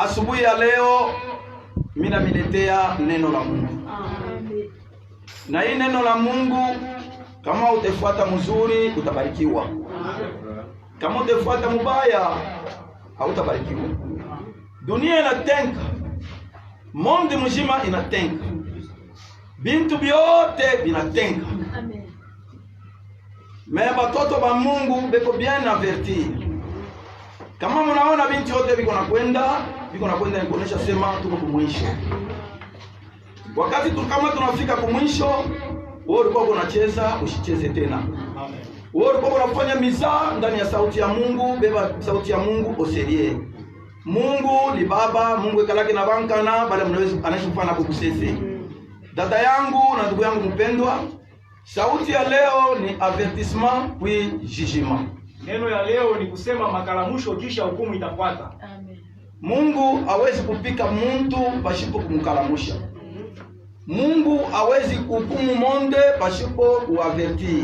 asubuhi ya leo mimi namiletea neno la Mungu. Na hii neno la Mungu kama utafuata mzuri utabarikiwa. Kama utafuata mubaya hautabarikiwa. Dunia inatenka. Monde mzima inatenka. Bintu byote binatenka. Mais batoto ba Mungu beko bien avertir. Kama mnaona binti yote biko nakwenda kuonesha sema tuko kumwisho. Wakati kama tunafika kumwisho, wewe ulikuwa unacheza usicheze tena. Amen. Wewe ulikuwa unafanya mizaa ndani ya sauti ya Mungu, beba sauti ya Mungu oserie. Mungu ni baba, Mungu ekalake na bankana, bale mnaweza anashifana kukusese. Dada yangu na ndugu yangu mpendwa, sauti ya leo ni avertissement puis jugement. Neno ya leo ni kusema makalamusho kisha hukumu itafuata. Amen. Mungu hawezi kupika mtu pasipo kumkalamusha. Mungu hawezi kuhukumu monde pasipo kuavertir.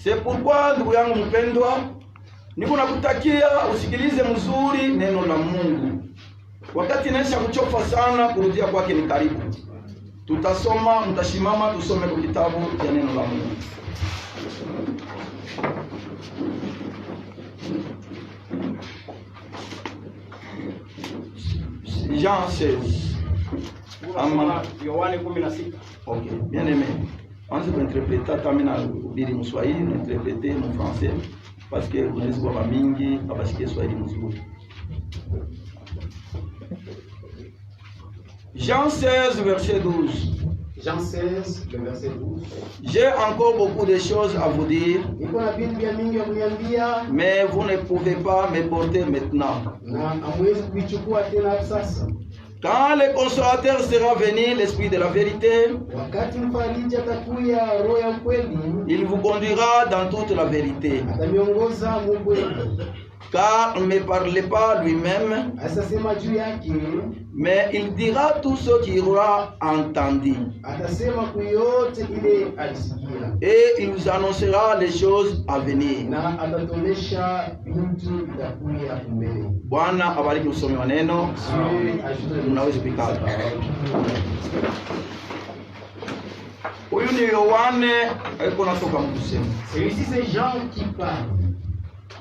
C'est pourquoi ndugu yangu mpendwa, niko nakutakia usikilize mzuri neno la Mungu. Wakati inaisha kuchofa sana, kurudia kwake ni karibu. Tutasoma, mtashimama tusome kwa kitabu cha neno la Mungu. Jean 16. Yohane 16. Ok, bien aimé. On se peut interpréter tamina ubiri mswahili, interpréter en français parce que unaweza kwa mingi abasikie Swahili mzuri. Jean 16 verset 12. Jean 16 le verset 12. J'ai encore beaucoup de choses à vous dire, mais vous ne pouvez pas me porter maintenant. Quand le consolateur sera venu, l'Esprit de la vérité, il vous conduira dans toute la vérité. Car il ne parlait pas lui-même, mais il dira tout ce qu'il aura entendu. Et il vous annoncera les choses à venir. Bwana abariki msomi wa neno. Mnaweza kukaa. Huyu ni Yohane alikuwa anatoka mkusema. Celui-ci c'est Jean qui parle.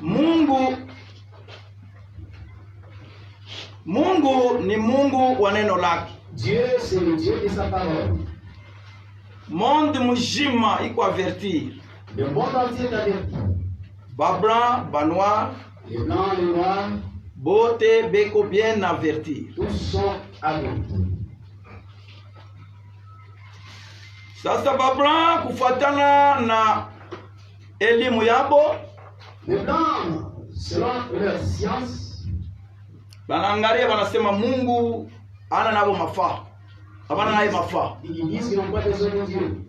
Mungu ni Mungu wa neno lake. Dieu c'est le Dieu de sa parole. Monde mzima iko avertir. Le monde entier est averti. Babran, banoir, les blancs, les noirs, bote beko bien avertir. Tous sont avertis. Sasa babran kufuatana na elimu yabo, les blancs selon leur science, banangalia banasema Mungu ana nabo mafaa. Abana naye mafaa. Ils disent qu'ils n'ont pas besoin de Dieu.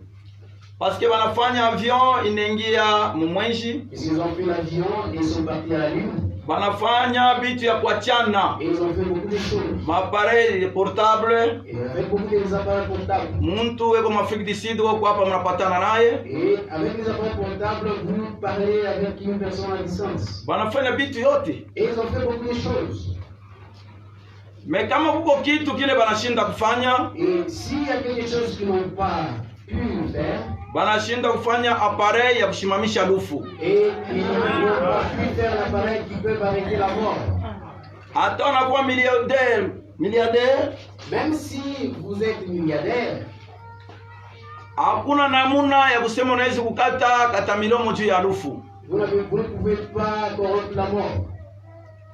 Parce que banafanya avion inaingia mumwenji. Ils ont pris l'avion et ils sont partis à la lune. Banafanya bitu ya kuachana. Et ils ont fait beaucoup de choses. Maappareil portable. Et avec beaucoup des appareils portables. Muntu weko mafiki disidu wako hapa mnapatana naye. Et avec les appareils portables, vous parlez avec une personne à distance. Banafanya bitu yote. Et ils ont fait beaucoup de choses. Mais kama kuko kitu kile banashinda kufanya, et s'il y a quelque chose qu'ils n'ont pas pu faire, banashinda kufanya appareil ya kushimamisha lufu. Et ils n'ont pas pu faire l'appareil qui peut arrêter la mort. Hata unakuwa milliardaire, même si vous êtes milliardaire, hakuna namuna ya kusema unaweza kukata milomo juu ya lufu. Vous ne pouvez pas corrompre la mort.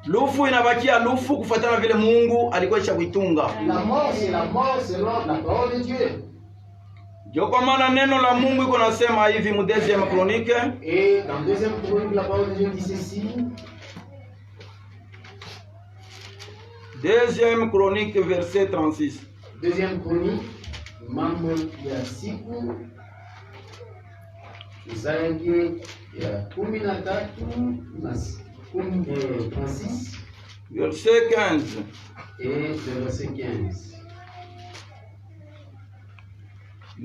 Lufu inabakia lufu kufuatana vile Mungu alikuwa kuitunga. La mort c'est la mort selon la parole de Dieu. Ndio kwa maana neno la Mungu iko nasema hivi mu deuxième chronique. Et dans deuxième chronique la parole de Dieu dit ceci. Deuxième chronique verset 36. Deuxième chronique mambo ya siku zake ya 13 na 36. Verset 15. Et le verset 15.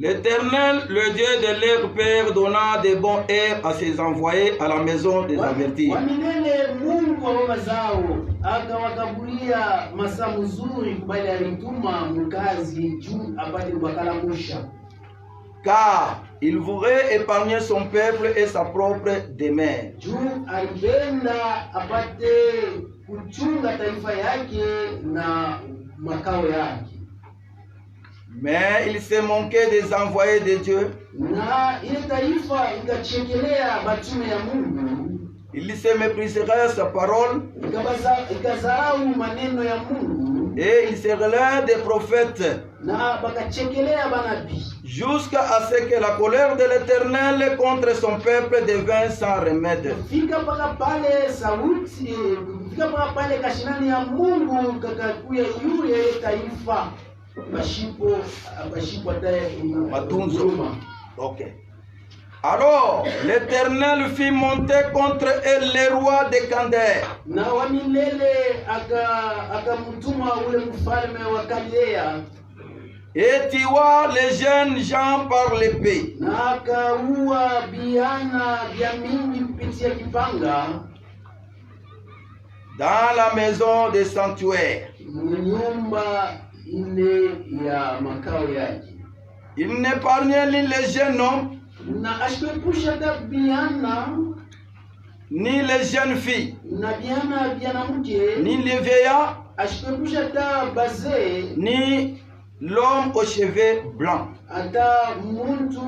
L'Éternel, le Dieu de leur père, donna de bons airs à ses envoyés à la maison des avertis. Wamilele Mungu wa baba zao akawagabulia masaa mzuri kubali alituma mkazi juu apate kubakalamusha. Car il voudrait épargner son peuple et sa propre demeure. Juu alipenda apate kuchunga taifa yake na makao yake. Mais il s'est manqué des envoyés de Dieu. Na ile taifa ikachekelea batume ya Mungu. Il se mépriserait sa parole. Ikazarau maneno ya Mungu. Et il se relève des prophètes. Na bakachekelea banabii. Jusqu'à ce que la colère de l'Éternel contre son peuple devint sans remède. Fika paka pale sauti, fika paka pale kashinani ya Mungu kakakuya yule taifa. Bashipo Matunzo. Ok. Alors, l'Éternel fit monter contre eux les rois de Kandé. Na wamilele akamtuma ule mfalme wa Kaldea. Et tua les jeunes gens par l'épée. Na akaua biana vya mingi kupitia kipanga. Dans la maison des sanctuaires. Nyumba ile ya makao yake. Il n'épargnait ni les jeunes hommes, Na ashkepusha da biana ni les jeunes filles, na biana mke. ni les vieillards, Ashkepusha da bazee. ni l'homme aux cheveux blancs. Ata muntu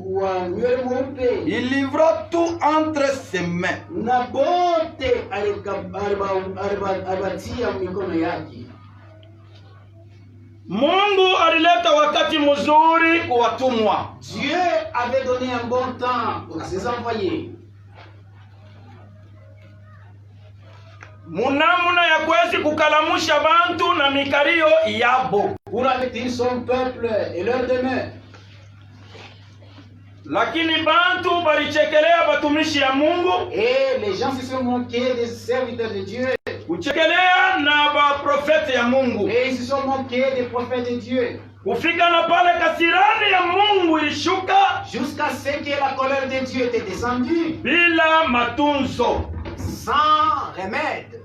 wa nywele mweupe. Il livra tout entre ses mains. Na bote alibatia mikono yake. Mungu alileta wakati mzuri kuwatumwa. Dieu avait donné un bon temps à ses envoyés. Munamuna ya kwezi kukalamusha bantu na mikario yabo. Pour avertir son peuple et leur demeure. Lakini bantu balichekelea batumishi ya Mungu. Et les gens se sont moqués des serviteurs de Dieu. Kuchekelea na ba profeti ya Mungu. Et ils se sont moqués des prophètes de Dieu. Kufika na pale kasirani ya Mungu ilishuka. Jusqu'à ce que la colère de Dieu était descendue. Bila matunzo. Sans remède.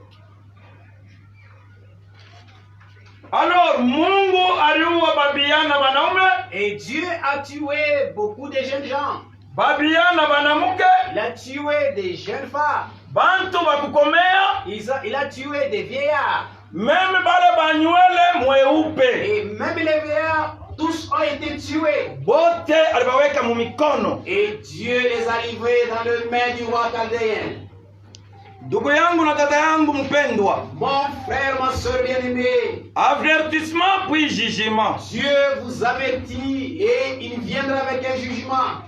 Alors Mungu aliua babiana banaume. Et Dieu a tué beaucoup de jeunes gens. Babiana banamuke. Il a tué des jeunes femmes. Bantu bakukomea. Il a tué des vieillards. Même bale banywele mweupe. Et même les vieillards, tous ont été tués. Bote alibaweka mu mikono. Et Dieu les a livrés dans les mains du roi chaldéen. Ndugu yangu na dada yangu mpendwa. Mon frère, ma soeur bien-aimée. Avertissement puis jugement. Dieu vous avertit et il viendra avec un jugement.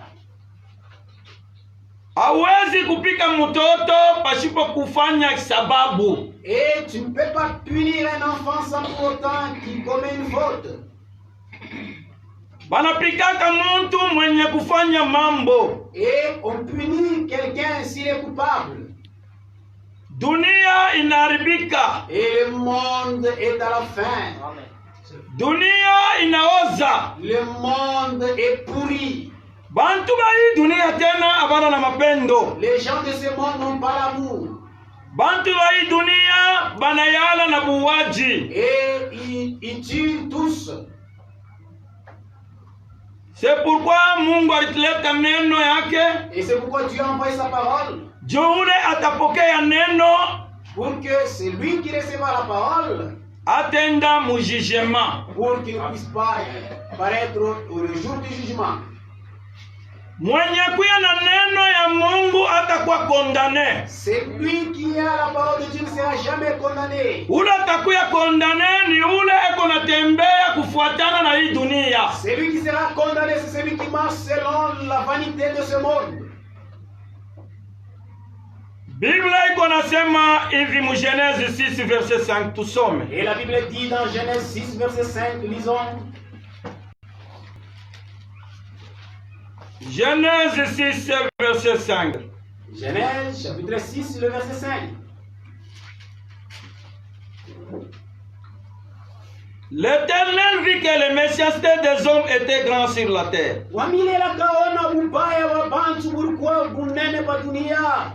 Hawezi kupika mtoto pasipo kufanya sababu. Et tu ne peux pas punir un enfant sans pour autant qu'il commet une faute. Banapikaka muntu mwenye kufanya mambo. Et on punit quelqu'un s'il est coupable. Dunia inaharibika. Et le monde est à la fin. Dunia inaoza. Le monde est pourri. Bantu ba hii dunia tena abana na mapendo. Les gens de ce monde n'ont pas l'amour. Bantu ba hii dunia banayala na buwaji. Et ils tuent tous. C'est pourquoi Mungu alituleta neno yake. Et c'est pourquoi Dieu a envoyé sa parole. Jure atapokea neno. Pour que c'est lui qui recevra la parole. Atenda mu jugement. Pour qu'il ne puisse pas paraître au jour du jugement. Mwenye kuya na neno ya Mungu atakuwa kondane. C'est lui qui a la parole de Dieu ne sera jamais condamné. Ule atakuya kondane ni ule eko natembea kufuatana na hii dunia. Celui qui sera condamné, c'est celui qui marche selon la vanité de ce monde. Biblia iko nasema hivi mu Genèse 6 verset 5 tusome. Et la Bible dit dans Genèse 6 verset 5, lisons. Genèse 6 verset 5. Genèse chapitre 6 le verset 5. L'Éternel vit que les méchanceté des hommes étaient grands sur la terre. Wamilela kaona ubaya wa bantu bulikuwa bunene pa dunia.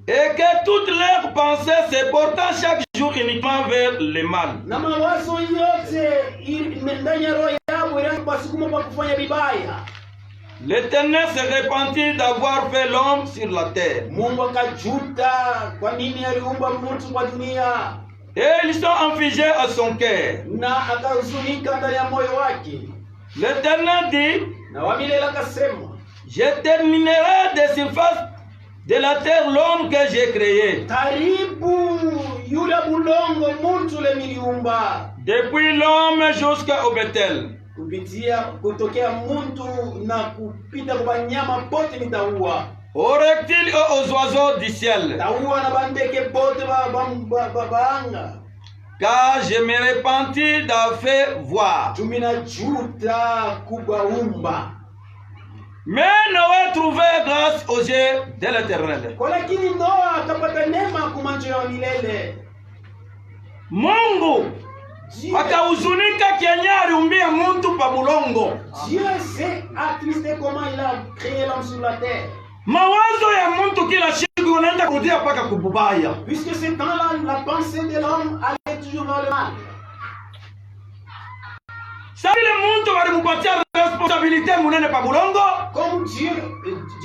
Et que toutes leurs pensées se portant chaque jour uniquement vers le mal. Na mawazo yote ndani ya roho yao yanapasukuma pa kufanya vibaya. L'Éternel se repentit d'avoir fait l'homme sur la terre. Mungu akajuta kwa nini aliumba mtu kwa dunia. Et ils sont affligés à son cœur. Na akahuzunika ndani ya moyo wake. L'Éternel dit, Na Wamilela akasema, je terminerai des surfaces de la terre l'homme que j'ai créé. karibu yule bulongo mtu le miliumba. Depuis l'homme jusqu'au Bethel. Kutokea mtu na kupita kwa wanyama bote nitaua. Aux reptiles et aux oiseaux du ciel. Taua na bandeke bote baanga. Car je me repentis d'avoir fait voir. Tumina juta kubaumba. Mais Noé trouvait grâce aux yeux de l'Éternel. Kwa lakini Noa akapata neema kwa macho ya milele. Mungu akahuzunika kenye aliumbia mtu pa bulongo. Dieu s'est attristé comment il a créé l'homme sur la terre. Mawazo ya mtu kila siku unaenda kurudia paka kububaya. Puisque ce temps-là, la pensée de l'homme allait toujours vers le mal. Sasa ile mtu alimpatia responsabilité munene pa bulongo. Comme Dieu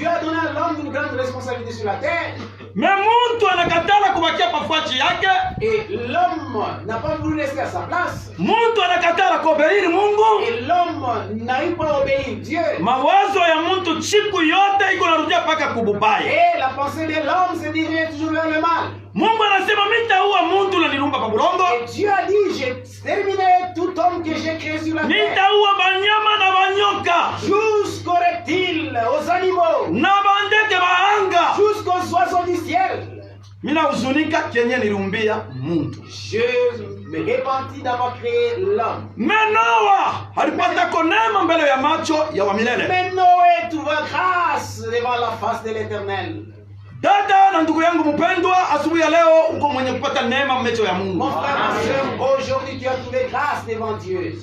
a donné à l'homme une grande responsabilité sur la terre. Mais mtu anakatala kubakia pafuachi yake. Et l'homme n'a pas voulu rester à sa place. Mtu anakatala kuobeiri Mungu. Et l'homme n'a eu pas obéi Dieu. Mawazo ya mtu siku yote iko narudia paka kububaya. Et la pensée de l'homme se dirige toujours vers le mal. Mungu anasema mitaua mtu na nilumba pa bulongo. Et Dieu a dit, j'ai terminé tout homme que j'ai créé sur la terre. Nitaua banyama na banyoka. Jusqu'aux reptiles, aux animaux. Na bandeke baanga. Jusqu'aux oiseaux du ciel. Mina huzunika kenye nilumbia mtu. Je me repentis d'avoir créé l'homme. Mais Noa alipata konema mbele ya macho ya wamilele. Mais Noé trouva grâce devant la face de l'Éternel. Dada na ndugu yangu mpendwa, asubuhi ya leo uko mwenye kupata neema macho ya Mungu. Mon frère, ma soeur, aujourd'hui tu as trouvé grâce devant Dieu.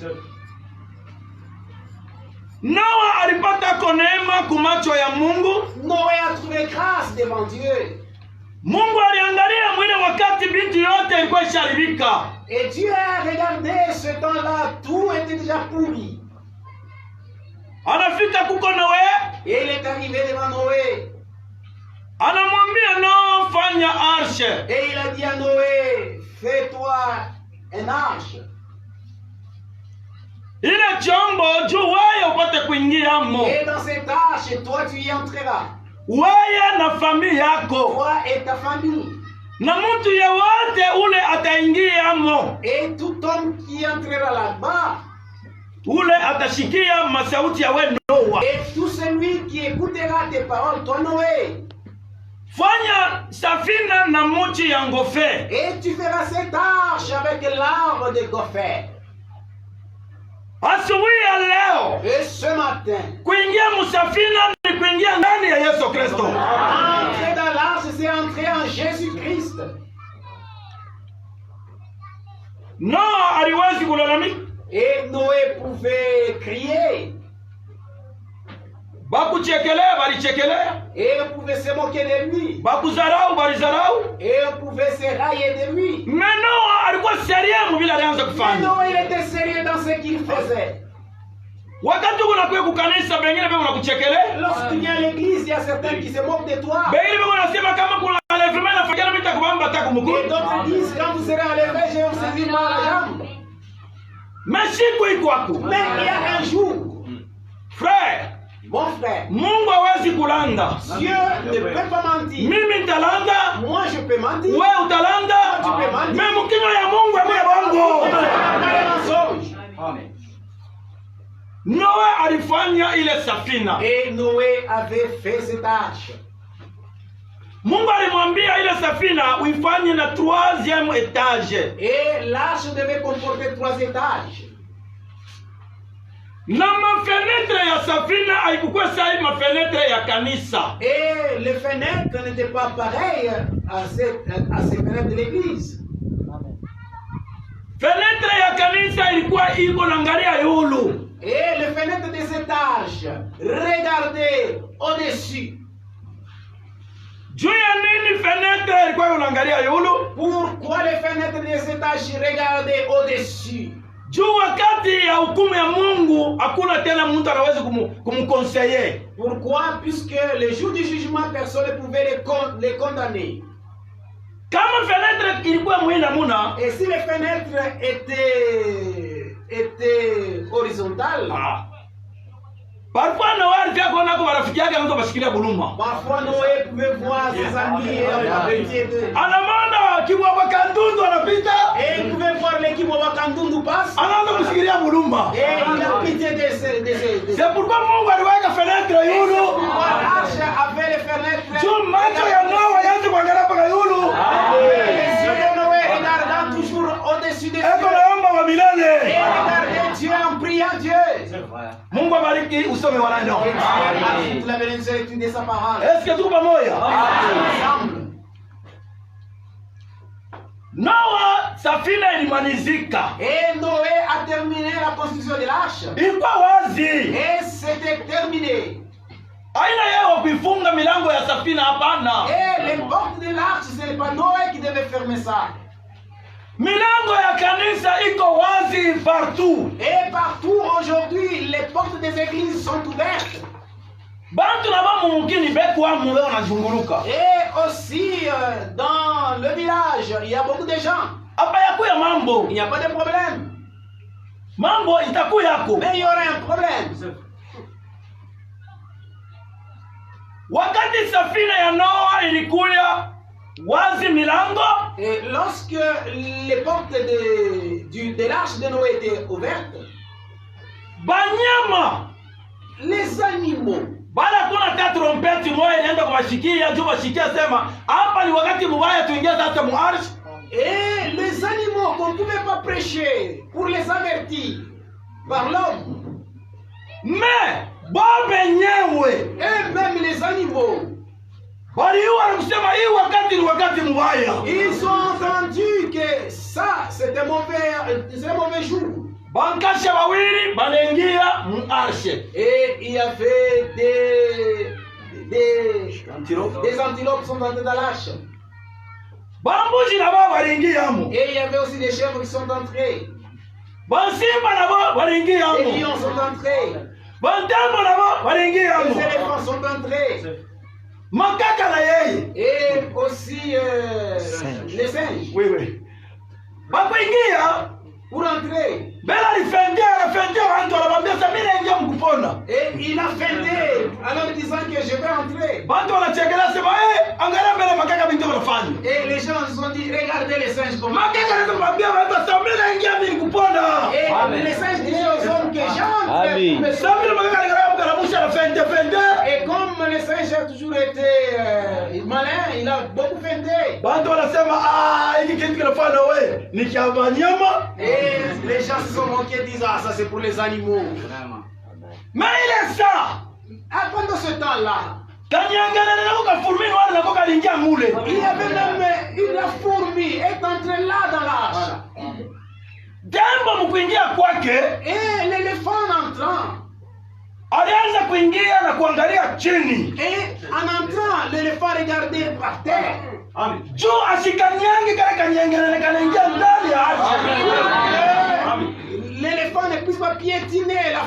Noa alipata neema kumacho ya Mungu. Noé a trouvé grâce devant Dieu. Mungu aliangalia mwile wakati binti yote ilikuwa isharibika. Et Dieu a regardé ce temps-là, tout était déjà pourri. Anafika kuko Noe. Et il est arrivé devant Noé. Anamwambia no, fanya arche. Et il a dit à Noé, fais-toi un arche. Ile chombo juu wewe upate kuingia mo. Et dans cette arche, toi tu y entreras. Wewe na familia yako. Toi et ta famille. Na mtu yeyote ule ataingia mo. Et tout homme qui entrera là-bas. Ule atashikia masauti ya wewe Noa. Et tout celui qui écoutera tes paroles, toi Noé. Fanya safina na muchi ya ngofe. Et tu feras cette arche avec l'arbre de Gopher. Asubuhi ya leo. Et ce matin. Kuingia musafina ni kuingia ndani ya Yesu Kristo. Entrer dans l'arche, c'est entrer en Jésus-Christ. Noa aliwezi kulalamika. Et Noé pouvait crier. Bakuchekelea balichekelea. Et on pouvait se moquer de lui. Bakuzarau balizarau. Et on pouvait se railler de lui. Mais Noa alikuwa serieux mu vile alianza Mais kufanya. non, il était sérieux dans ce qu'il faisait. Wakati unakuwa kukanisa bengine bego nakuchekelea. Lorsque tu viens à l'église, il y a certains qui se moquent de toi. Bengine bego nasema kama kuna enlèvement na fanyana mita kubamba hata Et kumukuru. d'autres disent, quand vous serez enlevé, je vais vous servir mal à la jambe. Mais siku iko hapo. Mais il y a un jour, Frère, mon frère, Mungu hawezi kulanda. Dieu ne peut pas mentir. Mimi nitalanda, Moi, je peux mentir. wewe utalanda. Tu peux mentir. Mais mkinywa ya Mungu ya bongo. Pas les mensonges. Noe alifanya ile safina. Et Noé avait fait cette arche. Mungu alimwambia ile safina uifanye na 3e étage. Et l'arche devait comporter 3 étages. Na mafenetre ya safina haikukuwa sahi mafenetre ya kanisa. Et les fenêtres n'étaient pas pareilles à ces fenêtres de l'église. Fenetre ya kanisa kanisa ilikuwa iko naangalia yulu. Et les fenêtres des étages regardaient au-dessus. Juu ya nini fenetre ilikuwa unaangalia yulu? Pourquoi les fenêtres des étages regardaient au-dessus? Juu wakati ya hukumu ya Mungu hakuna tena mtu anaweza kumconseiller. Pourquoi? Puisque le jour du jugement, personne ne pouvait les condamner. Kama fenetre ilikuwa mwina muna, Et si les fenêtres étaient horizontales, parfois Noé alifika kuona kwa rafiki yake mtu bashikilia buluma. parfois Noé pouvait voir ses amis avec pied de... Anamona kibwa kandundu anapita, Et il pouvait voir l'équipe au Wakandundu passe. anaanza kushikilia buluma. Et il a pitié de ces... C'est pourquoi Mungu aliweka fenetre yulu. Pourquoi l'arche avait les fenêtres? Juu macho ya Noa yaanze kuangalia mpaka yulu. Les yeux de Noé regardant toujours au-dessus des Eko cieux. naomba wa Et milele. regardait Dieu en priant Dieu. Mungu abariki usome wanano. Vous l'avez l'étude de sa parole. Est-ce que tuko pamoja? Ensemble. Noa safina ilimalizika. Et Noé a terminé la construction de l'arche. Ilikuwa wazi. Et c'était terminé. Haina yeye kuifunga milango ya safina hapana. Et les portes de l'arche, ce n'est pas Noé qui devait fermer ça. Milango ya kanisa iko wazi partout. Et partout aujourd'hui, les portes des églises sont ouvertes. Bantu na bamu mukini bekwa muwe wanazunguruka. Et aussi dans le village, il y a beaucoup de gens. Hapa yakuya mambo. Il n'y a pas de problème. Mambo itakuyako. Mais il y aura un problème. Wakati safina ya Noa ilikuya wazi milango, Et lorsque les portes de l'arche de Noé étaient ouvertes, banyama les animaux, baada kuna ta trompeti moja inaenda kuwashikia juu washikia sema hapa ni wakati mbaya tuingie sasa muarsh. et les animaux qu'on ne pouvait pas prêcher pour les avertir par l'homme, Me bobe nyewe et même les animaux, waliua na kusema hii wakati ni wakati mbaya. ils ont entendu que ça c'est un mauvais jour. Bankasha wawili banaingia muarshe. Et il y avait des antilopes qui sont entrées dans l'arche. Bambuzi na baba baliingia mo. Et il y avait aussi des chèvres qui sont entrées. Basimba na baba baliingia Les mo. lions sont entrés. Bantambo na baba baliingia Les mo. éléphants sont entrés. Makaka na yeye. Et aussi les singes. Wewe. Bakuingia Pour entrer. bela alifendea watu wanamwambia sasa mimi naingia mkupona. Et il a fêté en disant que je vais entrer. Watu wanachekelea sema angalia mbele makaka binti wanafanya. Et les gens se sont dit regardez les singes comme Makaka anamwambia watu sasa mimi naingia mimi mkupona. Et les singes disaient aux hommes que j'entre. Mais Sasa mimi makaka angalia mkaramusha na fende. et comme le singe a toujours été malin, il a beaucoup fêté. Watu wanasema hiki kitu kinafanya wewe ni kia wanyama. Et les gens se sont moqués disant ah ça c'est pour les animaux. Mais il est ça. Pendant ce temps-là, Kanyangana na ukafurumini wale na koka lingia mule. il y avait même la fourmi est entrée là dans l'arche. Jambo mkuingia kwake, Et l'éléphant en entrant, alianza kuingia na kuangalia chini. et en entrant, l'éléphant regardait par terre. Juu asikanyange kale kanyangana na kanaingia ndani ya arshi. L'éléphant ne puisse pas piétiner la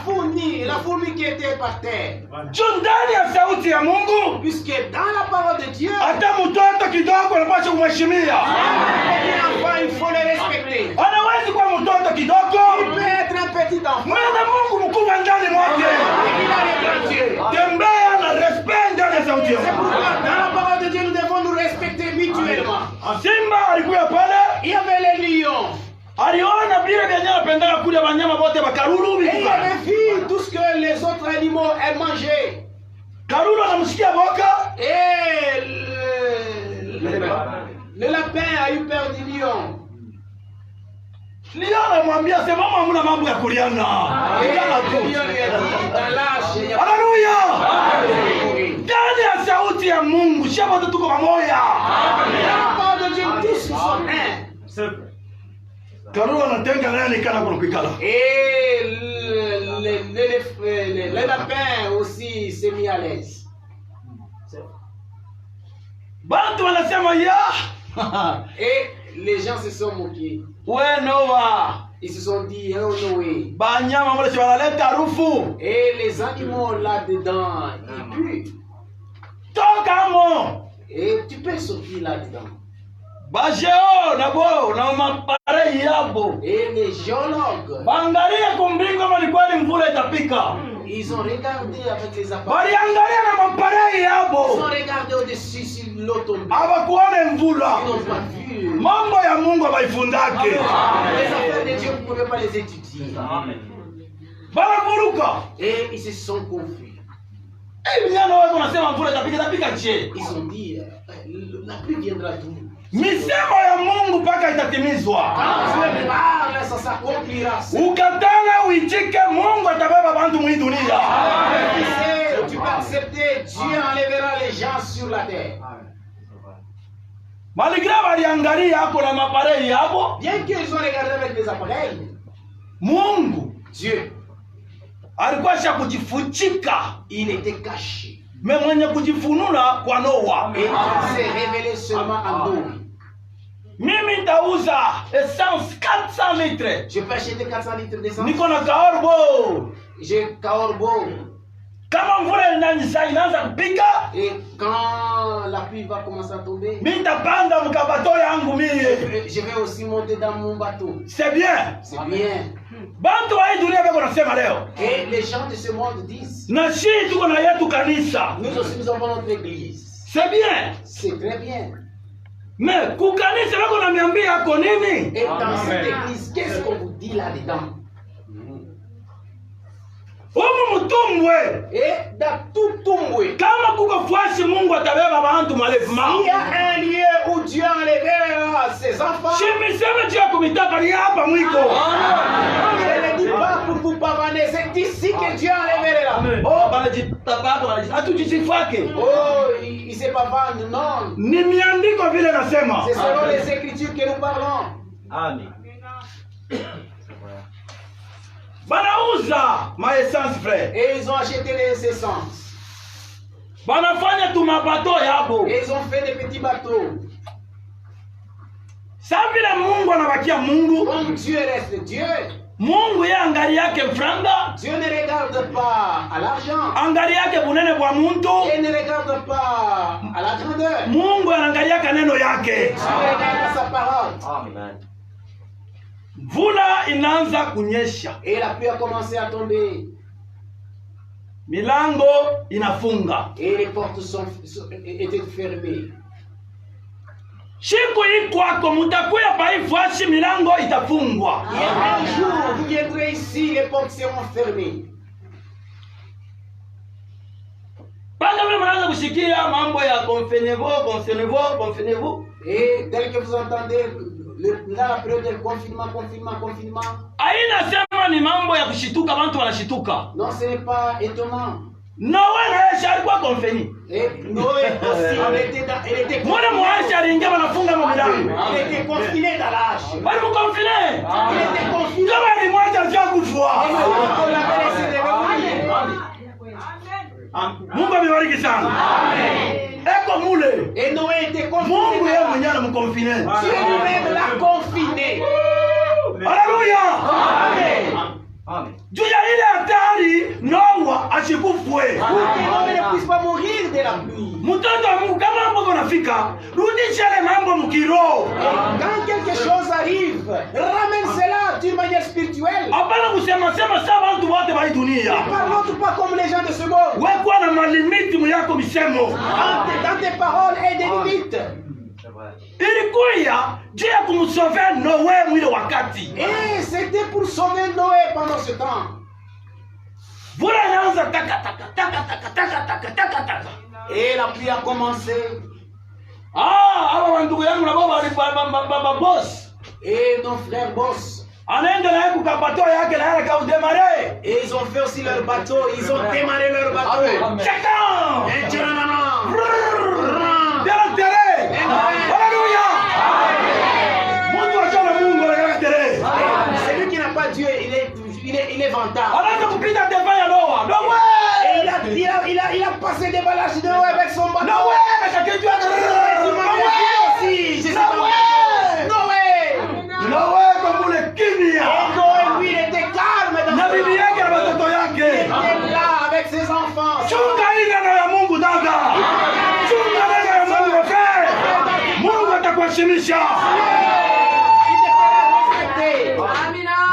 fourmi qui était par terre. Juu ndani ya sauti ya Mungu, Puisque dans la parole de Dieu, hata mtoto kidogo anapaswa kumheshimia. l'enfant, il faut le respecter. Anawezi kuwa mtoto Il kidogo, peut être un petit enfant. mwana Mungu mkubwa ndani mwake. Il a les grands yeux. Tembea na respect ndani ya sauti ya C'est Mungu. pourquoi dans la parole de Dieu, nous devons nous respecter mutuellement. Simba alikuwa pale, Il y avait les lions. aliona vile vyenye anapendana kule wanyama wote bakaruru Et il vitu. avait vu tout ce que les autres animaux aiment manger. Karuru anamsikia boka, Et le lapin a eu peur du lion. Lion anamwambia sema mama hamna mambo ya kuliana. Et Ikala le tu. lion lui a dit, dans l'arche, il y a Haleluya! pas Ndani ya sauti ya Mungu, sio wote tuko pamoja. Dans la parole de Dieu, tous sont un. Et le lapin aussi s'est mis à l'aise. Et les gens se sont moqués. Ils se sont dit, oh Noé. Et les animaux là-dedans, ils puent. Et tu peux sortir là-dedans. Et les géologues, ils ont regardé avec les appareils. Ils ont regardé au-dessus sur l'eau tombée. Ils n'ont pas vu. Les affaires de Dieu, vous ne pouvez pas les étudier. Et ils se sont confus. Ils ont dit, la pluie viendra d'où? Misemo ya Mungu mpaka itatimizwa. Ukatana uitike, Mungu atabeba bantu mwi dunia. Tu peux accepter, Dieu enlèvera les gens sur la terre. Malgré waliangalia hapo na maparei hapo, bien qu'ils ont regardé avec des appareils, Mungu, Dieu, alikuwa sha kujifuchika, il était caché. Mais mwenye kujifununa kwa Noa. Et il s'est révélé seulement à Noé. Mimi ndauza essence 400 litres. Je peux acheter 400 litres d'essence. Niko na kaorbo. J'ai kaorbo. Kama mvula inaanza kupika, et quand la pluie va commencer à tomber, mimi nitapanda mkabato yangu mie. Je vais aussi monter dans mon bateau. C'est bien. C'est bien. Bantu wa hii dunia bako nasema leo. Et les gens de ce monde disent, na sisi tuko na yetu kanisa. Nous aussi nous avons notre église. C'est bien. C'est très bien. Mais kukanisa lako na miambia yako nini? Et dans cette église, qu'est-ce qu'on vous dit là-dedans? Et dans tout tumbwe, kama kuko fuasi Mungu atabeba bantu malevement. Il y a un lieu où Dieu enlèvera ses enfants. Je ne dis pas pour vous pavaner, c'est ici que Dieu enlèvera. Oh, il s'est pas vendu, non. C'est selon les Écritures que nous parlons. Amen. Banauza ma essence frère. Et ils ont acheté les essences. Banafanya tu mabato yabo. Et ils ont fait des petits bateaux. Savile Mungu anabakia Mungu. Comme Dieu reste Dieu. Mungu ya angali yake franga. Dieu ne regarde pas à l'argent. Angali yake bunene bwa muntu. Il ne regarde pas à la grandeur. Mungu anaangalia kaneno yake. Dieu regarde sa parole. Amen. Vula inaanza kunyesha. Et la pluie a commencé à tomber. Milango inafunga. Et les portes étaient fermées. Siku ikwako mutakuya paifuasi milango itafungwa. Il y a un jour, vous viendrez ici, les portes seront fermées. Panda vile mnaanza kusikia mambo ya confirmez-vous. Et tel que vous entendez dans la période de confinement. Aina sema ni mambo ya kushituka, bantu wanashituka. Non, ce n'est pas étonnant. Noé na Aisha alikuwa konfini. Et Noé aussi, il était mwana mwaisha aliingia wanafunga milango. Il était confiné dans l'âge. Bali mkonfine. Il était confiné. Kama ni mwacha sio kujua. On l'avait laissé revenir. Mungu amebariki sana. Amen. Eko mule. Et Noé était confiné. Mungu yeye mwenyewe anamkonfine. Dieu lui-même l'a confiné. Alléluia. Amen. Amen. Juu ya ile hatari Noa asikufwe. Pour que l'homme ne puisse pas mourir de la pluie. Mtoto wa Mungu kama mambo yanafika, rudisha ile mambo mkiroho. Quand quelque chose arrive, ramène cela d'une manière spirituelle. Hapana kusema sawa watu wote wa dunia. Ne parlons pas comme les gens de ce monde. Wewe kwa na malimiti yako misemo. Dans tes paroles et des limites. Ilikuya juu ya kumsauver Noé mwile wakati. Et c'était pour sauver Noé pendant ce temps. Vula inaanza taka. Et la pluie a commencé. Hawa ndugu yangu na baba boss. Et nos frères boss. Anaenda na yeye kukabato yake na yeye kaudemare. Et ils ont fait aussi leur bateau, ils ont démarré leur bateau. Chacun. Alléluia. Mungu achana Mungu na yake tere. Dieu, il est vantard. Anaanza kupita devant ya Noa. Noa! Et il a passé des balages de Noé avec son bateau. Noa! Akakijua. Si, je sais pas. Noé! Noa kwa mule kimya. Et Noé, lui, il était calme dans Na bibi yake na watoto Il yake. était là avec ses enfants. Chunga hii neno ya Mungu dada. Chunga neno ya Mungu mzee. Mungu atakuheshimisha. Il te fera respecter.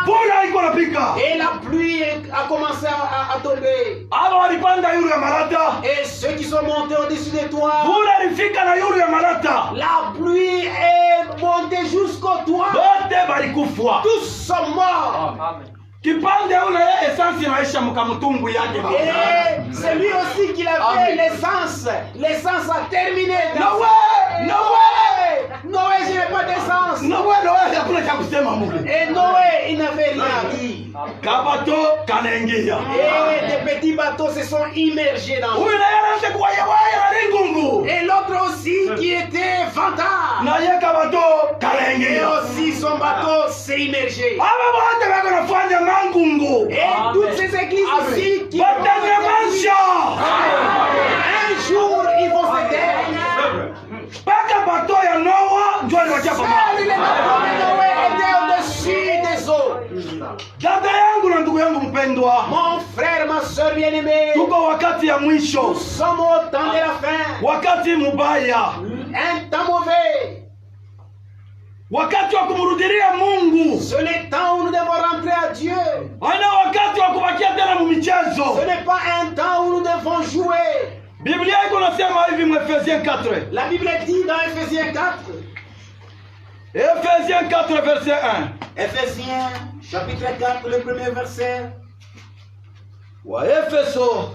Vula iko napika. Et la pluie a commencé à tomber. Aba walipanda yulu ya Malata. Et ceux qui sont montés au-dessus de toi, Vula ilifika na yulu ya Malata. la pluie est montée jusqu'au toit. Bote balikufwa. Tous sont morts. Kipande ule essence inaisha mkamutumbu yake. Et c'est lui aussi qui a fait l'essence. L'essence a terminé. Noé! Noé, je n'ai pas d'essence. Noé hakuna cha kusema Mungu. Et Noé, il n'avait rien dit. Kabato kanaingia. Et des petits bateaux se sont immergés dans l'eau. Huyu naye anaanza kuwayawaya na lingungu. Et l'autre aussi qui était vantard. Na ye kabato Et kanaingia. aussi son bateau s'est immergé. Aba wote wako nafanya mangungu. Et toutes ces églises ici qui Batanyamansha. un jour ils vont se taire. Paka bato ya Noa ndio aliwacha Seul pamoja. les bateaux de Noé étaient au-dessus des eaux. Dada yangu na ndugu yangu mpendwa. Mon frère, ma soeur bien-aimée, Tuko wakati ya nous mwisho. sommes au temps de la fin. Wakati mubaya. Un temps mauvais. Wakati wa kumrudilia Mungu. C'est le temps où nous devons rentrer à Dieu. Haina wakati wa kubakia tena mu michezo. Ce n'est pas un temps où nous devons jouer. Biblia iko nasema hivi mu Efesiens 4. La Bible dit dans Ephésiens 4, Ephésiens 4 verset 1. Ephésiens chapitre 4, le premier verset. Wa Efeso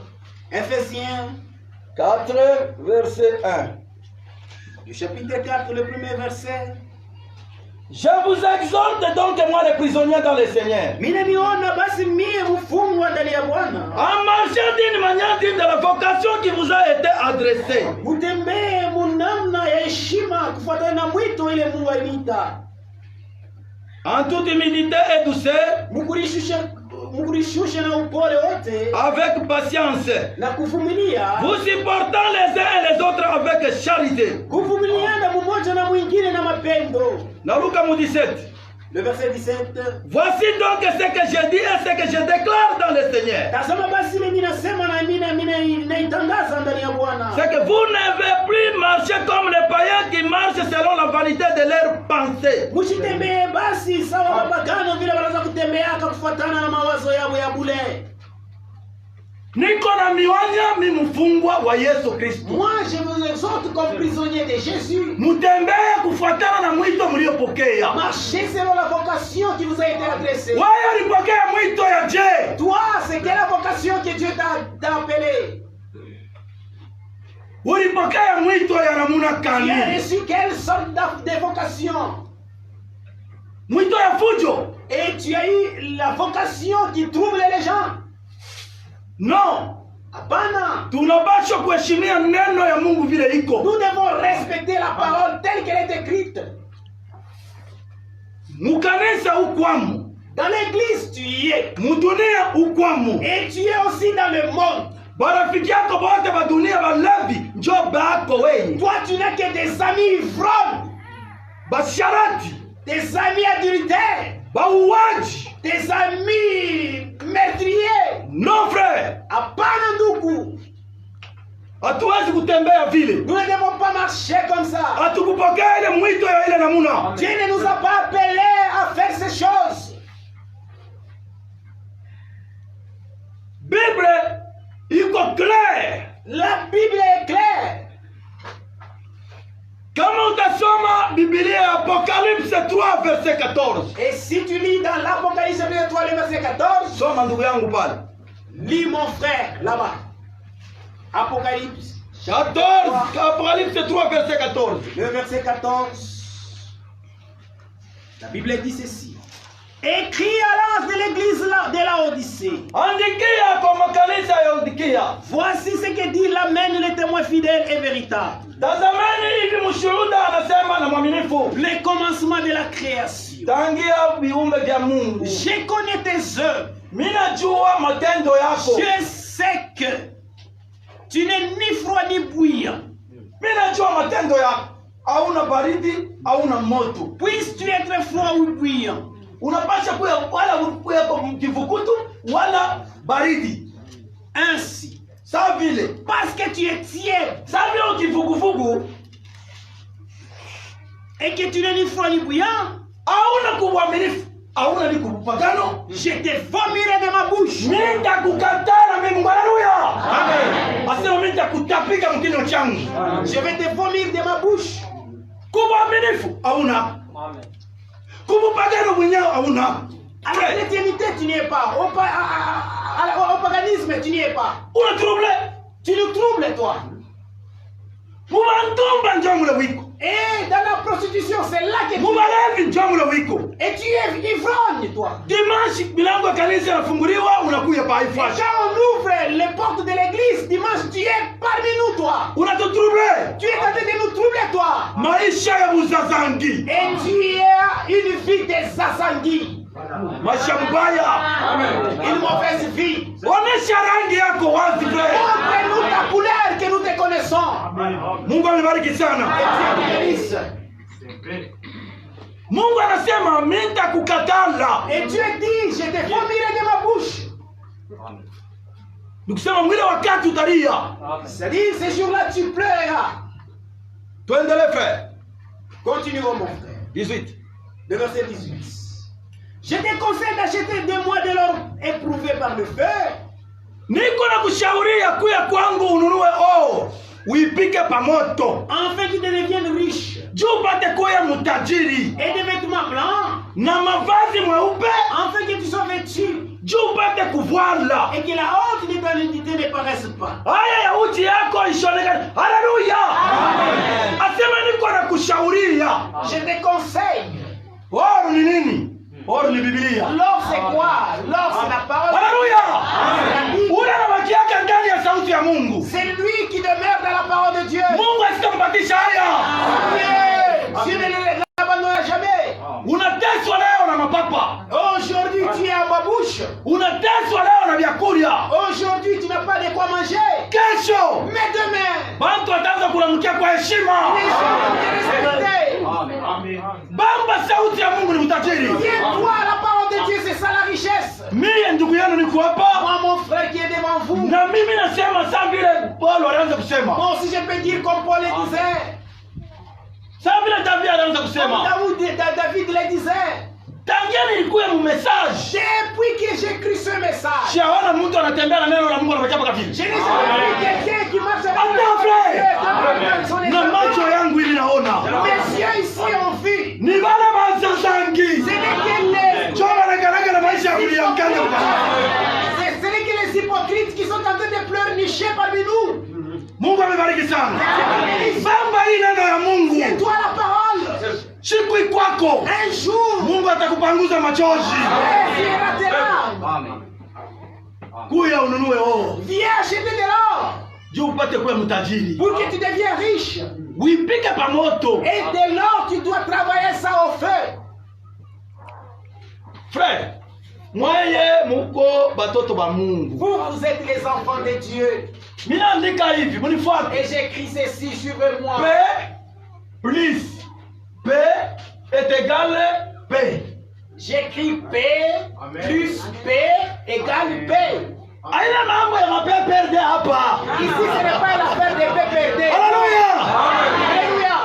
Ephésiens 4 verset 1. du chapitre 4, le premier verset. Je vous exhorte donc, moi les prisonniers dans le Seigneur, Minaniona basi mie mfungwa ndani ya Bwana, à marcher d'une manière digne de la vocation qui vous a été adressée. mutembee munamna ya heshima kufuatana na mwito ile Mungu aliniita. En toute humilité et douceur, Mkurishushe na upole wote avec patience, na kuvumilia, vous supportant les uns et les autres avec charité. kuvumiliana mmoja na mwingine na mapendo. Naruka mu 17. Le verset 17. Voici donc ce que je dis et ce que je déclare dans le Seigneur. Tazama basi mimi nasema na mimi naitangaza ndani ya Bwana. C'est que vous n'avez plus marché comme les païens qui marchent selon la vanité de leurs pensées. Msitembee basi sawa mapagano vile wanaweza kutembeaka kufuatana na mawazo yao ya bure. Niko na miwanya mi mfungwa wa Yesu Kristo. Moi je vous exhorte comme prisonnier de Jésus. Mutembee kufuatana na mwito mliopokea. Marchez selon la vocation qui vous a été adressée. Wewe ulipokea mwito ya je? Toi, c'est quelle la vocation que Dieu t'a appelé? Ulipokea mwito ya namuna Tu as gani? reçu quelle sorte de vocation? Mwito ya fujo? Et tu as eu la vocation qui trouble les gens? No. Hapana. Tunapaswa kuheshimia neno ya Mungu vile iko. Nous devons respecter la parole telle qu'elle est écrite. Mukanisa ukwamo. Dans l'église, tu y es. Mudunia ukwamo. Et tu es aussi dans le monde. Barafiki yako bote ba dunia balevi njo bako wewe. Toi, tu n'as que des amis ivrognes, Basharati, des amis adultères, bauaji. des amis meurtriers. Non frère, Hapana ndugu. hatuwezi kutembea vile. Nous ne devons pas marcher comme ça. Hatukupokea ile mwito ya ile namuna. Dieu ne nous a pas appelés à faire ces choses. Bible iko clair. La Bible est claire. Kama utasoma Biblia Apocalypse 3 verset 14. Et si tu lis dans l'Apocalypse 3, le verset 14, Soma ndugu yangu pale. lis mon frère là-bas. Apocalypse 14, Apocalypse 3 verset 14. le verset 14. La Bible dit ceci. Écrit à l'ange de l'église de Laodicée. Andikia kwa makanisa ya Laodikia. Voici ce que dit l'Amen, le témoin fidèle et véritable. Tazameni hivi mshuhuda anasema na mwaminifu. Le commencement de la création. création. tangia viumbe vya Mungu. Je connais tes œuvres. Minajua matendo yako. Je sais que tu n'es ni froid ni bouillant. Minajua matendo yako. Hauna baridi, hauna moto. Puisses-tu être froid ou bouillant? Unapasha kuya wala kuya kivukutu wala baridi. Ainsi, Sa vile. parce que tu es tiède Sa vile kivuguvugu. et que tu n'es ni froid ni bouillant, Hauna kuaminifu. Hauna ni kupagano. je te vomirai de ma bouche. Minta kukatala mimi. Haleluya. Amen. Asema minta kutapika mkino changu. Je vais te vomir de ma bouche. Kuaminifu hauna. Kupagano mwenyewe hauna. À la chrétienté, tu n'y es pas. Au paganisme, tu n'y es pas. Una trouble. Tu nous troubles, toi. Mubandomba njomule wiko. Et dans la prostitution, c'est là que tu Mubalevi njomule wiko. Et tu es ivrogne, toi. Dimanche milango ya kanisa inafunguliwa unakuja pa Et haifashi. quand on ouvre les portes de l'église, dimanche, tu es parmi nous, toi. Unatutrouble. Tu es en train de nous troubler, toi. Maisha ya buzazangi. Et tu es une vie des Zazangi. Maisha mbaya. Une mauvaise vie. Onesha rangi yako wazi frère. Montre-nous ta couleur que nous te connaissons. Mungu anibariki sana. Et Dieu te bénisse. Mungu anasema minta kukatala. Et Dieu dit, je te vomirai de ma bouche. Nikusema mwile wakati utalia. C'est-à-dire, ce jour-là, tu pleureras. Tuendelee frère. Continuons, mon frère. 18. Le verset 18. Je te conseille d'acheter de moi de l'or éprouvé par le feu. Niko na kushauria kuya kwangu ununue uipike pa moto. Afin que tu deviennes riche. Juu upate kuya mutajiri. Et des vêtements blancs. Na mavazi mweupe. Afin que tu sois vêtu. Juu upate kuvala. Et que la honte de ton nudité ne paraisse pas. Haya ya uchi yako ishonekane. Haleluya. Asema niko na kushauria. Je te conseille. Oro ni nini? Oro ni Biblia. L'or c'est quoi? L'or c'est la parole. Haleluya. Unanabakiaka ndani ya sauti ya Mungu. C'est lui qui demeure dans la parole de Dieu. Mungu asitampatisha haya. Dieu ne l'abandonnera jamais. Unateswa leo na mapapa. Aujourd'hui tu es à ma bouche. Unateswa leo na vyakula. Aujourd'hui tu n'as pas de quoi manger. Kesho Mais demain, bantu wataanza kulamkia kwa heshima. les gens vont te respecter. Bamba sauti ya Mungu ni utajiri. Tiens-toi à la parole de Dieu, c'est ça la richesse. Mimi ndugu yenu niko hapa. Moi mon frère qui est devant vous. Na mimi nasema saa vile Paulo alianza kusema. Moi aussi je peux dire comme Paul le disait. Saa vile David alianza Comme kusema. David le disait. Tangia nilikuwa mu message. Depuis que j'écris ce message. Siaona mtu anatembea na neno la Mungu anapachapa kafiri. Je n'ai jamais vu quelqu'un qui marche avec Amen. Na macho yangu ili naona. mes yeux ici ont vu. Ni wale mazazangi. Ce n'est que les Choma na garaga na maisha ya kuliamkanga. ce n'est que les hypocrites qui sont en train de pleurnicher parmi nous. Mungu amebariki sana. Bamba hii neno ya Mungu. C'est toi la parole. Siku ikwako. Un jour, Mungu atakupanguza machozi. tu iras tes larmes. Kuya ununue Viens acheter de l'or juu upate kuwa mtajiri. pour que tu deviennes riche. Uipike pa moto. Et de l'or, tu dois travailler ça au feu. Frère, mweye muko batoto ba Mungu. Vous êtes les enfants de Dieu. Mina andika hivi, munifuate. Et j'écris ceci, suivez-moi. P plus P est égal P. J'écris P plus P égale P. Aina mambo ya mape perde hapa. Ici, ce n'est pas l'affaire de P perdé. Haleluya. Alléluia.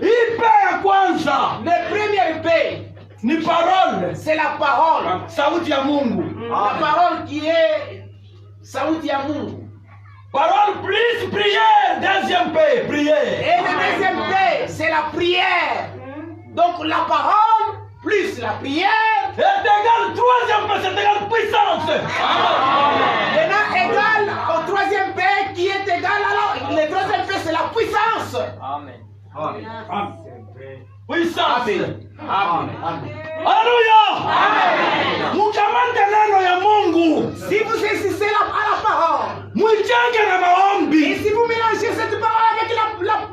Hii P ya kwanza Le premier P, ni parole. c'est la parole. Sauti ya Mungu. La parole qui est Sauti ya Mungu. Parole plus prière. Deuxième P, prière. Et le deuxième P, c'est la prière. Donc la parole plus la prière est égal troisième P, c'est égal puissance. maintenant égal au troisième P qui est égal alors le troisième P c'est la puissance. Amen. Puissance. Amen. Haleluya. Mukamate neno ya Mungu. Si vous saisissez à la parole Mwijenge na et maombi. si vous mélangez cette parole avec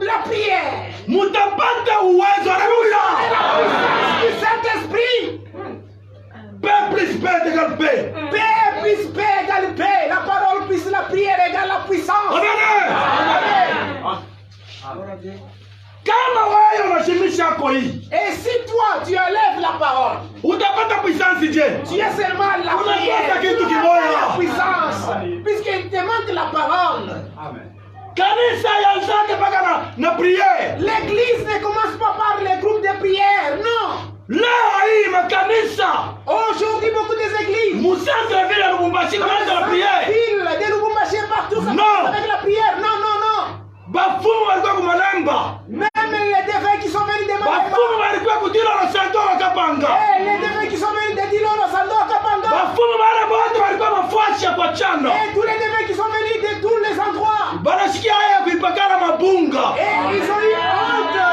la prière, Mutapata uwezo. Haleluya. la puissance du Saint-Esprit P égale P. P plus P égale P. La parole plus la prière égale la puissance. Amen. Kama wewe unashimisha yako hii, Et si toi tu enlèves la parole, utapata puissance je? tu es seulement la Unakosa prière, kitu tu n'as kimoja. pas la puissance, puisqu'il te manque la parole. Kanisa yanzake mpaka na priere. L'église ne commence pas par les groupes de prière, non. Leo hii makanisa Aujourd'hui, beaucoup des églises, musantre vile ya Lubumbashi kanaanza na priere. ville de Lubumbashi partout, ça Non. commence avec la prière. Non, non, non. Bafumu walikuwa kumalemba. Même les défunts qui sont venus de Malemba, Bafumu walikuwa kudila na santo wakapanga. et les défunts qui sont venus de Dilolo, Sando, Kapanga, Bafumu wale wote walikuwa mafuasha kwa chana. et tous les défunts qui sont venus de tous les endroits. Banasikia haya kuipakana mabunga. Et ils ont eu honte.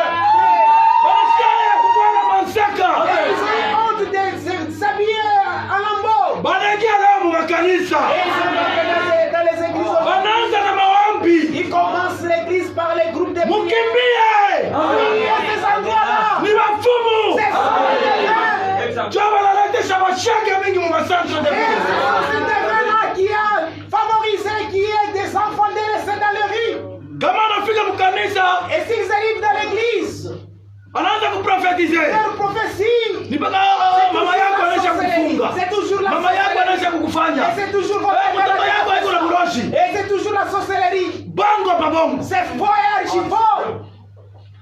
Banasikia haya kubwana mansaka. Et ils ont eu honte de s'habiller en lambeau. Banaingia leo mu makanisa. Et ils sont dans les églises. Banaanza na maombi. Ils commencent l'église par les groupes de prière. Mukimbie. Oui, à ces endroits-là. Ni bafumu. C'est ça, les défunts. Jua banaletisha mashaka mingi mu masantre de Et vie. ce sont ces défunts-là qui a favorisé qu'il y ait des enfants délaissés dans les rues. Kama anafika mukanisa, Et s'ils arrivent dans l'église, anaanza kuprofetize. leur prophétie, Ni mpaka mama yako anaisha kufunga. c'est toujours la Mama yako anaisha sorcellerie. kukufanya. Et c'est toujours Mtoto yako haiko na buroshi. Et c'est toujours la sorcellerie. Bongo pa bongo. C'est faux et archi-faux.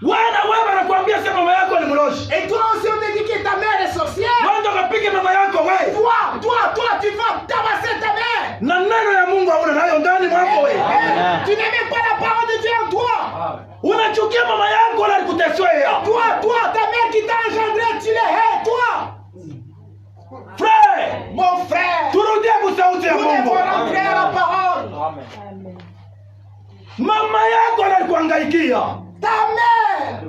Wewe anakuambia sema mama yako ni mroshi. Et toi aussi, on te dit que ta mère est sorcière. Wanda kapige mama yako wewe. Toi, tu vas tabasser ta mère. Na neno ya Mungu hauna nayo ndani mwako wewe. Tu n'aimes pas la parole de Dieu en toi. Unachukia mama yako wala alikuteswea. Toi, ta mère qui t'a engendré, tu les hais, toi. Frère, Mon frère, turudie kusauti ya nous devons Mungu. rentrer à la parole. Mama yako alikuhangaikia. Ta mère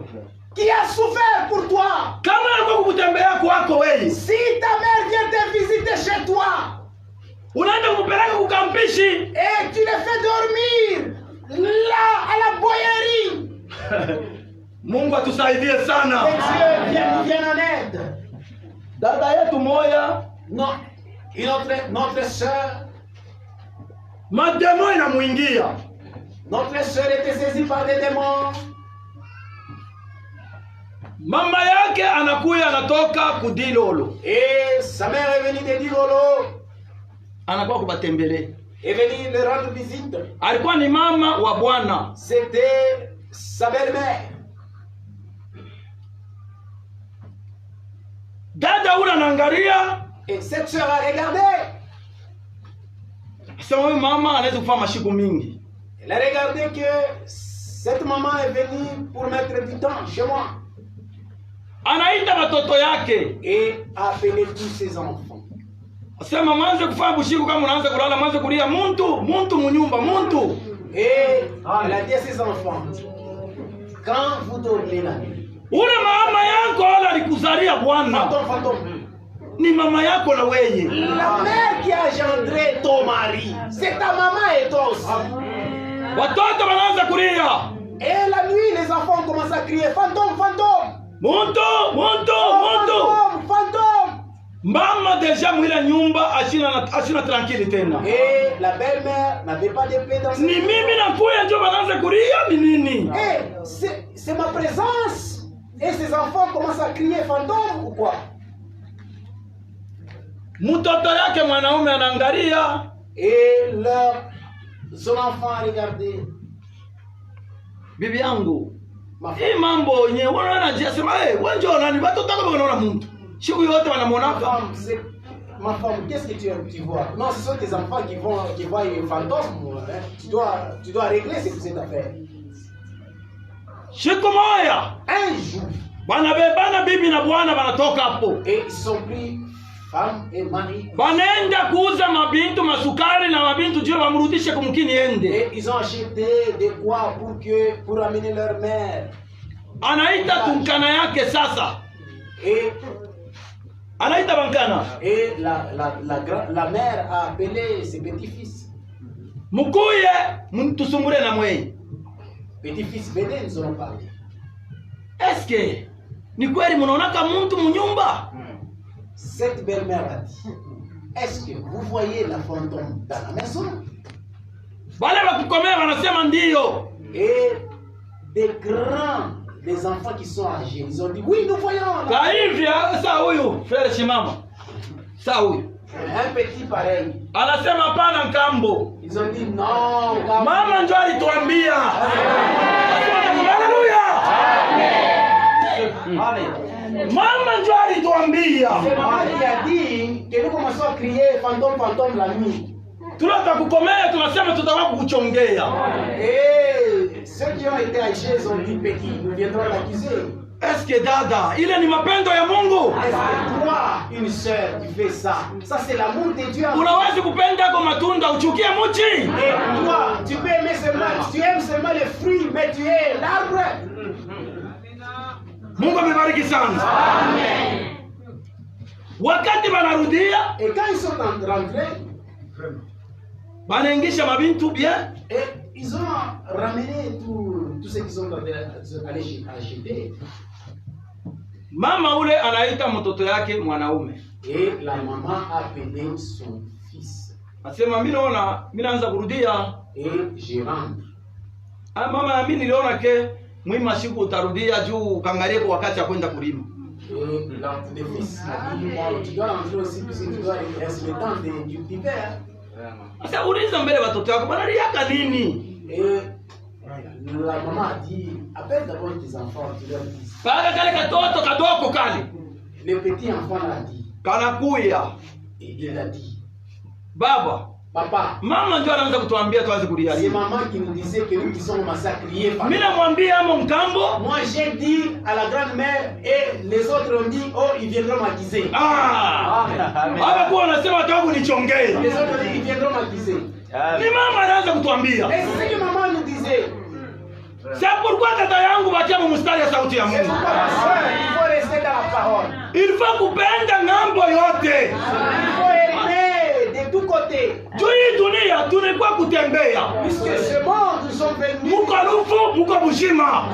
qui a souffert pour toi. Kama alikuwa kukutembea kwako wewe. Si ta mère vient te visiter chez toi Unaenda kupeleka kukampishi. et tu les fais dormir là à la boyerie, Mungu atusaidie sana. que Dieu vienne en aide. Dada yetu moya, Non, et notre soeur, mademo inamuingia. notre soeur était saisie par des démons. Mama yake anakuya anatoka kudilolo. Et sa mère est venue de Dilolo, Anakuwa kubatembele. est venue le rendre visite. Alikuwa ni mama wa Bwana. C'était sa belle-mère. Dada ule anaangalia, Et cette soeur a regardé. sema huyu mama anaweza kufanya mashiku mingi. Elle a regardé que cette maman est venue pour mettre du temps chez moi. Anaita watoto yake. Et a appelé tous ses enfants. Sema mwanze kufanya bushiku kama unaanza kulala mwanze kulia muntu munyumba muntu. Et elle a dit à ses enfants, quand vous dormez la nuit, Ule mama yako wala alikuzalia Bwana. fantôme, Ni mama yako na weye. la mère qui a engendré ton mari, c'est ta maman et toi aussi. Watoto wanaanza kulia. Et la nuit, les enfants commencent à crier, fantôme, fantôme, Muntu. fantôme, fantôme. Mama deja mwila nyumba ashina tranquille tena. Et la belle-mère n'avait pas de paix dans sa Ni mimi nakuya njo banaanza kulia ni nini? Et c'est ma présence. Et ces enfants commencent à crier fantôme ou quoi? Mtoto yake mwanaume anaangalia. Et son enfant a regardé. Bibi yangu, Ma hii mambo yenyewe unaona je sema wewe njoo nani watoto wako wanaona mtu. Siku yote wanamuona hapa. Ma femme, qu'est-ce que tu vois? Non, ce sont tes enfants qui voient un fantôme. Hein? Tu dois régler cette affaire. Siku moja Un jour, banabebana bibi na bwana banatoka hapo. et ils sont pris femme et mari. Banaenda kuuza mabintu masukari na mabintu jio bamrudishe kumkini ende. Et ils ont acheté des quoi pour amener leur mère. Anaita tunkana yake sasa. Et Anaita bankana. Et la mère a appelé ses petits-fils. Mukuye mtusumure na mwei. Petits-fils, venez, nous allons parler. Eske ni kweli mnaonaka mtu munyumba? cette belle-mère a dit, est-ce que vous voyez la fantôme dans la maison? Wale wakukomea wanasema ndio. Et des grands, des enfants qui sont âgés, ils ont dit, oui, nous voyons. Kwa hivyo sasa huyu frere Shimama. Sasa huyu Un petit pareil. anasema hapana Nkambo. Ils ont dit, non. Mama ndio alituambia. Haleluya. Mama ndio alituambia. C'est maman qui a dit que nous commençons à crier fantôme, fantôme la nuit. Tunatakukomea tunasema tutakuwa kukuchongea. Et ceux qui ont été âgés, ils ont dit, petit, nous viendrons l'accuser. Est-ce que dada, ile ni mapendo ya Mungu? Est-ce que toi, une sœur, tu fais ça? Ça, c'est l'amour de Dieu. Unaweza kupenda kwa matunda uchukie mti? Et toi, tu peux aimer seulement, tu aimes seulement les fruits, mais tu es l'arbre. Mungu amebariki sana. Amen. Wakati banarudia, Et quand ils sont rentrés, banaingisha mabintu bien. et ils ont ramené tous ceux qui sont allés acheter. Mama ule anaita mtoto yake mwanaume. Et la maman a appelé son fils. Asema mimi naanza kurudia. Et je rentre. Mama mimi niliona ke mwima siku utarudia juu kangalie kwa wakati ya kwenda kulima. Et le fils a dit, bon, tu dois rentrer aussi puisque tu dois rester le temps de cultiver. Sasa uliza mbele watoto wako banaliaka nini? Et la maman a dit, appelle d'abord tes enfants, tu leur dis. Paka kale katoto kadoko kale. Le petit enfant l'a dit. Kanakuya. Et il a dit, Baba, papa, mama ndio anaanza kutuambia tuanze kulia. c'est maman qui nous disait que nous disons massacrer. Mimi namwambia amo Nkambo. Moi j'ai dit à la grand-mère et les autres ont dit, oh, ils viendront m'accuser. Hapa kwa wanasema wataku nichongea. Les autres ont dit, ils viendront m'accuser. Ni mama anaanza kutuambia. Et c'est ce que maman nous disait. C'est pourquoi tata yangu bakia mstari ya sauti ya C'est Mungu. pourquoi ma soeur, il faut rester dans la parole. Il faut kupenda ngambo yote. Il faut aimer de tous côtés. Juu hii dunia tunakuwa kutembea. Puisque ce monde, nous sommes venus. Muko rufu, muko bushima.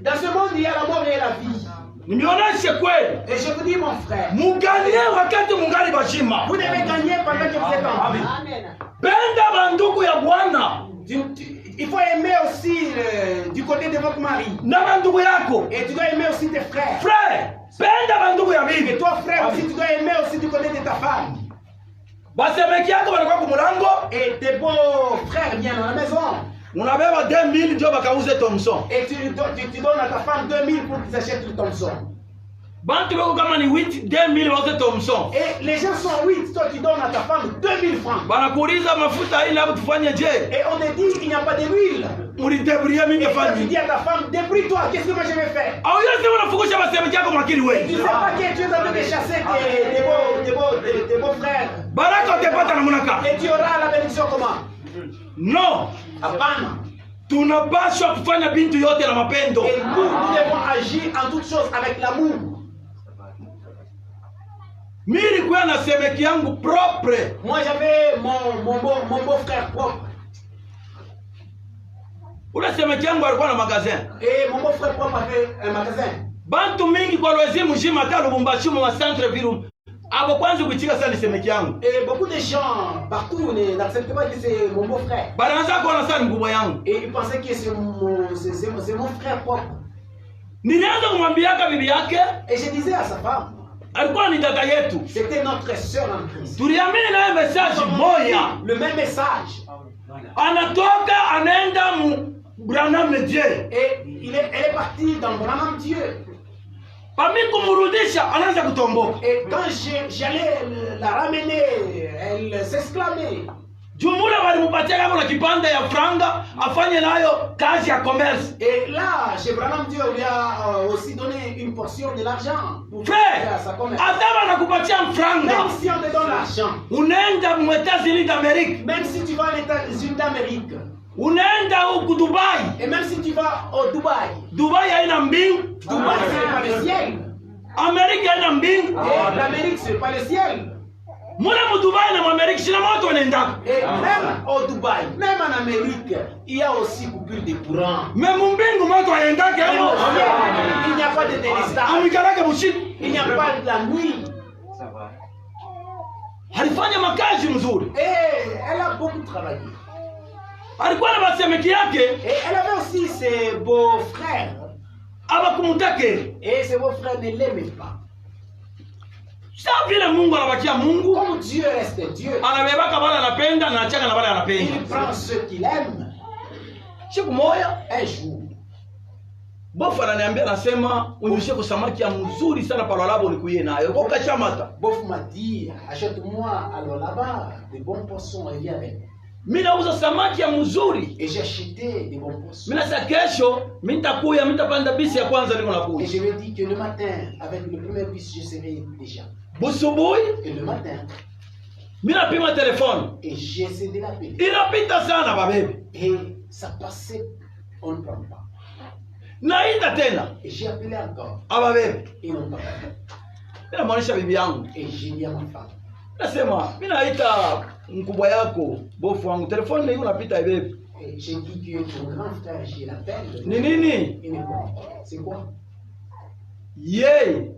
Dans ce monde, il y a la mort et la vie. Nimeoneshe kweli. Et je vous dis, mon frère, Muganie wakati mungali bashima. vous devez gagner pendant que vous êtes en vie. Penda bandugu ya Bwana. Il faut aimer aussi du côté de votre mari. Na bandugu yako. Et tu dois aimer aussi tes frères. Frère, penda bandugu ya Et bibi. toi, frère, aussi, tu dois aimer aussi du côté de ta femme. Basemeki yako wanakuwa kumulango. Et tes beaux frères viennent à la maison. Unabeba 2000 ndio bakauze Thomson. Et tu donnes à ta femme 2000 pour qu'ils achètent le Thomson. Bantu bako kama ni 8 2000 wauze Thomson. Et les gens sont 8, toi tu donnes à ta femme 2000 francs. Banakuuliza mafuta hii hapo tufanye je? Et on te dit qu'il n'y a pas d'huile. Mulitebria mingi Et toi tu fani. dis à ta femme, débrouille-toi, qu'est-ce que moi je vais faire? Au yote unafukusha basemeki yako mwakili Tu wewe. ne sais pas que tu es en train de chasser tes beaux frères. Baraka utapata namna gani? Et tu auras la bénédiction comment? No. Hapana. Tunapaswa kufanya bintu yote na mapendo. Et nous devons agir en toutes choses avec l'amour. Mimi nilikuwa na semeki yangu propre. Moi j'avais mon beau frère propre. Ule semeki yangu alikuwa na magasin. Et mon beau frère propre avait un magasin. Bantu mingi kwa Lwezi mjima hata Lubumbashi mu centre ville. Abo kwanza kuchika sana semeki yangu. Et beaucoup de gens partout n'acceptent pas que c'est mon beau frère. Banaanza kuona sana mkubwa yangu. Et ils pensaient que c'est mon frère propre. Nilianza kumwambiaka bibi yake, Et je disais à sa femme, alikuwa ni dada yetu. c'était notre sœur en Christ. Tuliamini naye message moja. Le même message. Anatoka anaenda mu Branham Dieu. Et elle est partie dans Branham Dieu. Pami kumurudisha anaanza kutomboka. Et quand j'allais la ramener, elle s'exclamait. Jumula walimupatia kama na kipande ya franga afanye nayo kazi ya commerce. Et là, chez Branham Dieu, on lui a aussi donné une portion de l'argent. Frère, atama nakupatia franga. Même si on te donne l'argent. Unaenda mu États-Unis d'Amérique. Même si tu vas aux États-Unis d'Amérique. Unaenda huko Dubai. Et même si tu vas au Dubaï. Dubai haina mbingu. Dubaï, c'est pas le ciel. Amérique haina mbingu. Et l'Amérique, c'est pas le ciel. Muna mu Dubai na mu Amérique sina moto wanaenda. Et même au Dubaï, même en Amérique, il y a aussi coupure de courant. Mais mu mbingu moto wanaenda Et kemo. au ciel, il n'y a pas de délestage. Amikalaka bushit. Il n'y a pas de la nuit. alifanya makazi mzuri. Et elle a beaucoup travaillé. Alikuwa na basemeki yake. Et elle avait aussi ses beaux-frères. Abakumutake. Et ses beaux-frères ne l'aimaient pas. Sa vile Mungu anabakia Mungu. Comme Dieu reste Dieu. Anabebaka bale anapenda na achaka na bale Il anapenda. prend ceux qu'il aime. Siku moja Un jour. bofu ananiambia, anasema unyoshe kwa samaki ya mzuri sana pale labo nikuye nayo. Kwa kachamata. Bof m'a dit, achète-moi alors là-bas des bons poissons et viens avec. Mimi nauza samaki ya mzuri. Et j'ai acheté des bons poissons. Mimi nasa kesho mimi nitakuya, mimi nitapanda bisi ya kwanza niko Et nakuja. je me dis que le matin, avec le premier bus, je serai déjà. Busubuhi Et le matin, mimi napima telefone. et j'ai essayé de l'appeler. Inapita sana babebe. Et ça passait, on ne prend pas. Naita tena Et j'ai appelé encore. ababebe. Ils n'ont pas pris. Mimi namwonyesha bibi yangu. Et j'ai dit à ma femme. Nasema mimi naita mkubwa yako bofu wangu, telefone hiyo unapita ibebe. Et j'ai dit que ton grand frère, j'ai l'appelle. Ni nini? Il ne prend pas. C'est quoi? Yeye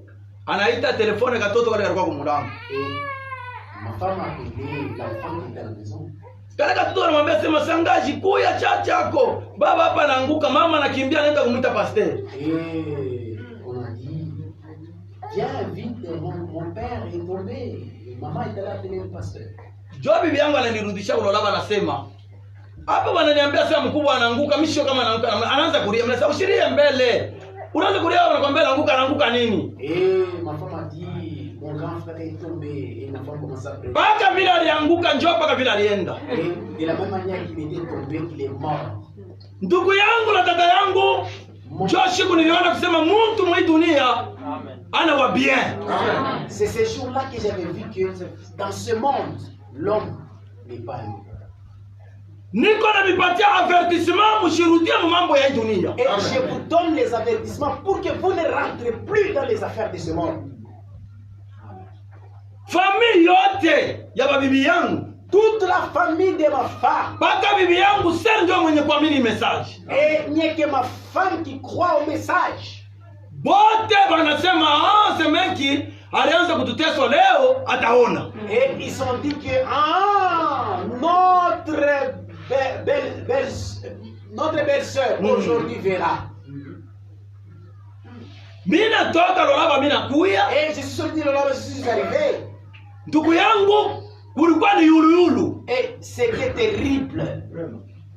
anaita telefone katoto kale kalikuwa kumulango. Et ma femme a appelé l'enfant qui était à la maison. Kale katoto anamwambia sema, sangaji kuya chachako. Baba hapa anaanguka, mama anakimbia anaenda kumuita pasteur. Et on a dit, viens vite, mon père est tombé. Et maman est allée appeler le pasteur. Jo bibi yangu ananirudisha kulolaba, anasema hapa wananiambia sema mkubwa anaanguka, mimi sio kama anaanguka. Anaanza kulia, mnasema ushirie mbele. Unaanza kulia, unakwambia anaanguka nini? Et ma femme a dit, mon grand frère est tombé. Et ma femme commence à pleurer. Paka vile alianguka njoo paka vile alienda. Et de la même manière qu'il était tombé, qu'il est mort. Ndugu yangu na dada yangu, njoo siku niliona kusema mtu mwa dunia ana wa bien. C'est ces jours-là que j'avais vu que dans ce monde, l'homme n'est pas aimé. Niko na mipatia avertissement, mshirudie mambo ya dunia. Et je vous donne les avertissements pour que vous ne rentrez plus dans les affaires de ce monde. Famille yote ya babibi yangu, Toute la famille de ma femme, paka bibi yangu sasa ndio mwenye kuamini message. et il n'y a que ma femme qui croit au message. Bote wanasema semeki alianza kututeswa leo ataona. Et ils ont dit que notre belle-sœur aujourd'hui verra. Mina toka lolaba mina kuya. Et je suis sorti de là, je suis arrivé. Ndugu yangu kulikuwa ni yulu. Et c'était terrible.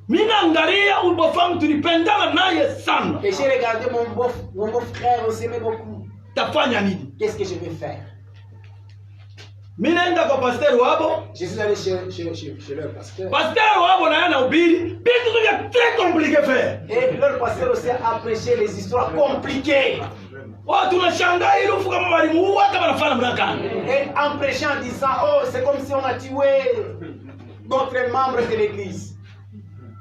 Mina angalia ubofamu tulipendana naye sana. Et j'ai regardé mon beau-frère, on s'aimait beaucoup. Tafanya nini? Qu'est-ce que je vais faire? Mina enda kwa pasteur wabo. Je suis allé chez leur pasteur. Pasteur wabo na yana ubiri. Bitu vya très compliqué faire. Et leur pasteur aussi a prêché les histoires compliquées. Watu tunashangaa ile ufuka kama walimuua kama nafanya mrakani. Et en prêchant en disant, oh, c'est comme si on a tué d'autres membres de l'église.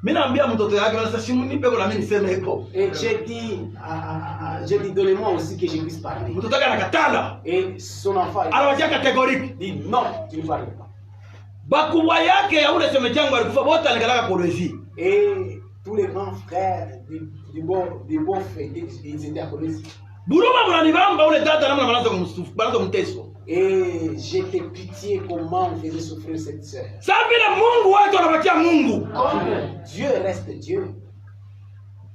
Mimi naambia mtoto yake sasa simnipe kwa mimi niseme iko. Et j'ai dit, donnez-moi aussi que je puisse parler. Mtoto yake anakatala. Et son enfant Anawacha catégorique. dit, non, tu ne parles pas. Bakubwa yake ya ule semeji yangu alikufa wote alikalaka kolezi. Et tous les grands frères du bon fait, ils étaient à Colosse. Buruma mnanibamba ule tata namna manaanza kumsufu, banaanza kumteso. Et j'étais pitié comment on faisait souffrir cette sœur. Sasa vile Mungu wetu anabakia Mungu. Comme Dieu reste Dieu.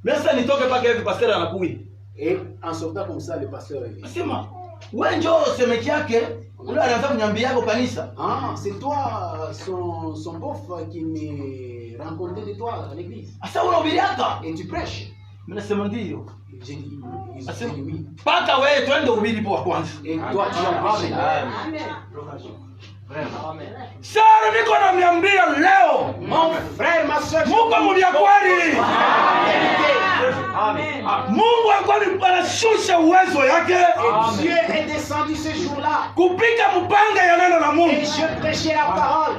Mesa nitoke paka hivi pastor anakuja. Et en sortant comme ça, le pasteur est venu. Nasema, wewe njoo semeji yake, ule anaanza kunyambia yako kanisa. Ah, c'est toi, son bof qui me racontait de toi à l'église. Asa unahubiri hata? Et tu prêches. Mimi nasema ndio. J'ai dit, ils ont Asema, dit oui. paka wewe twende uhubiri kwa kwanza. Et toi, tu as prêché. Sasa niko namwambia leo, Mon frère, ma soeur, Mungu mwenye kweli. Amen. Mungu alikuwa anashusha uwezo yake Et Dieu est descendu ce jour-là. kupika mpanga ya neno la Et Mungu. je prêchais la parole.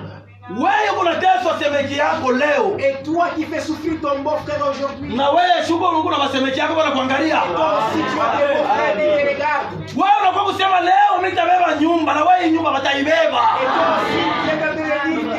Wewe unateswa semeji yako leo. Et toi qui fais souffrir ton beau-frère aujourd'hui. Na wewe shuko Mungu na masemeji yako bana kuangalia. Toi aussi tu as des beaux-frères qui te regardent. Wewe unakuwa kusema leo mimi nitabeba nyumba na wewe nyumba bataibeba. Et toi aussi tu es capable de dire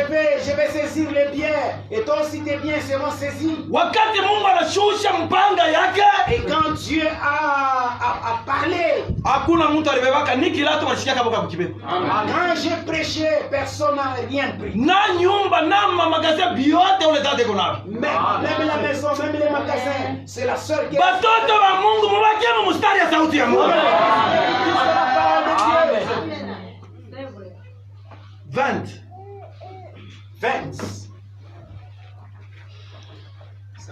que je vais saisir saisir les biens, et toi aussi tes biens seront saisis. Wakati Mungu anashusha mpanga yake, Et quand Dieu a parlé, hakuna mtu alibebaka ni kilato wanashikia kaboka kukibeba. quand j'ai prêché, personne n'a rien pris. Na nyumba na magasin biote ule date kuna. Même la maison, même les magasins, c'est la seule qui Batoto wa Mungu mubakie mu mstari ya sauti ya Mungu. C'est la parole de Dieu. 20. 20.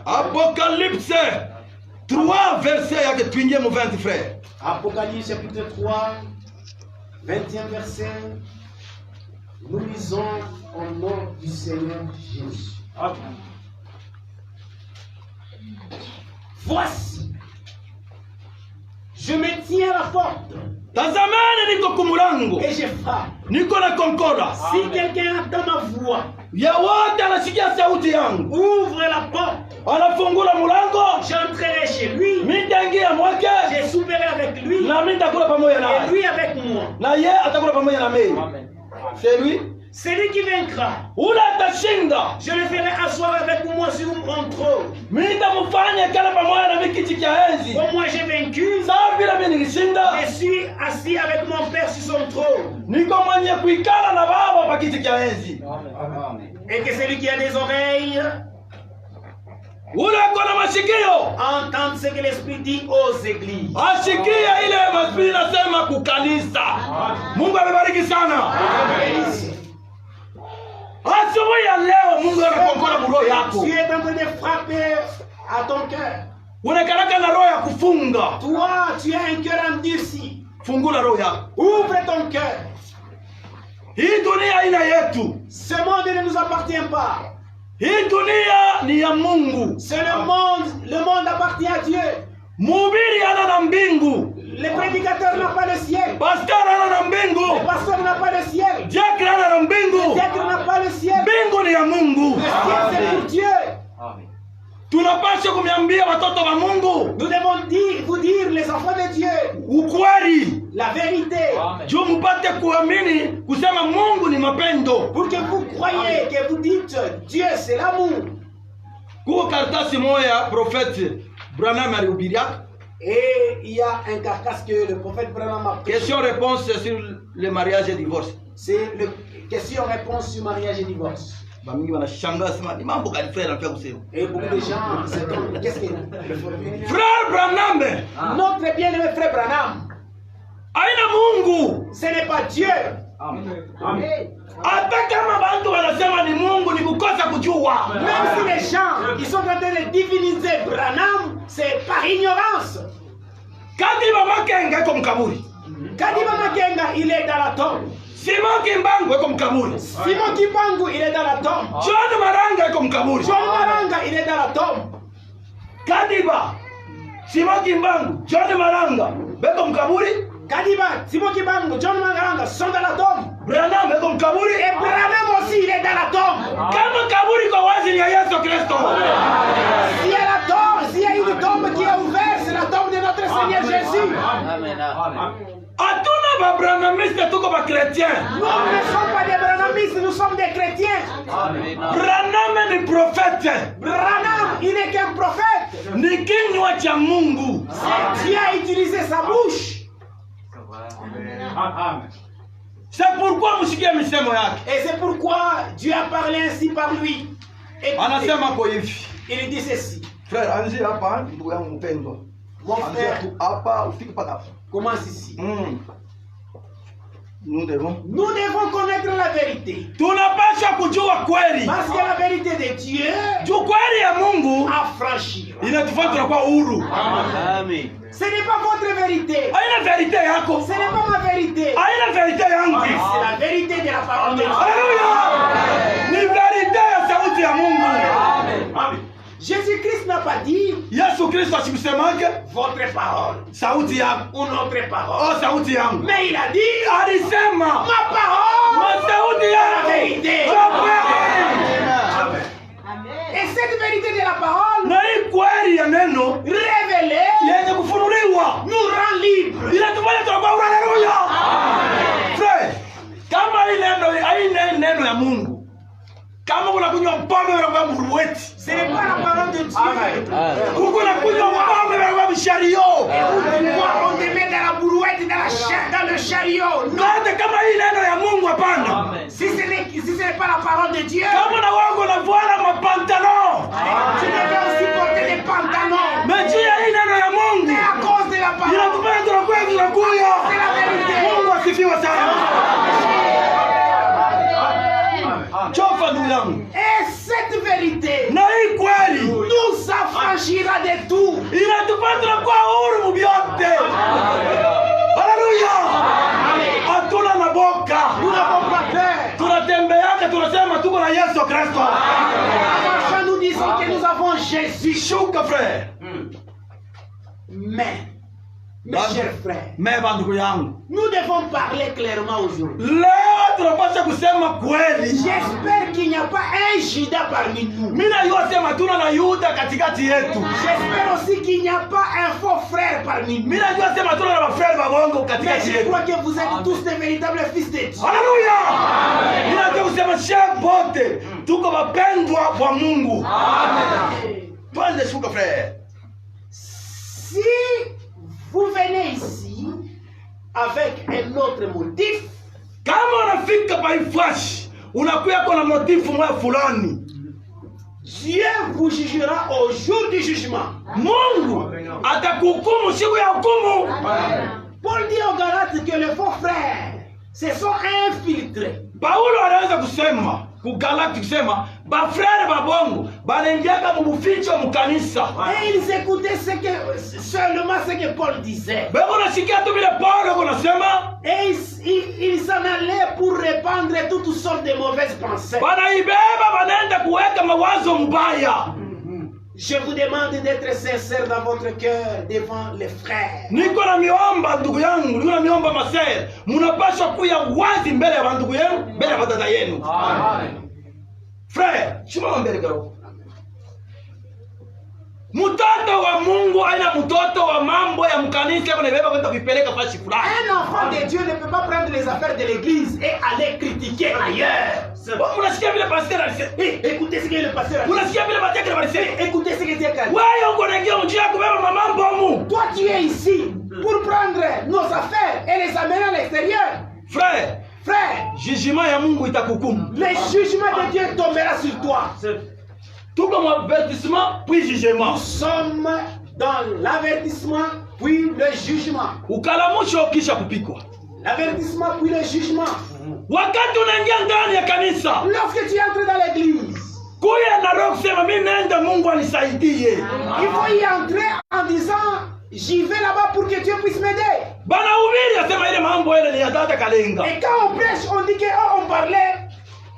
Apocalypse 3 verset yake tuingie mu 20 frère. Apocalypse chapitre 3, 20e verset. Nous lisons au nom du Seigneur Jésus. Voici, je me tiens à la porte Tazamani niko kumulango. et je frappe. Niko na konkora. Si quelqu'un entend ma voix, Ya wote anasikia sauti yangu. ouvre la porte, Anafungula mulango. j'entrerai chez lui, Mitaingia mwake. je souperai avec lui Na mimi nitakula pamoja et naye. lui avec moi. Na ye atakula pamoja na mimi. C'est lui. Celui qui vaincra, Ule atashinda. je le ferai asseoir avec moi sur mon trône. Mimi nitamfanya kala pamoja na mimi kiti cha enzi. Comme moi j'ai vaincu, Sawa vile mimi nilishinda. je suis assis avec mon Père sur son trône. Niko mwenye kuikala na baba pa kiti cha enzi. Et que celui qui a des oreilles Ule akona masikio. entende ce que l'Esprit dit aux églises. Asikia ile Biblia inasema kukanisa. Mungu amebariki sana. Asubuhi ya leo Mungu anakongola roho yako. Tu es en train de frapper à ton cœur. Unakaraka na roho ya kufunga. Toi, tu as un cœur endurci. Fungula roho yako. Ouvre ton cœur. Hii dunia haina yetu. Ce monde ne nous appartient pas. Hii dunia ni ya Mungu. C'est le monde appartient à Dieu. Mhubiri ana na mbingu. Le prédicateur n'a pas le ciel. Pastor ana na mbingu. Le pasteur n'a pas le ciel. Diakre ana na Le mbingu. diacre n'a pas le ciel. Mbingu ni ya Mungu. Le ciel, c'est pour Dieu. Tunapaswa kumiambia watoto wa Mungu Nous devons vous dire, les enfants de Dieu, ukweli. la vérité. Juu mpate kuamini kusema Mungu ni mapendo. Pour que vous croyez, que vous dites, Dieu, c'est l'amour. Kuko karatasi moya profeti Branham alihubiria. Et il y a un carcasse que le prophète Branham a pris. Question-réponse sur le mariage et divorce. C'est le question-réponse sur mariage et divorce. Bamingi wanashangaa sema ni mambo gani frère anataka kusema. Et beaucoup de gens s'étonnent. Qu'est-ce qu'il a? Frère Branham Notre bien-aimé frère Branham, aina Mungu. ce n'est pas Dieu. Hata kama bantu wanasema ni Mungu ni kukosa kujua. Même si les gens qui sont en train de diviniser Branham, c'est par ignorance. Kadiba Makenga iko mkaburi. Kadiba Makenga, il est dans la tombe. Simon Kimbangu iko mkaburi. Simon Kimbangu, il est dans la tombe. John Maranga iko mkaburi. John Maranga, il est dans la tombe. Kadiba Simon Kimbangu, John Maranga beko mkaburi. Kadiba, Simon Kimbangu, John Maranga sont dans la tombe. Branham beko mkaburi. Et Branham aussi, il est dans la tombe. Kama kaburi kwa wazi ni ya Yesu Kristo. S'il y a la tombe, s'il y a une tombe qui est ouverte, c'est la tombe de notre Seigneur Jésus. Atuna ba Branhamiste tuko ba chrétien. Nous ne sommes pas des Branhamistes, nous sommes des chrétiens. Branham ni prophète. Branham, il n'est qu'un prophète. Ni kinywa cha Mungu. Dieu a utilisé sa bouche. C'est pourquoi msikie misemo yake. Et c'est pourquoi Dieu a parlé ainsi par lui. Et Anasema kwa hivi. il dit ceci. Frère, anzi hapa ndugu yangu mpendwa. Mon Anzia frère, tu hapa ufike paka hapa. commence ici. Nous devons connaître la vérité. tunapaswa kujua kweli. Parce que la vérité de Dieu Juu kweli ya Mungu a franchi. inatufanya tunakuwa huru. Ce n'est pas votre vérité. Haina verite yako. Ce n'est pas ma vérité. Haina verite yangu. C'est la vérité de la parole de Dieu. Haleluya. Ni verite ya sauti ya Mungu. Jésus-Christ n'a pas dit Yesu Kristo asikusemaje votre parole sauti yako. ou notre parole. Oh, sauti yangu. Mais il a dit Alisema ma parole. ma sauti La yako. vérité. Et cette vérité de la parole Na hii kweli ya neno révélée yenye kufunuliwa nous rend libres. inatufanya tunakuwa huru. Haleluya. Frère, kama hii neno ya Mungu Kama unakunywa pombe unakuwa mruweti. Ce n'est pas la parole de Dieu. Kuko unakunywa pombe unakuwa mshario. On te met dans la brouette, dans le chariot. Non. Hata kama hii neno ya Mungu hapana. Si ce n'est pas la parole de Dieu, Kama na wangu na voila mapantalon. tu devais aussi porter des pantalons. Mechi ya hii neno ya Mungu. Mais à cause de la parole, Inatupenda tunakuwa tunakuya. c'est la vérité. Mungu asifiwe sana. Chofa ndugu yangu. Et cette vérité Na hii kweli nous affranchira de tout. inatupenda tunakuwa huru mubyote. Haleluya. Hatuna na boka. Nous n'avons pas peur. Tunatembeaka tunasema tuko na Yesu Kristo. En marchant, nous disons que nous avons Jésus. Shuka frère. Mais, mes chers frères, Meba ndugu yangu. nous devons parler clairement aujourd'hui. Leo tunapaswa kusema kweli. J'espère qu'il n'y a pas un Judas parmi nous. Mimi najua sema tuna na Yuda katikati yetu. J'espère aussi qu'il n'y a pas un faux frère parmi nous. Mimi najua sema tuna na mafrere babongo Mais katikati je yetu. crois que vous êtes tous des véritables fils de Dieu. Haleluya. Mimi najua kusema shehe bote tuko wapendwa wa Mungu. Amen. Tuanze shuka frère. Si vous venez ici avec un autre motif, Kama unafika pa ifwashi, unakuya kuna motifu mwa fulani. Dieu vous jugera au jour du jugement. Mungu atakuhukumu siku ya hukumu. Paul dit aux Galates que les faux frères se sont infiltrés. Paulo anaweza kusema kugalati kusema bafrere babongo banaingiaka mubuficho mukanisa. Et ils écoutaient seulement ce que Paul disait. Beko nasikia tu vile Paulo kunasema. Et ils s'en allaient pour répandre toutes sortes de mauvaises pensées. Banaibeba banaenda kuweka mawazo mbaya. Je vous demande d'être sincère dans votre cœur devant les frères. Niko na miomba ndugu yangu, niko na miomba masere. Munapaswa kuya wazi mbele ya ndugu yenu, mbele ya dada yenu. Amen. Frère, simama mbele garo. Mtoto wa Mungu aina mtoto wa mambo ya mkanisa kwa nebeba kwenda vipeleka fashi fulani. Un enfant de Dieu ne peut pas prendre les affaires de l'église et aller critiquer ailleurs. Unasikia vile pasteur alisema? Écoutez ce que le pasteur a dit. Unasikia vile matekele walisema? Écoutez ce que Dieu a dit. Wewe uko naingia njia kubeba mambo mu. Toi tu es ici pour prendre nos affaires et les amener à l'extérieur. Frère, jugement ya Mungu itakuhukumu. Le jugement de Dieu tombera sur toi. Tuko mu avertissement puis jugement. Nous sommes dans l'avertissement puis le jugement. Ukalamusho kisha kupikwa. L'avertissement puis le jugement. Wakati unaingia ndani ya kanisa, lorsque tu entres dans l'église, kuya na roho kusema mimi naenda Mungu anisaidie. Il faut y entrer en disant j'y vais là-bas pour que Dieu puisse m'aider. Bana ubiri asema ile mambo ile ni ya dada Kalenga. Et quand on prêche, on dit que on parlait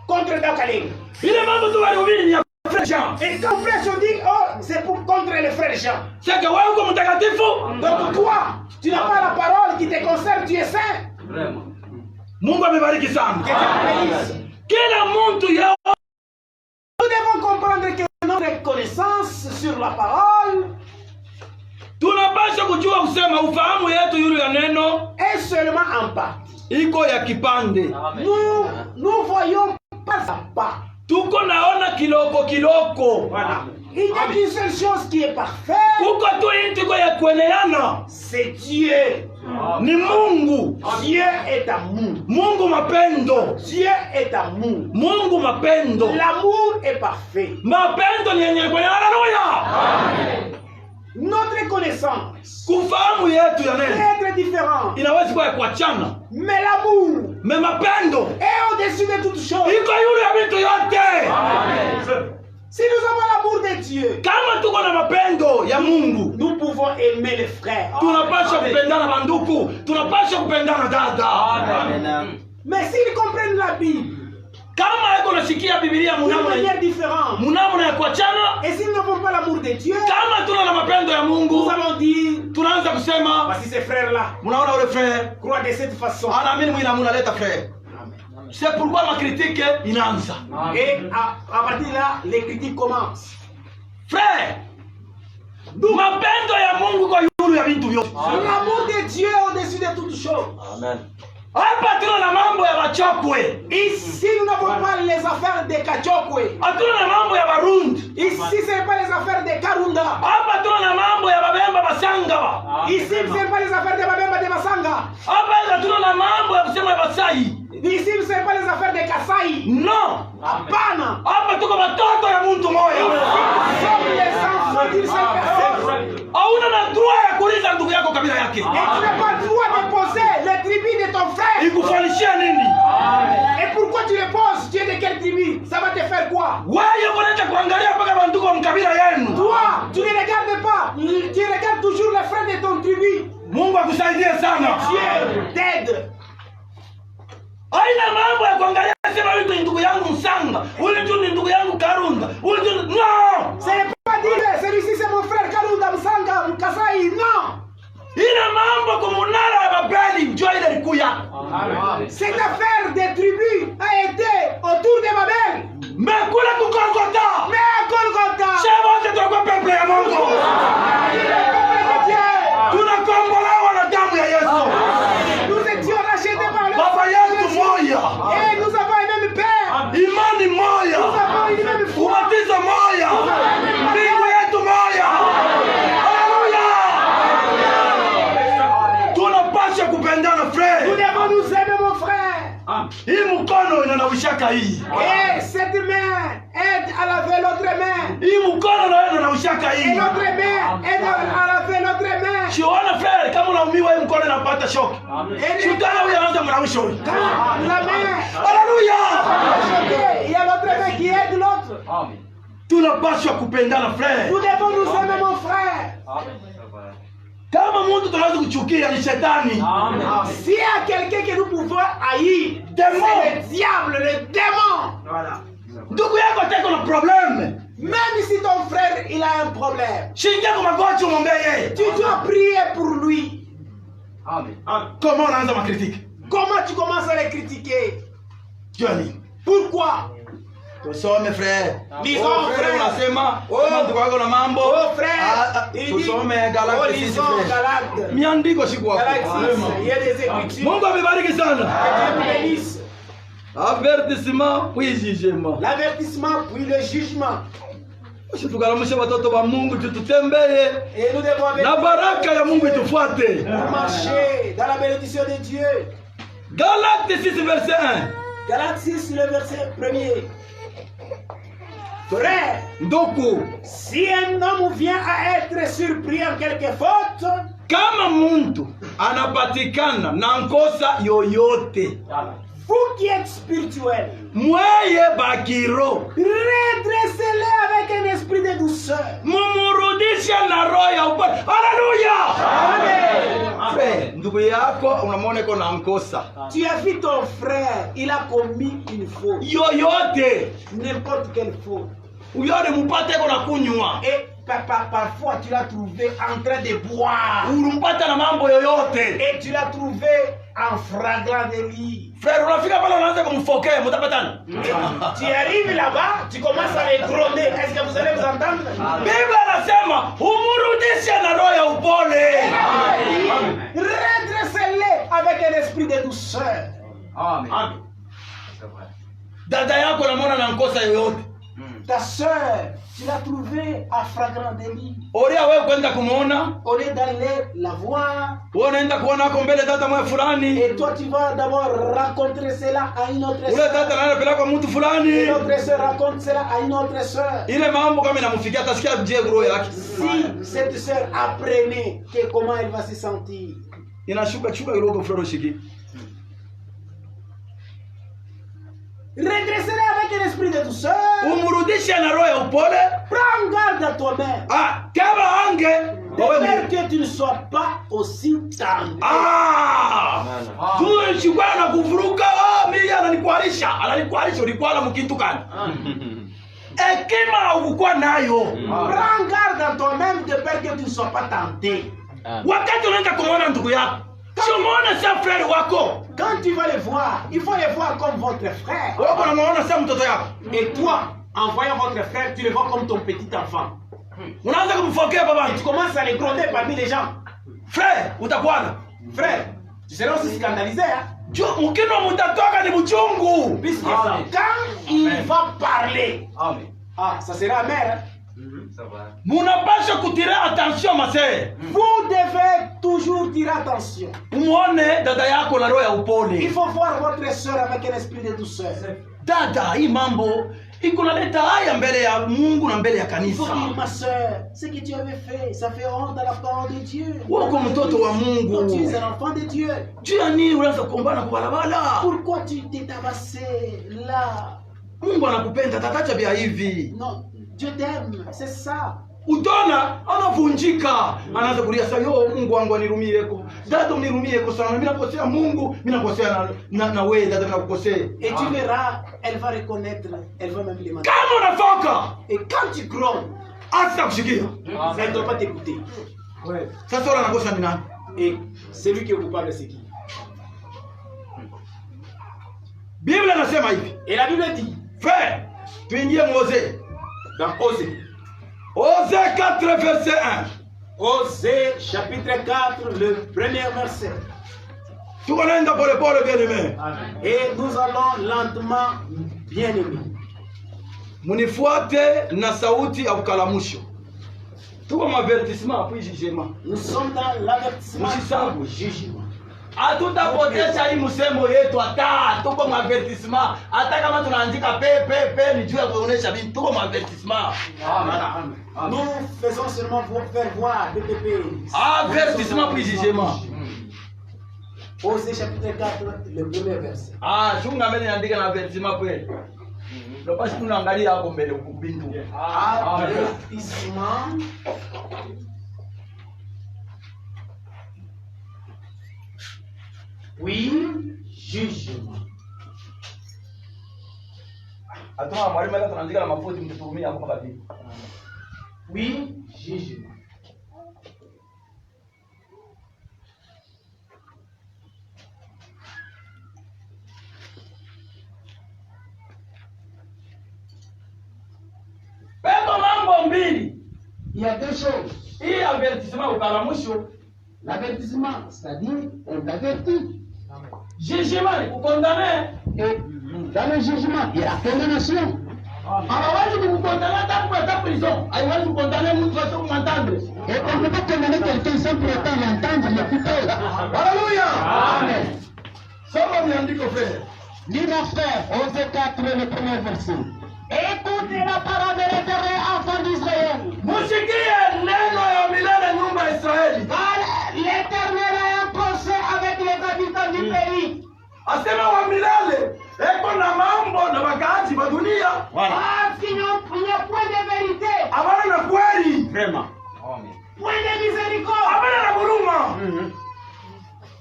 contre Dada Kalenga. Ile mambo tu wale ubiri ni ya frère Jean. Et quand on prêche, on dit c'est pour contre les frères Jean. C'est que wewe uko mtakatifu. Donc toi, tu n'as pas la parole qui te concerne, tu es saint. Vraiment. Mungu amebariki sana. Que Dieu te bénisse. Kila mtu yao. Nous devons comprendre que notre connaissance sur la parole, tunapaswa kujua kusema ufahamu yetu yule ya neno est seulement en partie. Iko ya kipande. Nous voyons pas à pas. Tuko naona kiloko. Voilà. Il n'y a qu'une seule chose qui est parfaite. Kuko tu intiko ya kueleana. C'est Dieu. Ni Mungu. Dieu est amour. Mungu mapendo. Dieu est amour. Mungu mapendo. L'amour est parfait. Mapendo ni yenye kueleana. Haleluya. Notre connaissance kufahamu yetu ya peut neno être différent. inaweza kuwa ya kuachana. Mais l'amour Me mapendo est au-dessus de toutes choses. iko yule ya vitu yote. Si nous avons l'amour de Dieu, Kama tuko na mapendo ya Mungu, nous pouvons aimer les frères. tunapaswa kupendana banduku, tunapaswa kupendana dada. Mais s'ils comprennent la Bible Kama eko nasikia Biblia d'une manière différente, munamuna ya kuachana, et s'ils n'ont pas l'amour de Dieu, kama tuna na mapendo ya nous Mungu, allons dire, tunaanza kusema voici ces frères-là, munaona ule frère croient de cette façon. anaamini mwina munaleta frère. C'est pourquoi ma critique inaanza. Et à partir de là, les critiques commencent. Frère, mapendo ya Mungu kwa yulu ya vitu vyote. L'amour de Dieu est au-dessus de toutes choses. Amen. Hapa tuna na mambo ya Bachokwe. Ici, nous n'avons pas les affaires des Kachokwe. Hatuna na mambo ya Barundi. Ici, ce n'est pas les affaires des Karunda. Hapa tuna na mambo ya Babemba Basanga. Ici, ce n'est pas les affaires des Babemba de Basanga. Hapa tuna na mambo ya kusema ya Basai. Ici, ce n'est pas les affaires des Kasai. No. Hapana. Hapa tuko watoto ya mtu moja. Nous sommes les enfants d'une seule personne. Hauna na droit ya kuuliza ndugu yako kabila yake. Et tu n'as pas le droit de poser les tribus de ton frère. Ikufanishia nini? Et pourquoi tu les poses? Tu es de quelle tribu? Ça va te faire quoi? Wewe unaenda kuangalia mpaka bandugu wa mkabila yenu. Toi, tu ne regardes pas. Tu regardes toujours les frères de ton tribu. Mungu akusaidie sana. Dieu t'aide. Haina mambo ya kuangalia sema huyu ni ndugu yangu Msanga, huyu tu ni ndugu yangu Karunda, huyu tu no. Ce n'est pas dire celui-ci c'est mon frère Karunda Msanga Mkasai, non. Ina mambo kumunara ya Babeli njoo ile likuya. Cette affaire des tribus a été autour de Babel. Mekula kukokota. Mais à Golgotha, Shema wote tunakuwa peuple ya Mungu. Tunakombolewa na damu ya Yesu. nous étions rachetés par le Baba yetu moja. et nous avons un même père. Imani moja. Nous avons une même foi. Ubatizo moja. Mbingu yetu moja. Haleluya. Tunapaswa kupendana Nous frère. devons nous aimer, mon frère. Hii mkono inanawishaka hii. Et cette main aide à laver l'autre main. Hii mkono na wewe unanawishaka Et hii. l'autre main aide à laver l'autre main. Siona frère kama unaumiwa hii mkono inapata shock. Et Shetani huyu anaanza mnawisha huyu. quand la main Haleluya. est choquée, il y a l'autre main qui aide l'autre. Tunapaswa kupendana frère. Nous devons nous aimer, mon frère. Kama mtu tunaweza kuchukia ni shetani. S'il y a quelqu'un que nous pouvons haïr, Démon. c'est le diable, le démon. Ndugu yako teko na problem. Même si ton frère il a un problème, Shingia kwa magoti umwambie yeye. tu dois prier pour lui. Comment unaanza makritiki? Comment tu commences à les critiquer? Joni. Pourquoi? Tusome frère. Lisons, Oh, frère frère. unasema kama ndugu yako na mambo. Oh frère, il dit, Tusome Galate oh 6 lisons frère. Galate. Miandiko siku hapo. Galate 6, il y a des écritures. Mungu amebariki sana. Que Dieu bénisse. Avertissement puis jugement. L'avertissement puis le jugement. Tukaramishe watoto wa Mungu tutembee Et nous devons avec na baraka ya Mungu itufuate. pour marcher dans la bénédiction de Dieu. Galate 6 verset 1. Galate 6, le verset 1er. Frère, Ndugu, si un homme vient à être surpris en quelque faute, kama mtu anapatikana na nkosa yoyote, vous qui êtes spirituel, mweye bakiro redressez-les avec un esprit de douceur. mumurudisha na roho ya upole. Haleluya! Amen. Frère, ndugu yako unamwona iko na nkosa Tu as vu ton frère, il a commis une faute, yoyote, n'importe quelle faute. uyone mupate iko na kunywa, Et parfois tu l'as trouvé en train de boire. urumpata na mambo yoyote. Et tu l'as trouvé en flagrant délit. Frère, unafika pale unaanza kumfokea, mtapatana. Tu arrives là-bas, tu commences à les gronder. Est-ce que vous allez vous entendre? Biblia anasema umurudishe na roho ya upole. Redressez-les avec un esprit de douceur. Dada yako unamwona na nkosa yoyote, Ta soeur, tu l'as trouvée en flagrant délit. olia wewe kwenda kumuona, Au lieu d'aller la voir, wewe unaenda kuona ako mbele dada mwe fulani, et toi tu vas d'abord rencontrer cela à une autre ule soeur. dada anaenda peleka kwa mtu fulani. Une autre soeur raconte cela à une autre soeur. Ile mambo kama inamfikia atasikia je roho yake Si cette soeur apprenait que comment elle va se sentir, inashuka chuka kidogo, frère shiki. redressez-les avec un esprit de douceur. Umurudishe na roho ya upole. Prends garde à toi-même. Ah, kama ange De peur que tu ne sois pas aussi tendu. tu shikwa na kuvuruka. Mimi ananikwalisha ulikuwa na mkitu gani? Hekima ukukua nayo. Prends garde à toi-même de peur que tu ne sois pas tenté. Wakati unaenda kumwona ndugu yako, sio muone sa frère wako. Quand tu vas les voir, il faut les voir comme votre frère. Wewe unamuona sa mtoto yako. Et toi, en voyant votre frère, tu le vois comme ton petit enfant. Unaanza kumfokea baba. Et tu commences à les gronder parmi les gens. Frère, utakuwa Frère, tu seras aussi scandalisé, hein? Mkino mutatoka ni buchungu. Puisque Amen. quand il va parler, Amen. ah, ça sera amer. Ça va. Munapasha kutira attention masere. Vous devez toujours tirer attention. Umuone dada yako na roho ya Il upole. faut voir votre soeur avec un esprit de douceur. Dada, hii mambo iko naleta haya mbele ya Mungu na mbele ya Il faut kanisa. dire, ma soeur, ce que tu avais fait, ça fait honte à la parole de Dieu. Uko mtoto wa Toi, tu Mungu. es un enfant de Dieu. Juu ya nini unaanza kuombana kwa barabara? Pourquoi tu t'es tabassé là? Mungu anakupenda, tatacha vya hivi. Non, Dieu t'aime, c'est ça. Utaona anavunjika, anaanza kulia sasa, yo Mungu wangu anirumieko. Dada unirumieko sana, mimi nakosea Mungu, mimi nakosea na wewe dada, mimi nakukosea. Et tu verras, elle va reconnaître, elle va même les manger. Kama unafoka, Et quand tu gromes, hata kushikia. elle ne doit pas t'écouter. Ouais. Sasa wala nakosa ni nani? Et celui qui est coupable, c'est qui? Biblia inasema hivi. Et la Bible dit, Frère, tuingie Mose. dans Osée, Osée 4 verset 1. Osée chapitre 4, le premier verset. Tuko naenda pole pole bien aimé. Et nous allons lentement, bien aimé. Munifuate na sauti ya ukalamusho. Tuko mavertissement hapo jugement. Nous sommes dans l'avertissement Mshisangu. au jugement. Hatutapotesha hii msemo yetu hata tuko mavertissement. Hata kama tunaandika pe ni juu ya kuonesha vitu tuko mavertissement. Nous faisons seulement vous faire voir PPP. Avertissement puis jugement. Osée chapitre 4, le premier verset. Chunga mbele niandike na avertissement kweli. Ndio basi tunaangalia hapo mbele ubintu. Avertissement. Oui, jugement. Atuma mwalimu hata tunaandika na mafuti mtutumia hapo mpaka vipi. Oui, jugement. Peko mambo mbili. Il y a deux choses. Hii avertissement ukalamusho, L'avertissement, c'est-à-dire on t'avertit. jugement ni kukondane. Et dans le jugement, il y a la condamnation. Hawezi kukondana hata kwa prison. Haiwezi kukondana mtu asiye kumwantendre. Et on ne peut pas condamner quelqu'un sans pour autant l'entendre, l'écouter. Haleluya. Amen. Soma miandiko frère. Lis mon frère, Osée 4, le premier verset. Écoutez la parole de l'Éternel, enfants d'Israël. Musikie neno ya milele nyumba ya Israeli. Car l'Éternel a un procès avec les habitants du pays. Asema wa milele eko na mambo na wakaaji wa dunia. Parce qu'il n'y a point de vérité, Habana na kweli. Vraiment. point de miséricorde, Habana na huruma.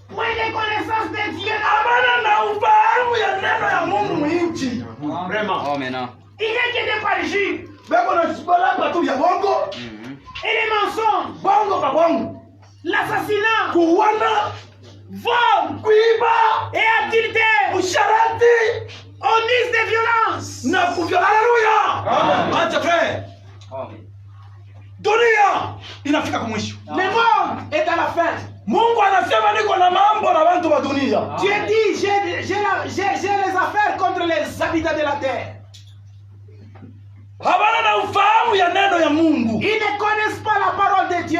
point de connaissance de Dieu. Habana na ufahamu ya neno ya Mungu mwinchi. Vraiment. Oh, maintenant. Il n'est que des parjures Beko na shibalapa tu ya bongo. et les mensonges, Bongo kwa bongo. l'assassinat, Kuwana, vol kuiba, et adultère, usharati omise de violence. na kuvyo. Haleluya. Acha frère. Dunia inafika kwa mwisho. Le monde est à la fin. Mungu anasema niko na mambo na watu wa dunia. Dieu dit, j'ai les affaires contre les habitants de la terre. Habana na ufahamu ya neno ya Mungu. Ils ne connaissent pas la parole de Dieu.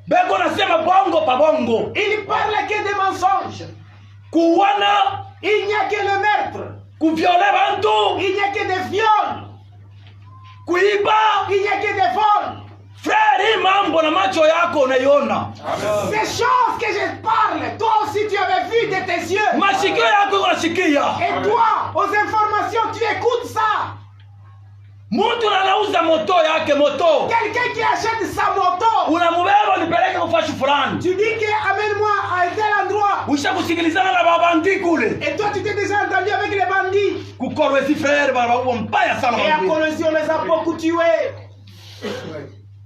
Beko nasema bongo pa bongo. Ils parlent que des mensonges. Kuwana, Il n'y a que le meurtre. kuviole bantu, Il n'y a que des viols. kuiba. Il n'y a que des vols. Frère, hii mambo na macho yako unaiona. Ces choses que je parle, toi aussi tu avais vu de tes yeux. Masikio yako unasikia. Et toi, aux informations, tu écoutes ça. Mtu anauza moto yake moto. Quelqu'un qui achète sa moto, Unamubeba unipeleke kufashi fulani. tu dis que amène-moi à un tel endroit. Ushakusikilizana na babandi kule. Et toi, tu t'es déjà entendu avec les bandits. Kukorwezi frère barabu mbaya sana Et à wabili. Colombie, on les a beaucoup tués.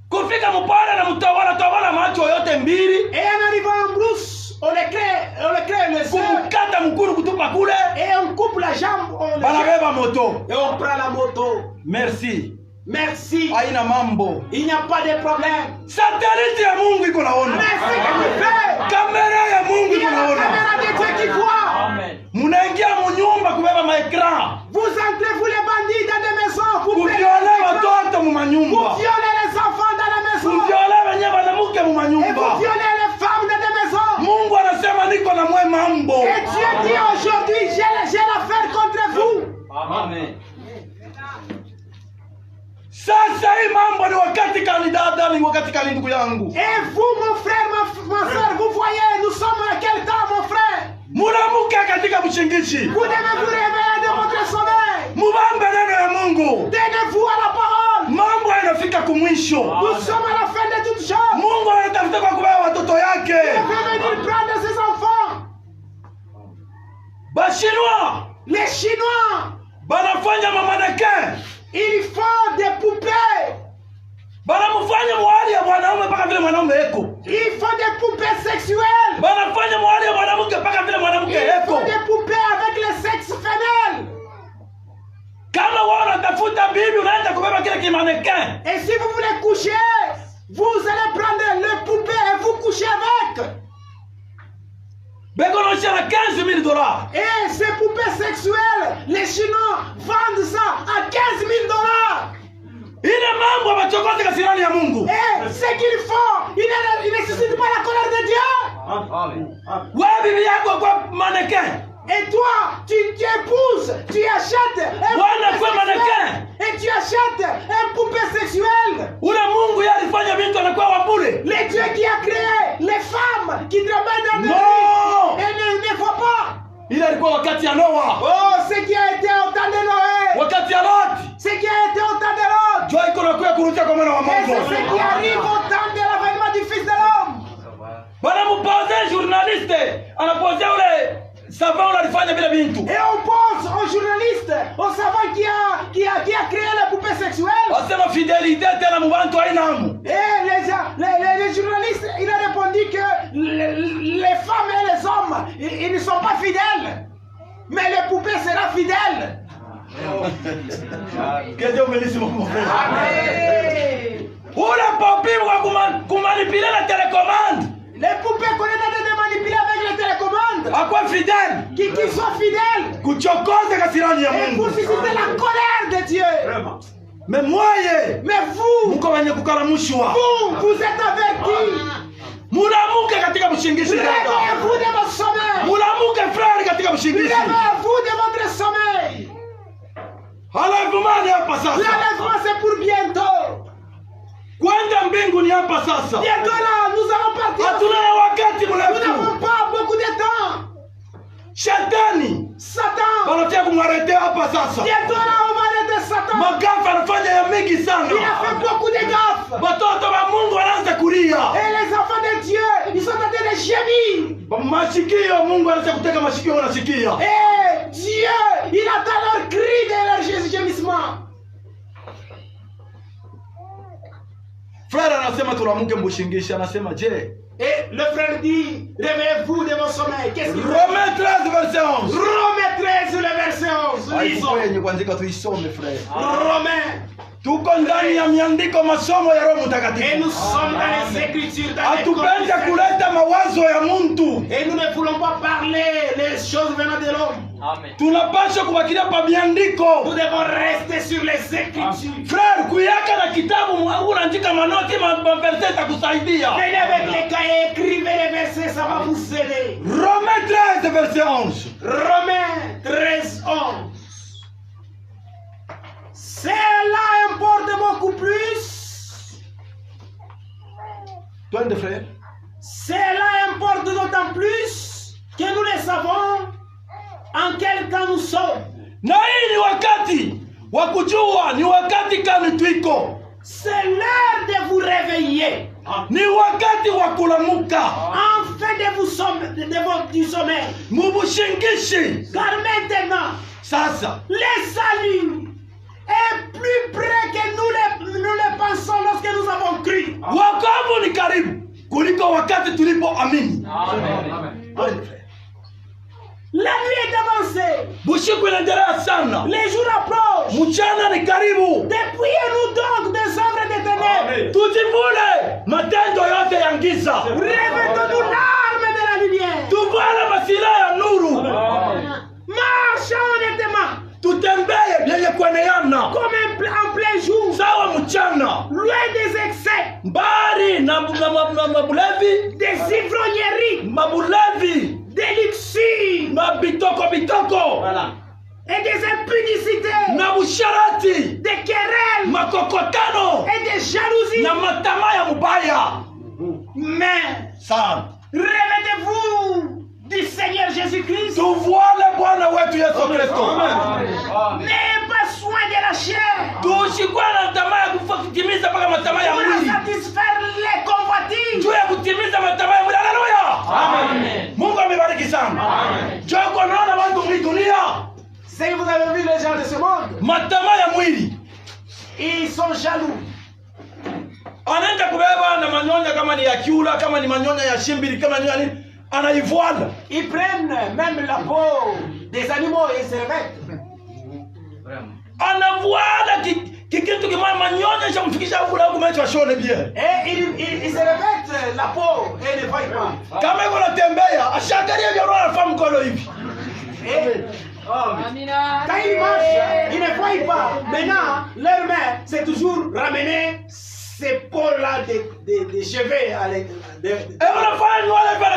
Kufika mpale na mtawala macho yote mbili. Et en arrivant en brousse, on les crée les yeux. Kumukata mkuru kutupa kule. Et on coupe la jambe, on les jette. Banabeba moto. Et on prend la moto. Merci. Merci. Haina mambo. Il n'y a pas de problème. Satellite ya Mungu iko naona. Mais ce que tu fais, Kamera ya Mungu il y iko a la naona. caméra de Dieu qui voit. Amen. Munaingia munyumba kubeba maekran. Vous entrez, vous les bandits, dans des maisons. Vous Kuviole watoto Vous mumanyumba. violez les enfants dans la maison. Kuviole wenye banamuke Et vous mumanyumba. violez les femmes dans des maisons. Mungu anasema niko na mwe mambo. Et Dieu dit aujourd'hui, j'ai l'affaire contre vous. Amen. Sasa hii mambo ni wakati kani dada, ni wakati kani ndugu yangu. Et vous, mon frère, ma soeur, vous voyez, nous sommes à quel temps, mon frère? Munamuke katika mshingishi. Vous devez vous réveiller de votre sommeil. Mubambe neno ya Mungu. Tenez-vous à la parole. Mambo yanafika kumwisho. Nous sommes à la fin de toutes choses. Mungu anatafuta kwa kubeba watoto Il yake. veut venir prendre ses enfants. Bashinois Les Chinois, banafanya mamaneke. ils font des poupées. Banamufanya mwali ya mwanaume mpaka vile mwanaume eko. Ils font des poupées sexuelles. Banafanya mwali ya mwanamke mpaka vile mwanamke Ils eko. font des poupées avec le sexe femelle. Kama wewe unatafuta bibi unaenda kubeba kile kimaneke. Et si vous voulez coucher, vous allez prendre le poupée et vous couchez avec. Beko naosha na $15,000. Et ces poupées sexuelles, les Chinois vendent ça à $15,000. Ile mambo abachokoze kasirani ya Mungu. Et ce qu'ils font, ils ne suscitent pas la colère de Dieu. Wewe bibi yako kwa maneke. Et toi, tu épouses, tu achètes un Wana poupée kwa sexuelle. mannequin. Et tu achètes un poupée sexuelle. Ule Mungu yeye alifanya vitu anakuwa wabule. Le Dieu qui a créé les femmes qui travaillent dans des Non. rues et ne voient pas. Ile alikuwa wakati ya Noa. Oh, ce qui a été au temps de Noé, Wakati ya Loti. ce qui a été au temps de Lot, Jua iko na kuya kurudia kwa mwana wa et c'est Mungu. ce qui arrive au temps de l'avènement du Fils de l'homme. Banamupoze journaliste. Anapoze ule savant alifanya vile vitu. Et on pose au journaliste, au savant qui a créé les poupées sexuelles. Wasema fidelite tena mubantu ainamu. Et les journalistes, il a répondu que les femmes et les hommes, ils ne sont pas fidèles. Mais les poupées seront fidèles. Que Dieu bénisse mon frère. Ule papi wa kumanipuler la télécommande. Les poupées qu'on est en train de manipuler avec les télécommandes, Akwa fidèle. qui sont fidèles, Kuchokoza kasirani ya et pour Mungu. susciter la colère de Dieu. Mais mwaye. Mais vous, Muko wenye kukalamushwa. vous êtes avertis. Mulamuke katika mshingishi dada. Réveillez-vous de votre sommeil. Mulamuke frère katika mshingishi. Réveillez-vous de votre sommeil. Halavumani hapa sasa. L'enlèvement, c'est pour bientôt. Kwenda mbingu ni hapa sasa. Bientôt là, nous allons partir. Hatuna na wakati Nous mrefu. n'avons pas beaucoup de temps. Shetani Satan, wanatia kumwaretea hapa sasa. bientôt là, on va arrêter Satan. Magafa anafanya ya mingi Il a sana. fait beaucoup de gaffes. Watoto wa Mungu wanaanza kulia. Et les enfants de Dieu, ils sont en train de gémir. Masikio Mungu anaanza kuteka masikio wanasikia. Et Dieu, il attend leur cri et leur gémissement. Frère anasema tulamuke mbushingishi, anasema je, Et le frère dit, réveillez-vous de vos sommeils. Qu'est-ce qu'il dit? Romains 13 verset 11. Romains 13, le verset 11. Lisons. Haikuwa yenye kuandika tuisome frère. Romains. Tuko ndani ya miandiko masomo ya Roho Et Mtakatifu. nous sommes dans les Écritures, dans les Hatupende codes. kuleta mawazo ya mtu. Et nous ne voulons pas parler les choses venant de l'homme. Tunapaswa kubakilia pa miandiko. Nous devons rester sur les Écritures. Frère, kuyaka na kitabu unaandika manoti maverse itakusaidia. Venez avec les cahiers, écrivez les versets, ça va vous aider. Romains 13 verset 11. Romains 13, 11. Cela importe beaucoup plus. Twende frère. Cela importe d'autant plus que nous le savons en quel temps nous sommes. Na hii ni wakati wa kujua, ni wakati kani twiko. C'est l'heure de vous réveiller. Ni wakati wa kulamuka. Enfin de vous du sommeil. Mubushingishi. Car maintenant, Sasa le salut est plus près que nous le pensons lorsque nous avons cru. wokovu ni karibu kuliko wakati tulipoamini. Twende frère. La nuit est avancée. Bushiku inaendelea sana. Les jours approchent. Mchana ni karibu. Dépouillez-nous donc des œuvres des ténèbres. Tujivule matendo yote ya giza. Revêtons-nous l'arme de la lumière. Tuvale masilaha ya nuru. Marche honnêtement. tutembee vyenye kueneana Comme en plein jour. sawa mchana, Loin des excès. mbali na mabulevi, Des ivrogneries. mabulevi, Des luxures. mabitoko bitoko, Voilà. Et des impudicités. na busharati, Des querelles. makokotano Et des jalousies. na matamaa ya mubaya Mais sana. revêtez-vous du Seigneur Jésus-Christ. Tuvuale Bwana wetu Yesu Kristo. N'ayez pas soin de la chair. Tushikwe na tamaa ya kutimiza mpaka matamaa ya Pour mwili, satisfaire les convoitises. juu ya kutimiza matamaa ya mwili. Haleluya, Mungu amebariki sana. Joko naona watu mwi dunia, Si vous avez vu les gens de ce monde, matamaa ya mwili ils sont jaloux. anaenda kubeba na manyonya, kama ni ya kiula, kama ni manyonya ya shimbiri, kama ni nini, anaivuana. Ils prennent même la peau des animaux et ils se revêtent. Anavuana kikitu kimoja, manyonya shamfikisha huko na huko, macho ashone bien. Et ils se revêtent la peau et ne voient pas. Kama yuko anatembea, ashangalia vya roho, anafahamu mkono hivi. Et quand ils marchent, ils ne voient pas. Maintenant, leur main, c'est toujours ramener ces peaux-là des cheveux. Unafanya nywele vya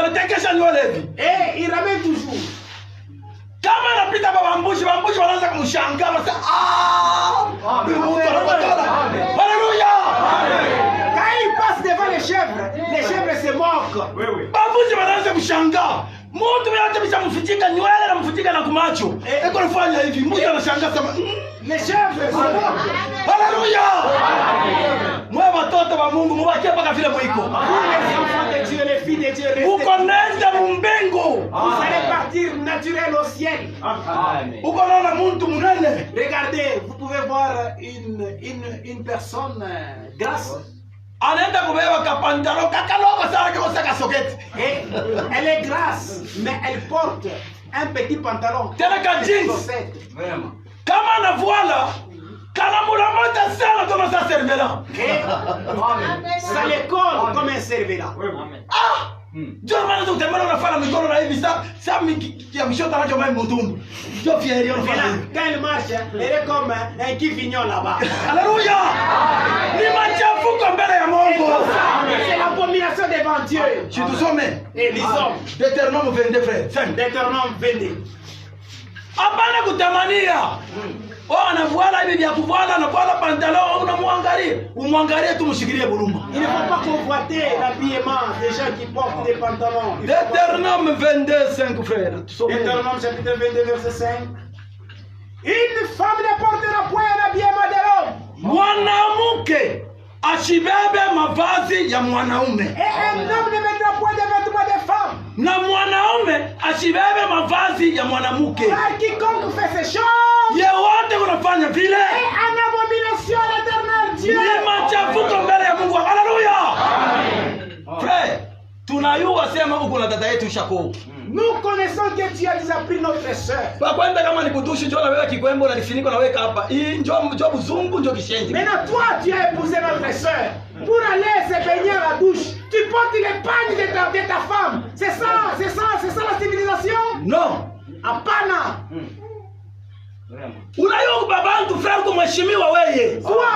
anatengesha nywele hivi. Et ils ramènent toujours. Kama anapita kwa bambushi wanaanza kumshangaa, wanasema huyu mtu anapatana. Haleluya. Quand ils passent devant les chèvres se moquent. Bambushi wanaanza kushangaa. Mtu yote bishamfichika nywele na mfichika na kumacho. Eko nafanya hivi, mtu anashangaa sema Les chèvres se moquent. haleluya. Mwe watoto wa Mungu mubakie mpaka vile mwiko. Vous les enfants de Dieu, les filles de Dieu, restez. Uko nenda mbingu. Vous allez partir naturel au ciel. Uko naona mtu munene. Regardez, vous pouvez voir une personne grasse. Anaenda kubeba kapandalo kakalogo sana kama saka soketi. Et elle est grasse, mais elle porte un petit pantalon. Tena ka jeans. Kama anavuala kana mulamata sana kama sa cervela. Et ça les colle comme un cervelas. Ndio maana utembea unafanya mikono na hivi sasa ya mshota anacho mai mudumbu. Ndio fieri Et là, unafanya. quand elle marche, elle est comme un guignon là-bas. Haleluya. Ni machafuko mbele ya Et Mungu. tout ça, c'est l'abomination devant Dieu. Si tusome Et lisons Deutéronome 22 frère. 5. Deutéronome 22. Hapana kutamania. Anavuala hivi vya kuvuala, anavuala pantalon, unamwangalia. Umwangalie tu mshikilie buruma. Il ne faut pas convoiter l'habillement des gens qui portent des pantalons. Deutéronome 22 5 frère. Tusome. Deutéronome chapitre 22 verset 5. Une femme ne portera point un habillement de l'homme. Mwanamke ashibebe mavazi ya mwanaume. Et un homme ne mettra point de vêtements de femme. Na mwanaume ashibebe mavazi ya mwanamke. Car quiconque fait ces choses Yewote unafanya vile est en abomination à l'éternel Dieu. ni machafuko mbele ya Mungu. Haleluya. Frère, tunayua sema huko na dada yetu Shako. Nous connaissons que Dieu a déjà pris notre sœur. Kwa kwenda kama ni kudushi njoo na wewe kikwembo na lifiniko na weka hapa. Hii njoo buzungu njoo kishenzi. Maintenant, toi, tu as épousé notre sœur. Pour aller se baigner à la douche, tu portes les pagnes de ta femme. C'est ça la civilisation? No. Hapana. Unayua babantu frère kumheshimiwa wewe. Toi,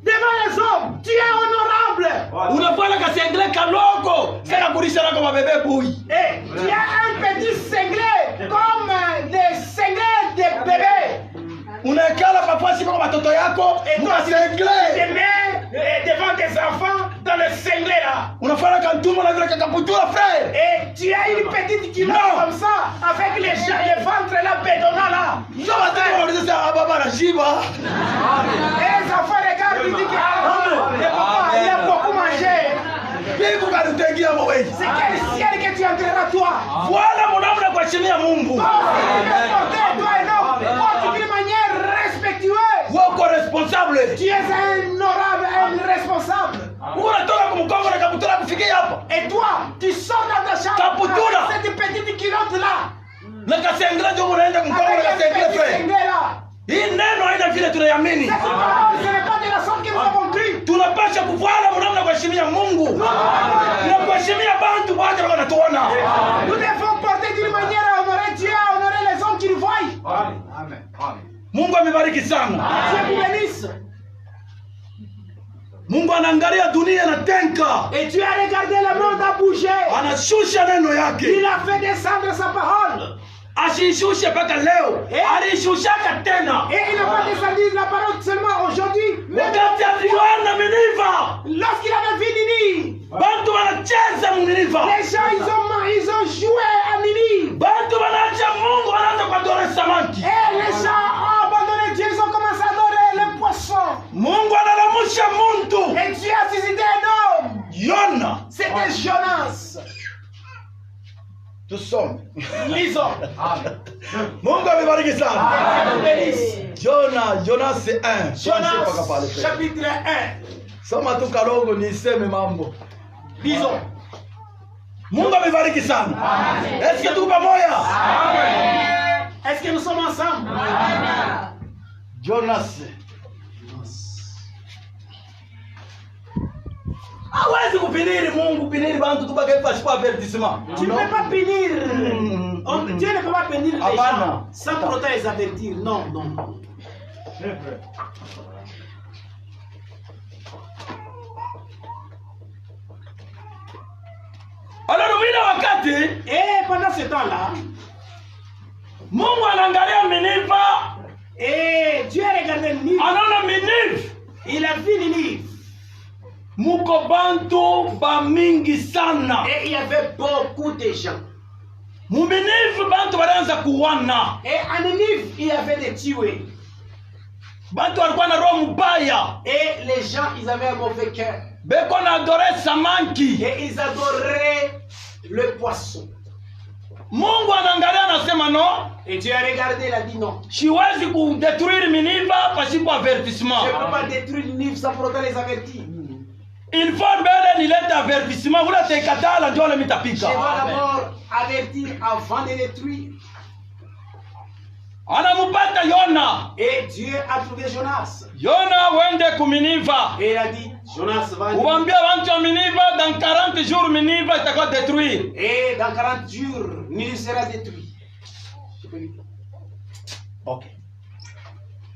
devant les hommes, tu es honorable. Unafanya kasengle kaloko. Sasa kulisha nako mabebe bui. Et tu as un petit cinglé comme des cinglés de bébés. Unaekala papasi kwa watoto yako, Et toi, tu unasengle. te mets devant tes enfants dans le cinglé là. Unafanya kantumo na vile kakaputura frère. Et tu as une petite culotte Non. comme ça, avec les ventres là, bédonnants là. Njoo watoto wanauliza baba na shiba. Et les enfants regardent, ils disent que le papa, il a beaucoup mangé. Biku karutengia wewe. C'est quel ciel que tu entreras toi? Bwana mwanamna kuheshimia Mungu. Toi aussi, tu peux porter, toi et non. Porte d'une manière respectueuse. Wako responsable. Tu es un honorable, un responsable. Unatoka kumkongo na kaputura kufikia hapa. Et toi, tu sors dans ta chambre Kaputula. avec cette petite culotte là. Na kasengela ndio unaenda kumkongo na Avec un kasengela petit frère. cinglé là. Hii neno haina vile tunayamini. Cette parole, ce n'est pas de la sorte que nous avons cru. Tunapasha kufuata mwanamna kuheshimia Mungu. Na kuheshimia bantu wote wanatuona. Nous devons porter d'une manière à honorer Dieu, à honorer les hommes Amen. Mungu amebariki sana. Dieu vous bénisse. Mungu anaangalia dunia na tenka. Et Dieu a regardé le monde a bougé. Anashusha neno yake. Il a fait descendre sa parole. Asishushe mpaka leo. Alishushaka tena. Et il n'a pas descendu la parole seulement aujourd'hui. Wakati aliona Niniva. Lorsqu'il avait vu Ninive, Bantu wanacheza Niniva. les gens ils ont joué à Ninive. Bantu wanaacha Mungu wanaanza kuadorer samaki. Et les gens ont abandonné Dieu, ils ont commencé à adorer les poissons. Mungu analamusha muntu. Et Dieu a suscité un homme. Yona. C'était Jonas. Tusome. Lisons. Mungu amebariki sana. Amen. Jonas c'est 1. Jonas, chapitre 1. Soma tu kalongo niseme mambo. Lisons. Mungu amebariki sana. Est-ce que tuko pamoja? Amen. Est-ce que nous sommes ensemble? Amen. Jonas. Hawezi kupiniri Mungu, piniri bantu tubake pasipo avertissement. Tu ne peux pas punir. Dieu ne peut pas punir les gens sans pour autant les avertir. Non, non, non. Alors vile wakati Et pendant ce temps-là, Mungu anaangalia Niniva. et Dieu a regardé Ninive. Anaona Ninive. Il a vu Ninive. Muko bantu ba mingi sana. Et il y avait beaucoup de gens. Muminive bantu walianza kuwana. Et à Ninive, il y avait des tués. Bantu walikuwa na roho mbaya. Et les gens, ils avaient un mauvais cœur. Beko na adore samaki. Et ils adoraient le poisson. Mungu anaangalia anasema no. Et Dieu a regardé, il a dit non. Siwezi kudetruire Niniva pasipo avertissement. Je ne peux pas détruire Ninive sans pour autant les avertir. Il faut mbele nilete avertissement. Ula tekatala ndio Je mitapika. dois d'abord avertir avant de détruire. Anamupata Yona. Et Dieu a trouvé Jonas. Yona wende kuminiva. Et il a dit, Jonas va. Uwambia wantu wa Niniva dans 40 jours Niniva itakuwa détruire. Et dans 40 jours, Ninive sera détruit. Ok.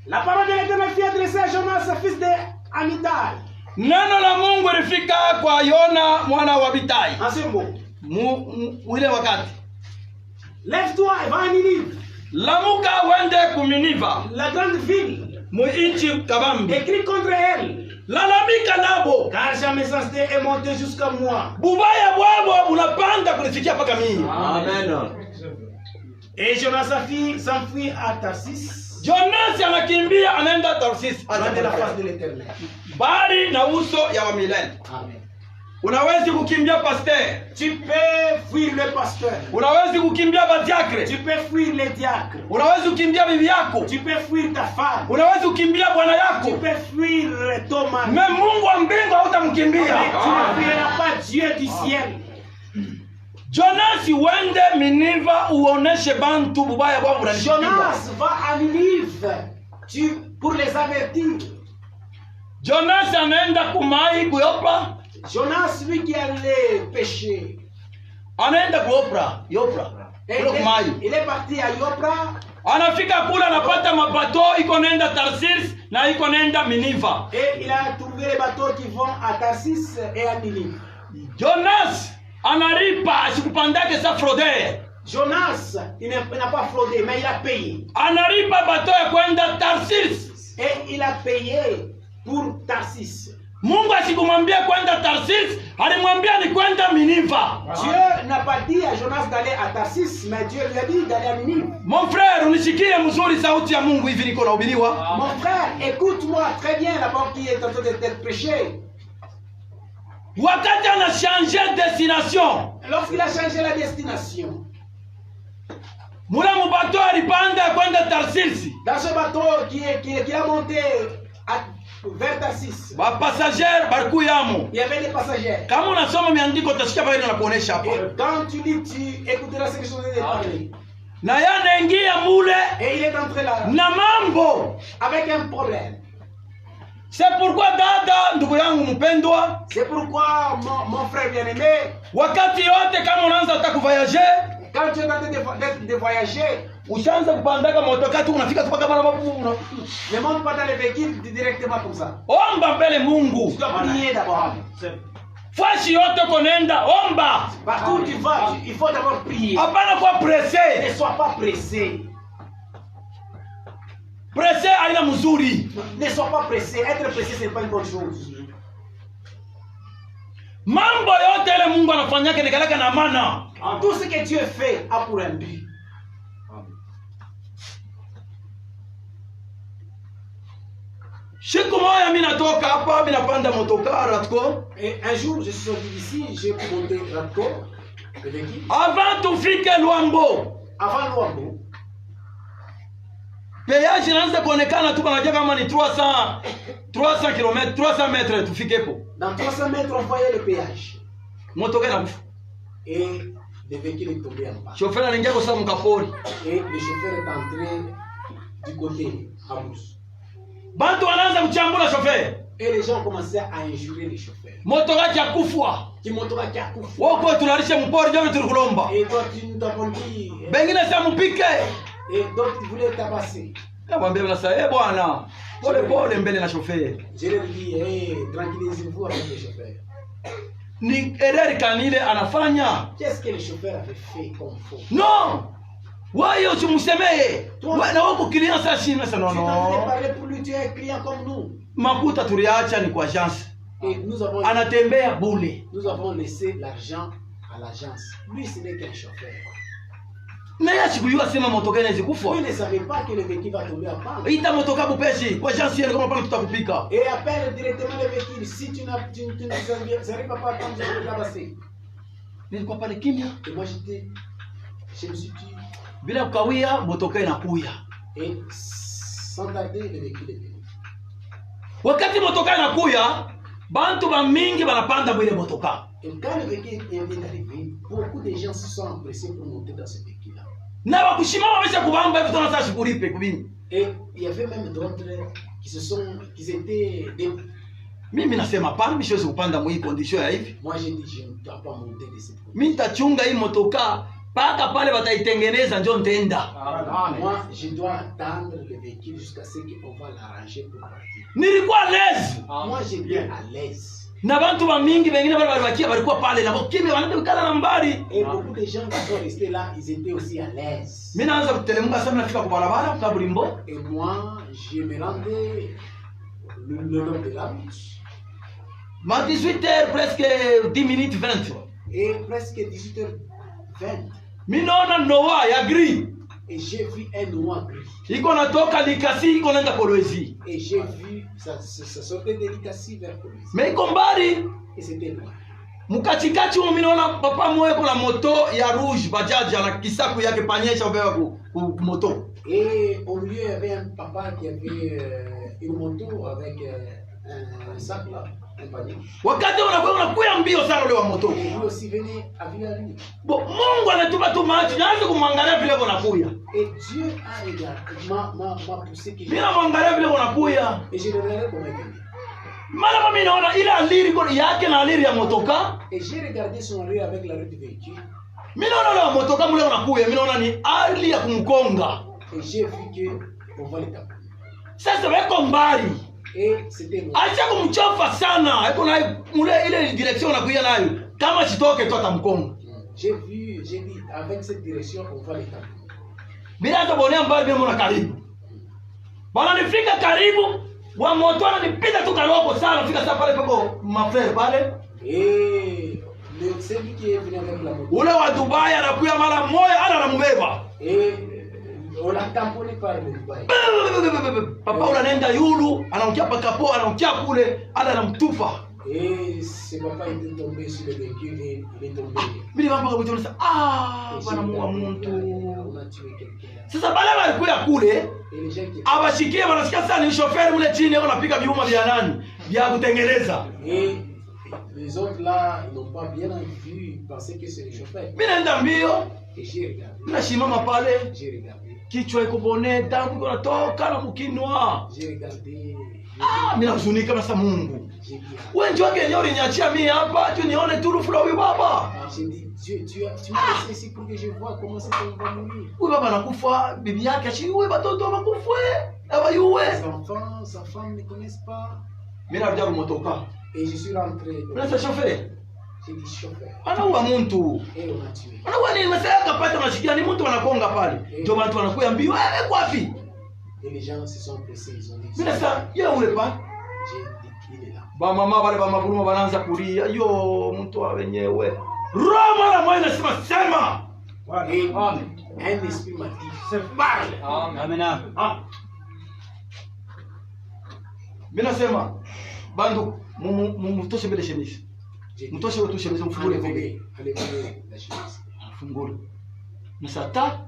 La parole de l'Éternel fut adressée à Jonas, fils de Amitai. Neno la Mungu lifika kwa Yona mwana wa Abitai. En ce mot, Ile wakati. lève-toi et va à Ninive, Lamuka wende kuminiva. la grande ville. Mu inchi kabambi. Écris contre elle, Lalamika nabo. car sa méchanceté est montée jusqu'à moi. Bubaya bwabo bunapanda kunifikia paka mimi. Amen. Et Jonas s'enfuit à Tarsis, Jonas anakimbia anaenda Tarsis. loin de la face de l'Éternel. Bali na uso ya wamilele. Amen. Unawezi kukimbia pasteur. Tu peux fuir le pasteur. Unawezi kukimbia badiakre. Tu peux fuir les diacres. Unawezi kukimbia bibi yako. Tu peux fuir ta femme. Unawezi kukimbia bwana Tu yako. peux fuir ton mari. Me Mungu wa mbingu Mais tu hautamkimbia. ne fuiras pas Dieu du ciel. Jonas wende Niniva uoneshe bantu bubaya bwabo bunanifikia. Jonas va à Ninive pour les avertir. Jonas anaenda kumai kuyopa. Jonas, lui qui allait pêcher, Anaenda kuopra, Yopra. et Kule kumai. il est parti à Yopra Anafika kula anapata mabato iko nenda Tarsis na iko nenda Niniva. et il a trouvé les bateaux qui vont à Tarsis et à Ninive. Jonas anaripa asikupandake sa fraude. Jonas, il n'a pas fraudé, mais il a payé. Anaripa bato ya kwenda Tarsis. Et il a payé pour Tarsis. Mungu asikumwambia kwenda Tarsis, alimwambia ni kwenda Niniva. Dieu n'a pas dit à Jonas d'aller à Tarsis, mais Dieu lui a dit d'aller à Ninive. Mon frère, unisikie mzuri sauti ya Mungu hivi niko nahubiriwa. Mon frère, écoute-moi très bien la parole qui est en train d'être prêchée. Wakati ana changer destination, Lorsqu'il a changé la destination, mula mubato alipanda kwenda Tarsis. dans ce bateau qui a monté vers Tarsis, Ba passager barikuyamo. il y avait des passagers. Kama unasoma miandiko utasikia pale nakuonesha hapa. Et quand tu lis, tu écouteras ce que je suis en train de parler. Na yanaingia mule Et il est entré là na mambo. avec un problème. C'est pourquoi dada ndugu yangu mpendwa, C'est pourquoi mon frère bien-aimé, wakati yote kama unaanza hata kuvoyager, quand tu es en train de voyager, ushaanza kupandaka motoka tu unafika tu paka bana babu. Ne monte pas dans le véhicule directement comme ça. Omba mbele Mungu. Tu dois prier d'abord. Fashi yote konenda omba. Partout où tu vas, il faut d'abord prier. Hapana kwa pressé. Ne sois pas pressé. Pressé haina mzuri. Ne sois pas pressé. Être pressé, ce n'est pas une bonne chose. Mambo yote ile Mungu anafanyaka nikalaka na maana. Tout ce que Dieu fait a pour un but. Siku moja mimi natoka hapa, mimi napanda motoka Ratco. Et un jour, je suis sorti d'ici, j'ai monté Ratco. Avant tufike Luambo. Avant Luambo. Péage inaanza kuonekana tu kanaje kama ni 300 km, 300 mètres tufikepo. Dans 300 mètres, on voyait le péage. Motoka inakufa. Et le véhicule est tombé en bas. Chauffeur anaingia kwa sababu mkapori. Et le chauffeur est entré du côté à Brousse. Bantu wanaanza kuchambula chauffeur. Et les gens commençaient à injurer le chauffeur. Motoka kia kufwa. Qui motoka kia kufa. Woko tunalisha mpori ndio tulikulomba. Et toi tu nous t'avons dit. Bengine sasa mpike. Et donc tu voulais tabasser. Kamwambia sasa bwana, pole pole mbele na chauffeur. Je leur dis tranquillisez-vous avec le chauffeur. Ni erreur kanile anafanya. Qu'est-ce que le chauffeur avait fait comme faute? Non! Wewe usimsemee. Wewe na wako client sasa shime sana Tu n'as no. parlé pour lui, tu es un client comme nous. Makuta tuliacha ni kwa agence. Et nous avons Anatembea bule. laissé l'argent à l'agence. Lui, ce n'est qu'un chauffeur. Na yeye sikujua sema motoka inaweza kufa. Lui ne savait pas que le véhicule va tomber à panne. Ita motoka bupeshi kwa agence yenu kama pale tutakupika. Et appelle directement le véhicule. Si tu ne n'arrives pas à prendre, je vais le tabasser. Nilikuwa pale kimya. Et moi, je me suis dit. Bila kukawia motoka inakuya. Et sans tarder, le véhicule est venu. Wakati motoka inakuya, bantu ba mingi banapanda mwile motoka. Et quand le véhicule vient d'arriver, beaucoup de gens se sont empressés pour monter dans ce véhicule-là. Na wakushimama wamesha kubamba hivi tunataka shikulipe kubini. Et il y avait même d'autres qui étaient des... Mimi nasema pana mimi siwezi kupanda mwi condition ya hivi. Moi j'ai dit je ne dois pas monter de cette condition. Mimi nitachunga hii motoka paka pale wataitengeneza ndio nitaenda. Moi je dois attendre le véhicule jusqu'à ce qu'on va l'arranger pour partir. Nilikuwa l'aise. Moi j'étais à l'aise. Na bantu ba mingi bengine bali balibakia balikuwa pale na bokime wanatokana na mbali. Et beaucoup de gens qui sont restés là, ils étaient aussi à l'aise. Mimi naanza kutelemuka sana nafika kwa barabara kwa Bulimbo. Et moi je me rendais le long de la route. Ma 18h presque 10 minutes 20. Et presque 18h20. Mimi naona Noah ya gris. Et j'ai vu un noir gris. Iko natoka Likasi iko naenda Kolwezi. Et j'ai vu ça sortait de Likasi vers Kolwezi. Mais iko mbali. Et c'était noir. Mkatikati mimi naona papa moyo kuna moto ya rouge bajaji ana kisaku yake panyesha ubeba ku moto. Et au milieu il y avait un papa qui avait une moto avec un sac là, un panier. Wakati unakuya mbio sana ule wa moto. Et lui aussi venait avec lui. Bo Mungu anatupa tu macho naanza kumwangalia vile unakuya. Et Dieu a regardé m'a poussé que Mimi namwangalia vile unakuya. et je le regardais comme il venait. Mara mimi naona ile aliri yake na aliri ya motoka. Et j'ai regardé son rire avec la roue du véhicule. Mimi naona ule wa motoka mule unakuya, mimi naona ni ali ya kumkonga. Et j'ai vu que on va le taper. Sasa weko mbali. Et c'était noir. Acha kumchofa sana. Eko na mule ile direction unakuya nayo. Kama chitoke tu atamkonga. J'ai dit avec cette direction on va le taper. Bila hata bonea mbali mimi naona karibu. Bana nifika karibu, wa moto ananipita tu karoko sana, fika sasa pale peko mafere pale. Et celui qui est venu avec la moto. Ule wa Dubai anakuya mara moja ana anambeba. Et on l'a tamponné par le Dubaï. Papa ule anaenda yulu, anaongea paka po, anaongea kule, ana anamtupa. Et ce papa était tombé sur le véhicule et il est tombé. Mimi mambo kwa kutoa bwana Mungu wa mtu. On a tué quelqu'un. Sasa bale walikuya kule, Et les gens qui abashikie wanasikia sasa ni chauffeur mule chini yao anapiga viuma vya nani? Vya kutengeneza. et les autres là, ils n'ont pas bien vu, ils pensaient que c'est le chauffeur. Mimi naenda mbio, Et j'ai regardé. nashimama pale. J'ai regardé. kichwa iko bone, damu iko natoka na mkinwa. J'ai regardé. Mimi nahuzunika sasa Mungu. J'ai dit, Wewe njoo kenyo niachia mimi hapa, tu nione turufu la huyu baba. j'ai dit, tu m'as laissé ici pour que je vois comment cet homme va mourir. Huyu baba anakufa, bibi yake achiwe, watoto wakufe. Aba yuwe. Ses enfants, sa femme ne connaissent pas. Mimi narudia kumotoka. Et je suis rentré. Mimi sasa chauffeur. J'ai dit chauffeur. Anaua mtu. Et on a tué. Anaua nini? Msaya kapata unashikia ni mtu anakonga pale. Ndio watu wanakuya mbio, wewe kwapi? Et les gens se sont pressés, ils ont dit. Mimi sasa yeye ule pa. J'ai dit, il est là. Ba mama wale ba mabuluma wanaanza kulia. Yo mtu wa wenyewe. Roma la mwana sema sema. Et un esprit m'a dit, parle. Amen. Mimi nasema bandu mumutoshe mbele shemisi. J'ai dit, Mtoshe wetu shemisi mfungule vile. enlevez la chemise. Mfungule. Msata.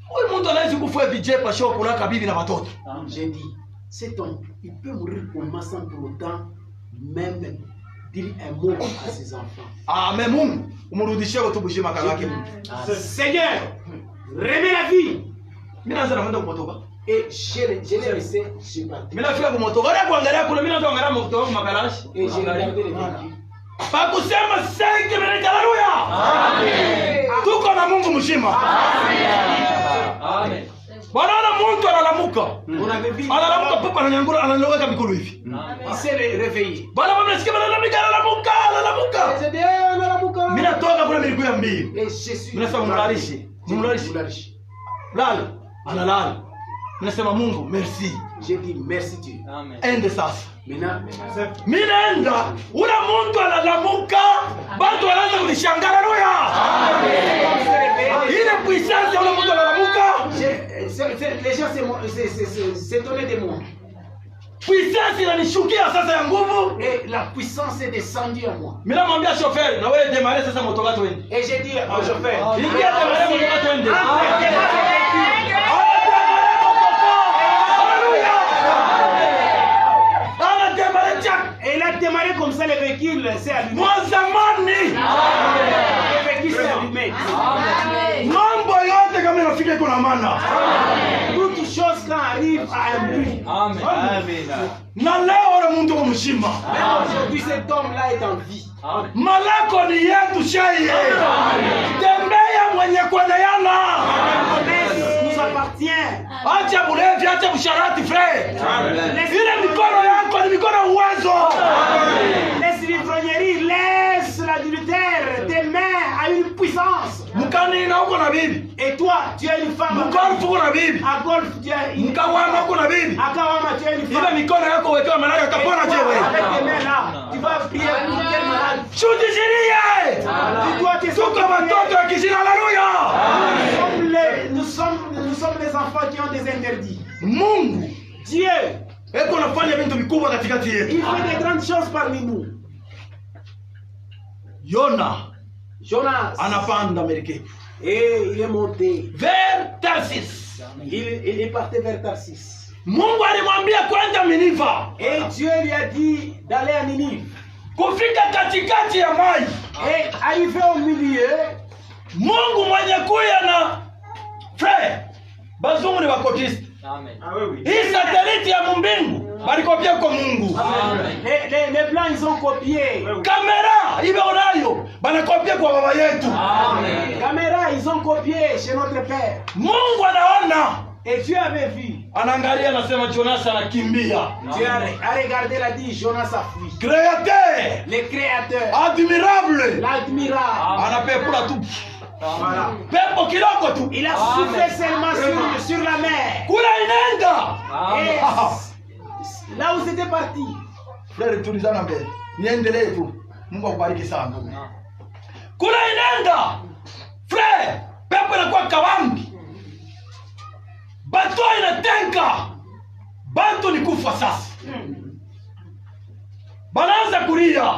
Huyu mtu anaweza kufua vijepa show kuna kabibi na watoto. J'ai dit, cet homme, il peut mourir comment sans pour autant même dire un mot à ses enfants. Amen Mungu. Umrudishie kwa tubushie makala yake. Seigneur, remets la vie. Mimi naanza naenda kumotoka. Et je l'ai laissé, je suis parti. Mimi nafika kumotoka. Wale kuangalia kule mimi naanza kuangalia motoka kwa makalashi. Et j'ai regardé les véhicules. Pa kusema senge mimi haleluya. Amen. Tuko na Mungu mzima. Amen. Bwana mtu analamuka. On avait vu. Analamuka papa ananyangura analoweka mikolo hivi. Il s'est réveillé. Bwana mama nasikia analamuka analamuka. J'ai dit, eh, on a la boucle. Mimi natoka kule nilikuwa mbili. Et je suis. Mimi nasema mlalishi. Mlalishi. Lala. Analala. Mimi nasema Mungu merci. J'ai dit, merci Dieu. Amen. Ende sasa. Maintenant, Mimi naenda ule mtu analamuka, watu wanaanza kunishangaa haleluya. Amen. Ile puissance ya ule mtu analamuka. les gens s'étonnaient de moi. Puissance inanishukia sasa ya nguvu. Et la puissance est descendue à moi. Mimi namwambia chauffeur na wewe démarrer sasa motoka twende. Et j'ai dit au chauffeur, Ingia démarrer motoka twende. Et il a démarré comme ça, le véhicule s'est allumé. Mwanzamani. Le véhicule s'est allumé. Mambo yote kama inafika iko na maana. Toute chose quand arrive à un but. Amen. Na leo ule mtu wa mshima. mais aujourd'hui cet homme-là est en vie. Malako ni yetu sheye. Tembea mwenye kuendeana. Nous appartient. Acha bulevi, acha busharati frère. Ile mikono yako ni mikono uwezo. Laisse l'ivrognerie, laisse l'adultère. Tes mains ont une puissance. Mukani na uko na bibi. Et toi, tu as une femme. Mugolfu uko na bibi. À golf, tu as une Mukawama uko na bibi. À Kawama, tu as une Ile femme. mikono yako wekewa malaya utapona je wewe? Avec tes mains là, tu vas prier pour quel malade. Chutishirie. Tu dois te Tuko watoto wa kishina haleluya. Nous sommes les enfants qui ont des interdits. Mungu Dieu, eko anafanya vitu vikubwa katikati yetu. il fait des grandes choses parmi nous. Yona Jonas. anapanda merikebu Et il est monté. vers Tarsis. Il est parti vers Tarsis. Mungu alimwambia kwenda Miniva. Et Dieu lui a dit d'aller à Ninive. Kufika katikati ya maji. Et arrivé au milieu, Mungu mwenye kuya na frère bazungu ni wakotisi. Amen. Hii sateliti ya mbingu balikopia kwa Mungu. les blancs ils ont copié. Kamera ibe onayo banakopia kwa baba yetu. Amen. Caméra ils ont copié chez notre père. Mungu anaona. Et Dieu avait vu. Anaangalia anasema Jonas anakimbia. Dieu a regardé, il a dit Jonas a fui. Créateur, Le créateur, admirable. l'admirable. Anapepula tu. Voilà. Pepo kiloko tu. Il a soufflé seulement sur la mer. Kula inaenda. Et Ah. là où c'était parti, Frère tulizana mbele. Niendelee tu. Mungu akubariki sana. Kula inaenda. Frère, pepo inakuwa kawambi. Bato inatenka. Bantu ni kufa sasa. Banaanza kulia.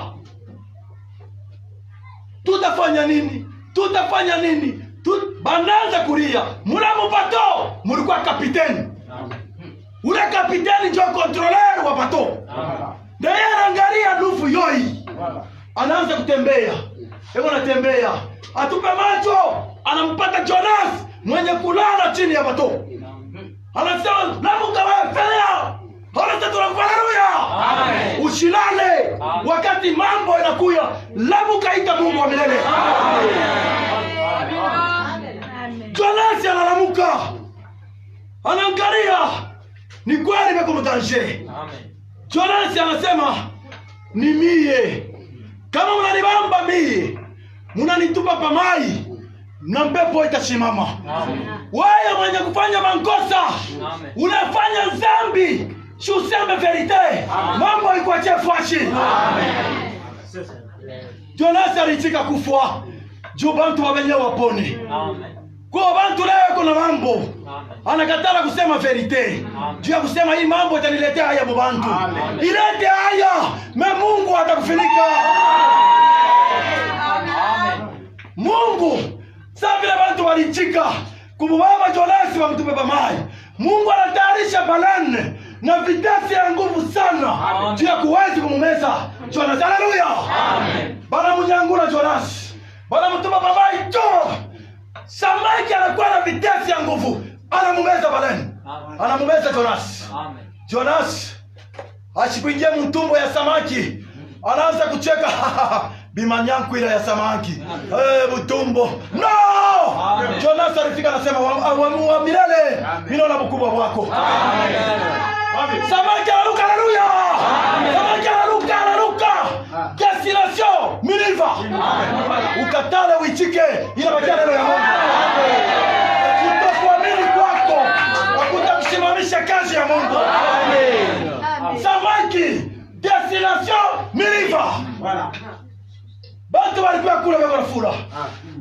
Tutafanya nini? Tutafanya nini? Banaanza kulia. Mulamu bato, mulikuwa kapiteni. Ule kapiteni ndio controller wa bato. Ndiye anaangalia nufu yoi. Anaanza kutembea. Hebu anatembea. Atupe macho, anampata Jonas mwenye kulala chini ya bato. Anasema lamuka wewe felea. Anasema tunakupa haleluya. Amen. Usilale wakati mambo yanakuya. Lamuka ita Mungu wa milele. Amen. Jonasi analamuka. Anaangalia. Ni kweli beko mtanje. Amen. Jonasi anasema ni mie. Kama mnanibamba mie, mnanitupa pamai, na mpepo itasimama. Wewe mwenye kufanya makosa, unafanya dhambi, useme verite. Mambo ikuachie fashi. Jonas alitika kufa. Juu bantu wabenye wapone. Kwa bantu leo kuna mambo. Anakatala kusema verite. Juu ya kusema hii mambo itaniletea haya mbantu. Ilete haya, Mungu atakufunika. Mungu sasa vile bantu walichika kumubaba Jonasi wa mtupe pamai. Mungu anatayarisha balane na vitasi ya nguvu sana juu ya kuwezi kumumeza Jonasi. Haleluya. Amen. Bana munyangula Jonasi. Bana mtupe pamai to. Samaki anakuwa na vitasi ya nguvu. Anamumeza balane. Anamumeza Jonasi. Amen. Jonasi ashikuingia mtumbo ya samaki. Anaanza kucheka. Bimanyanku ila ya samaki. Butumbo. No! Amen. Jonas alifika anasema wa milele. Mimi na mkubwa wako. Amen. Samaki anaruka, haleluya. Samaki anaruka. Destination Miniva. Ukatale uichike ila bakia neno ya Mungu. Utakuamini kwako. Hakutamsimamisha kazi ya Mungu. Amen. Samaki destination Miniva. Voilà. Bantu walikuwa kule wako fula.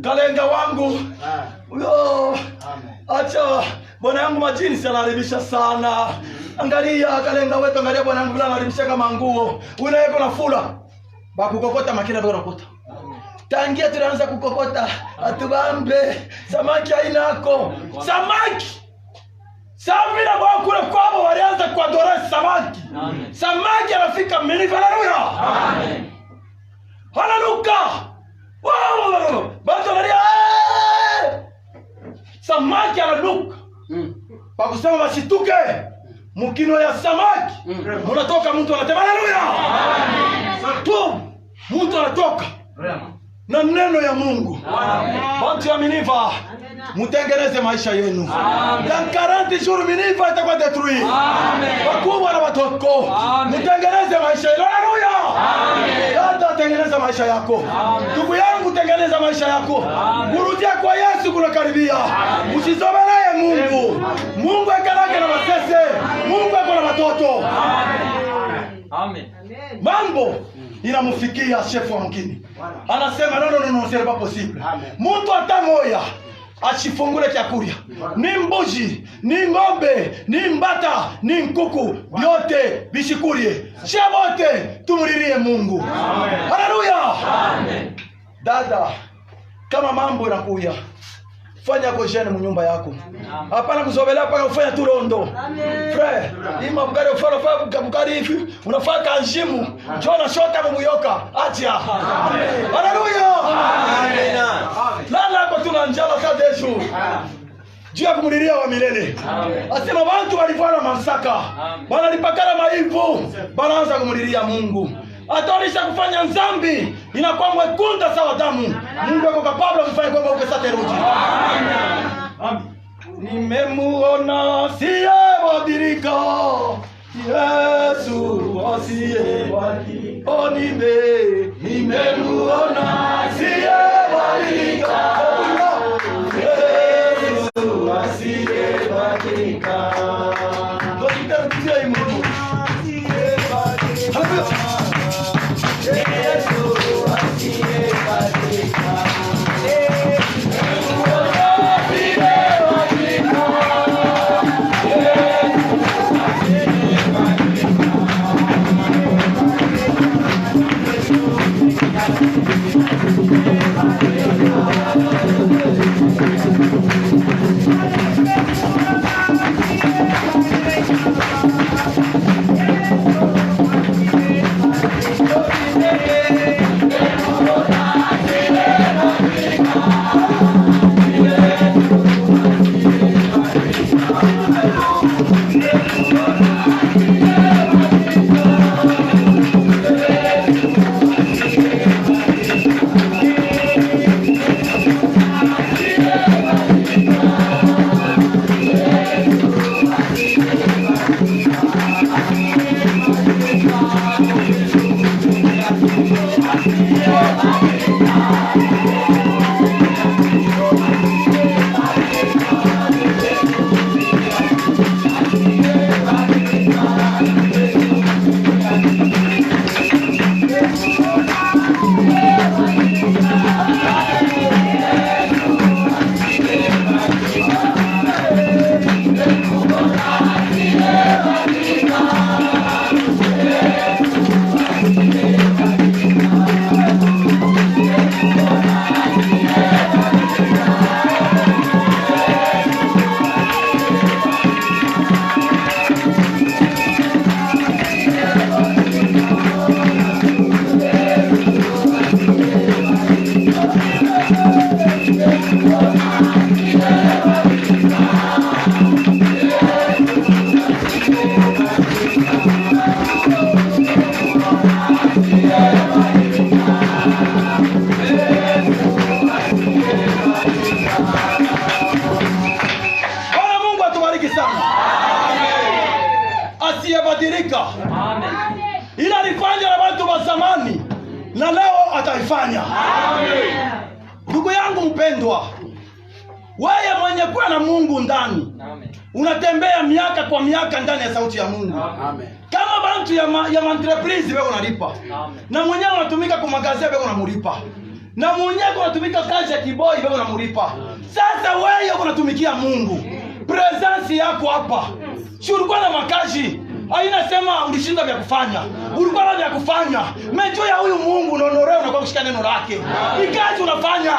Kalenga wangu. Yo. Acha bwana yangu majini sana alibisha sana. Angalia kalenga wetu, angalia bwana yangu bila alibisha kama nguo. Unaweka na fula. Bakukokota makina bora kota. Tangia tunaanza kukokota atubambe samaki ainako. Samaki. Samira kwa kule kwao walianza kuadora samaki. Amen. Samaki anafika Miniva. Haleluya. Amen. Haleluya. Wow! Bato nalia. Samaki analuka. Pa kusema basituke. Mukino ya samaki. Munatoka mtu anatema. Haleluya. Amen. Tu mtu anatoka. Na neno ya Mungu. Amen. Bantu ya Miniva. Mutengeneze maisha yenu. Dans 40 jours Miniva itakuwa détruit. Amen. Wakubwa na watoto. Mutengeneze maisha yenu. Haleluya. Amen. Dada tengeneza maisha yako. Ndugu yangu tengeneza maisha yako. Kurudia kwa Yesu kunakaribia. Usizomelee Mungu. Mungu akalake na masese. Mungu ako na watoto. Amen. Mambo inamfikia shefu wa mkini. Anasema no, c'est pas possible. Mtu atamoya achifungule chakula. Ni mbuzi, ni ngombe, ni mbata, ni nkuku, vyote bishikulie. Shabote tumuririe Mungu. Haleluya. Amen. Dada, kama mambo yanakuya, fanya koshene mu nyumba yako. Hapana kuzobelea paka ufanya tu rondo. Amen. Frère, ima bugari ufara bugari hivi, unafaa kanjimu. Jona shota muyoka. Acha. Amen. Haleluya. Amen. Lala kwa tuna njala kadesu. Juu ya kumlilia wa milele. Amen. Asema watu walivana masaka. Wanalipakana maivu. Wanaanza kumlilia Mungu. Ataonisha kufanya dhambi inakuwa mwekunda sawa damu. Mungu yuko kapabla kufanya kwamba ukesate rudi. Amen. Nimemuona siye badilika. Yesu asiye badilika. Oh nimemuona siye badilika. Yesu asiye badilika. Ndio tutarudia Mungu. Asiye badilika. Thank you. Bwana Mungu atubariki sana. Asiyebadilika. Ila alifanya na watu wa zamani na leo ataifanya. Ndugu yangu mpendwa, wewe mwenye kuwa na Mungu ndani, unatembea miaka kwa miaka ndani ya sauti ya Mungu. Kama bantu ya entreprise wewe unalipa, na mwenyewe unatumika kwa magazeti wewe unamulipa, na mwenyewe unatumika kazi ya kiboi wewe unamulipa. Sasa wewe unatumikia Mungu, presence yako hapa, si ulikuwa na makazi haina sema ulishinda vya kufanya, ulikuwa na vya kufanya. Mejo ya huyu Mungu unaonorea, unakuwa kushika neno lake, ni kazi unafanya.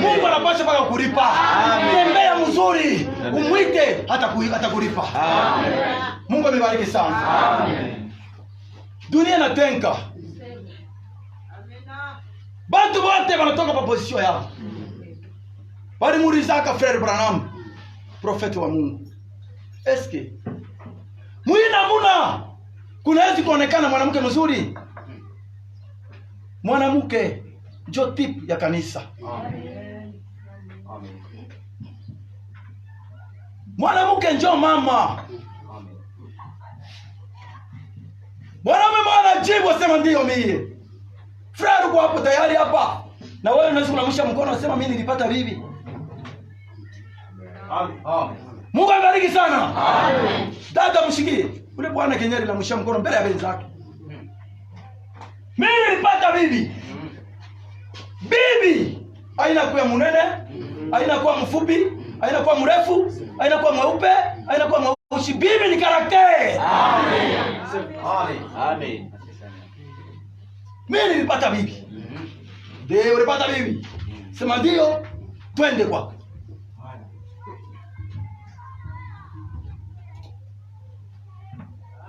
Mungu anapaswa mpaka kulipa. Tembea mzuri, umwite hata kulipa. Mungu amebariki sana. Dunia inatenka, bantu wote wanatoka pa position yao. Bali murizaka Frere Branham, profeti wa Mungu, eske mwina muna kunawezi kuonekana mwanamke mzuri? Mwanamke ndio tip ya kanisa. Mwanamke ndio mama. Mwanaume mwana jibu asema ndio mie. Frere uko hapo tayari hapa. Na wewe unaweza kunamsha mkono asema mimi nilipata bibi. Mungu abariki sana. Amen. Dada mshikie. Ule bwana Kenyeri na msha mkono mbele ya wenzake. Mimi nilipata bibi. Bibi haina kuwa munene, haina kuwa mfupi, haina kuwa mrefu, haina kuwa mweupe, haina kuwa mweusi. Bibi ni karakteri. Amen. Amen. Mimi nilipata bibi. Ndio ulipata bibi. Sema ndio, twende kwako.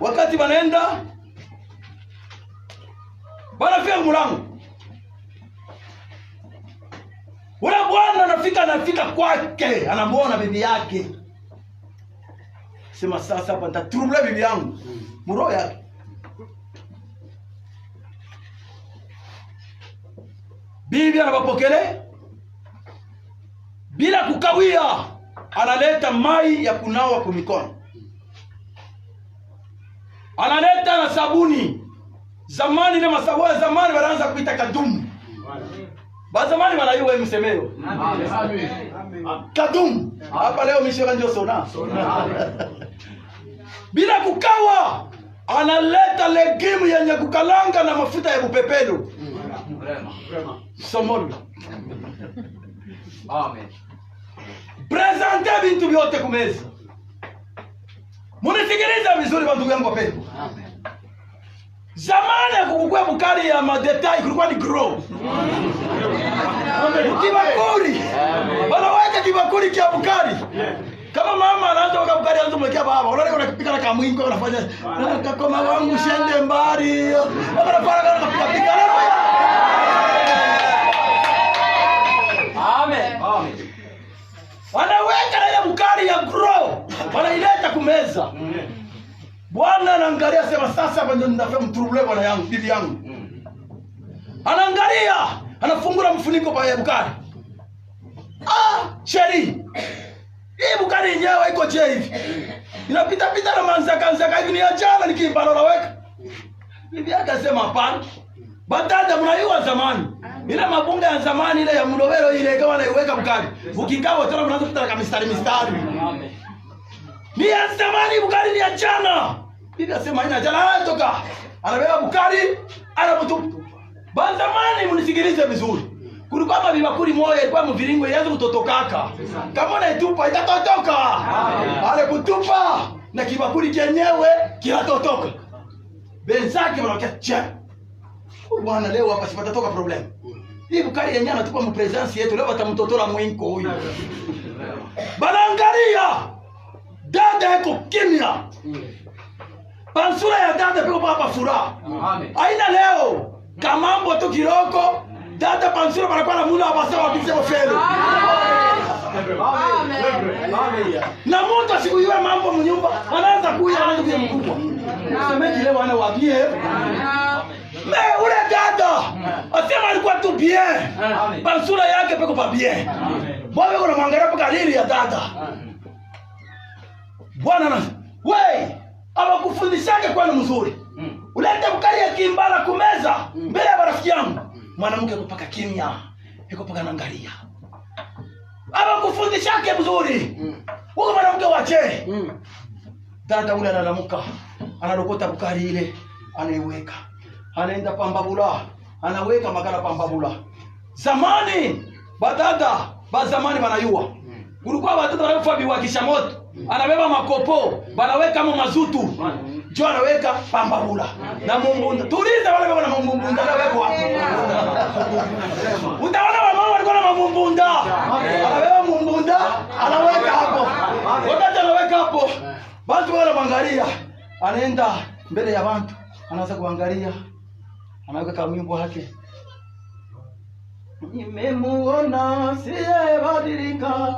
Wakati wanaenda wanafika mlango, ule bwana anafika kwake, anamuona bibi yake. Sema sasa hapa nitaturubula bibi yangu mroho yake. Bibi anapokele bila kukawia, analeta mai ya kunawa kwa mikono, analeta na sabuni. Zamani ile masabuni ya zamani wanaanza kuita kadumu. Bazamani wanayua msemeo. Amen. Kadumu. Hapa leo mishika ndio sona. Bila kukawa, analeta legimu yenye kukalanga na mafuta ya upepelo. Somolo. Amen. Presente bintu vyote kumeza. Munisikiliza vizuri bantu yangu wapendwa. Amen. Zamani kukukua bukari ya madetai kulikuwa ni grow. Kibakuri. Wanaweka kibakuri kia bukari. Kama mama anaanza waka bukari anaanza mwekea baba. Unaona kuna kipika na kamwingo anafanya kama wangu shende mbari. Wanafanya kana kupika. Amen. Amen. Wanaweka na ile bukari ya grow. Wanaileta kumeza. Bwana anaangalia sema sasa hapa ndio ninafanya mturubule bwana yangu, bibi yangu. Anaangalia, anafungua mfuniko pa bukari. Sheri. Hii bukari yenyewe iko je hivi? Inapita na manzaka hivi ni ajala nikimbalo naweka. Bibi yake akasema hapana. Badada mnaiwa zamani. Ile mabunga ya zamani ile ya mlowelo ile kama naiweka bukari. Ukikawa tena mnaanza kutaka mistari. Amen. Ni ya zamani bukari ni ya jana. Bibi asema ina jana toka. Anabeba bukari, anabutupa. Zamani mnisikilize vizuri. Kulikuwa kama bibakuri moja ilikuwa mviringo ianze kutotokaka. Kama unaitupa itatotoka. Ale kutupa na kibakuri chenyewe kinatotoka. Benzake wanakia cha. Bwana leo hapa sipatatoka problem. Hii bukari yenyewe anatupa mpresence yetu leo watamtotola mwinko huyu. Banaangalia. Dada yako kimya. Pansura ya dada peko hapa furaha. Aina leo kamambo tu kiroko dada pansura banakuwa na mula abasa wakisema felo. Amen. Na mtu asikuyue mambo mnyumba anaanza kuja mkubwa. Semeji leo ana wabie. Me ule dada asema alikuwa tu bien. Pansura yake peko pa bien. Bwana kuna mwangalia paka lili ya dada. Bwana na wewe abakufundishake kwa mzuri. Ulete bukari ya kimbala kumeza mbele ya rafiki yangu. Mwanamke kupaka kimya. Iko paka naangalia. Abakufundishake mzuri. Wewe mwanamke wache. Dada ule analamuka. Analokota bukari ile, anaiweka. Anaenda pambabula, anaweka makala pambabula. Zamani badada bazamani banayua. Kulikuwa watoto wanaofa biwakisha moto. Anabeba makopo, banaweka mo mazutu. Jo anaweka pambabula. Na mumbunda. Tuliza wale baba na mumbunda anaweka hapo. Utaona wamama walikuwa na mumbunda. Anabeba mumbunda, anaweka hapo. Wakati anaweka hapo, watu wale bangalia. Anaenda mbele ya watu, anaanza kuangalia. Anaweka kama wimbo wake. Nimemuona asiyebadilika,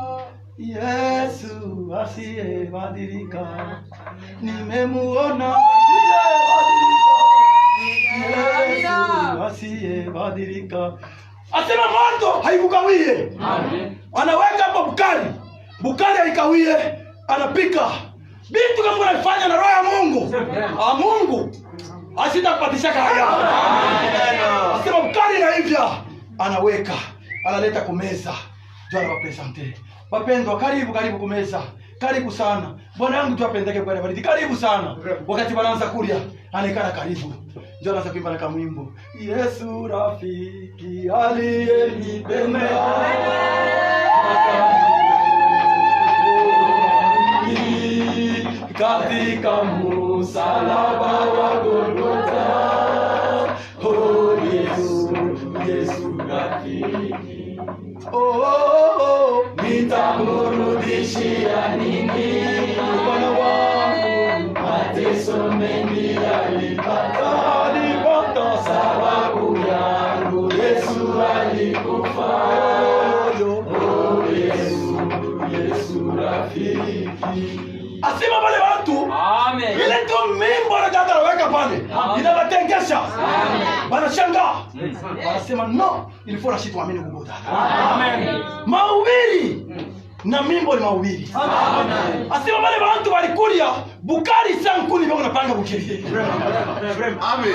Yesu asiyebadilika. Nimemuona asiyebadilika, Yesu asiyebadilika. Asema moto haikukawie. Anaweka hapo bukari. Bukari haikawie, anapika. Bintu kama unafanya na roho ya Mungu. Mungu asitakupatisha haya. Asema bukari na hivya. Anaweka, analeta kumeza. Ndio anawapresente. Wapendwa, karibu kumeza. Karibu sana. Bwana yangu tu apendeke kwa baridi. Karibu sana. Wakati wanaanza kulia, anaikana karibu. Ndio anaanza kuimba na kamwimbo. Yesu rafiki aliyenipenda. Katika msalaba wa Golgotha. Oh Yesu, Yesu rafiki. Oh, nitamrudishia nini Bwana wangu? Mateso mengi alipata sababu yangu. Yesu alikufa. Oh Yesu, Yesu rafiki. Asema wale watu, amen. Ile tu mimbo na dada weka pale. Inawatengesha. Wanashangaa. Wanasema no, ilifora shit waamini kwa dada. Amen. Mahubiri na mimbo ni mahubiri. Amen. Asema wale watu walikulia bukari sankuni bako napanga bukiri. Amen.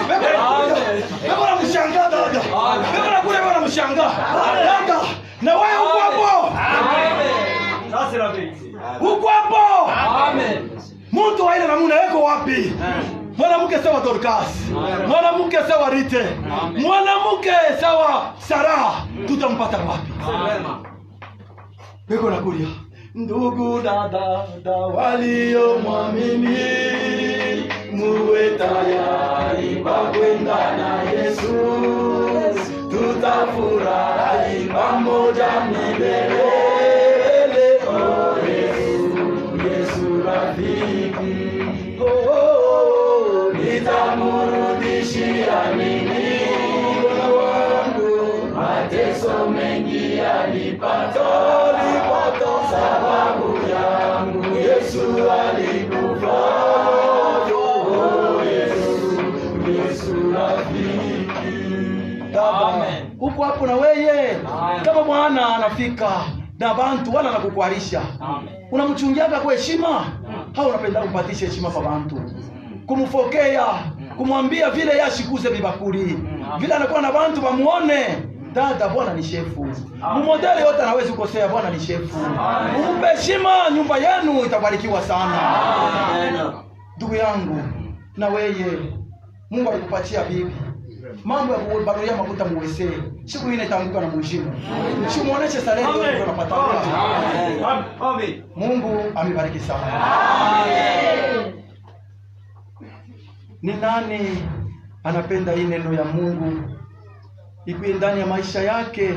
Bako na mshangaa dada. Bako na kule bako na mshangaa. Dada, na wewe uko hapo. Amen. Sasa na basi. Uko hapo. Amen. Mtu aina namuna yako wapi? Mwanamke sawa Dorcas. Mwanamke sawa Rite. Mwanamke sawa Sarah. Tutampata wapi? Beko na kulia. Ndugu dada walio mwamini, muwe tayari kwenda na Yesu. Tutafurahi pamoja milele. Nitamrudishia nini Bwana wangu? Mateso mengi alipata sababu yangu. Yesu alikufa. Oh Yesu, Yesu rafiki. Amen. Uko hapo na wewe. Kama Bwana anafika na bantu wala anakukuharisha. Unamchungiaga kwa heshima? Au unapenda kumpatisha heshima kwa bantu? Kumfokea, kumwambia vile yashikuze bibakuri. Vile anakuwa na bantu bamuone. Dada, Bwana ni shefu. Mmodeli yote anaweza kukosea, Bwana ni shefu. Umpe heshima, nyumba yenu itabarikiwa sana. Amen. Ndugu yangu, na wewe Mungu alikupatia bibi. Mambo ya kubaruria makuta muwese. Siku ile itaanguka na mheshimu. Simuoneshe starehe yote tunapata. Amen. Mungu amebariki sana. Amen. Ni nani anapenda hii neno ya Mungu ikuye ndani ya maisha yake,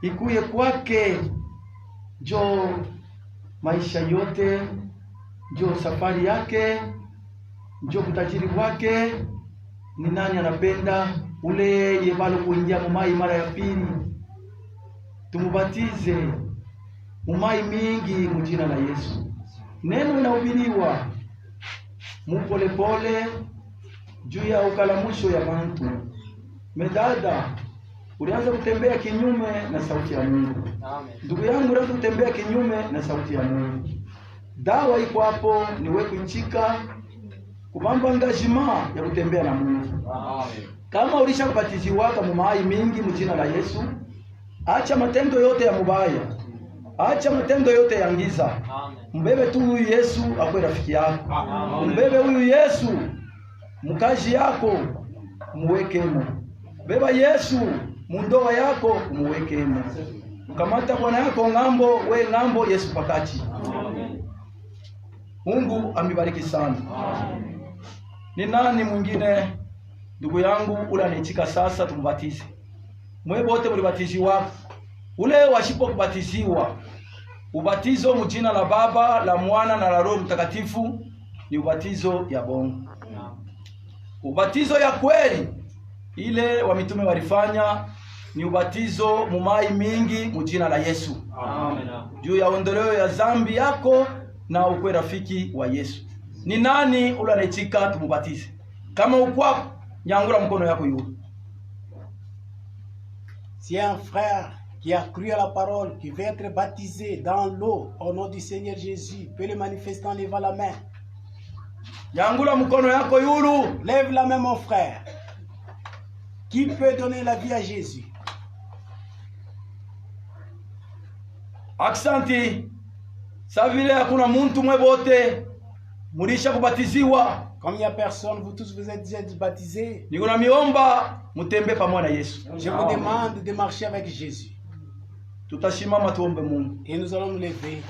ikuye kwake? Jo maisha yote, jo safari yake, jo kutajiri wake. Ni nani anapenda ule yebalo kuingia mumai mara ya pili? Tumubatize mumai mingi mujina la Yesu. Neno linahubiriwa, mupolepole juu ya ukalamusho ya bantu. Medada, ulianza kutembea kinyume na sauti ya Mungu. Ndugu yangu, ulianza kutembea kinyume na sauti ya Mungu. Dawa iko hapo, ni wewe kuinchika kubamba engagement ya kutembea na Mungu. Kama ulishakubatiziwa mu mai mingi mu jina la Yesu, acha matendo yote ya mubaya. Acha matendo yote ya ngiza. Mbebe tu huyu Yesu akwe rafiki yako. Mbebe huyu Yesu mkazi yako muwekemo. Beba Yesu mundoa yako muwekemo. Mkamata bwana yako ngambo, we ngambo, Yesu pakati. Mungu amibariki sana. Ni nani mwingine ndugu yangu ule anaitika sasa tumbatize? Mwe bote mlibatiziwa. Ule washipo kubatiziwa, ubatizo mjina la Baba, la Mwana na la Roho Mtakatifu ni ubatizo ya bongo. Ubatizo ya kweli ile wa mitume walifanya ni ubatizo mumai mingi mjina la Yesu. Amen. Juu ya ondoleo ya zambi yako na ukwe rafiki wa Yesu. Ni nani ule anaitika tumubatize? Kama ukwako nyangula mkono yako yule. Si un frère qui a cru à la parole, qui veut être baptisé dans l'eau au nom du Seigneur Jésus, peut le manifester en levant la main. Nyangula mkono yako yulu. Lève la main mon frère. Qui peut donner la vie à Jésus? Aksanti. Savile hakuna muntu mwe bote mulisha kubatiziwa. Comme il n'y a personne, vous tous vous êtes déjà baptisés. Nikuna miomba mutembe pamoja na Yesu. Je vous demande de marcher avec Jésus. Tutashimama tuombe Mungu. Et nous allons nous lever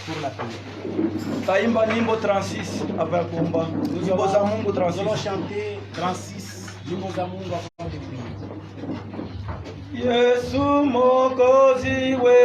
pour la prière. Taimba nyimbo 36 avant kuomba. Nyimbo za Mungu Nous allons 36. chanter 36 nyimbo za Mungu avant de prier. Yesu Mwokozi we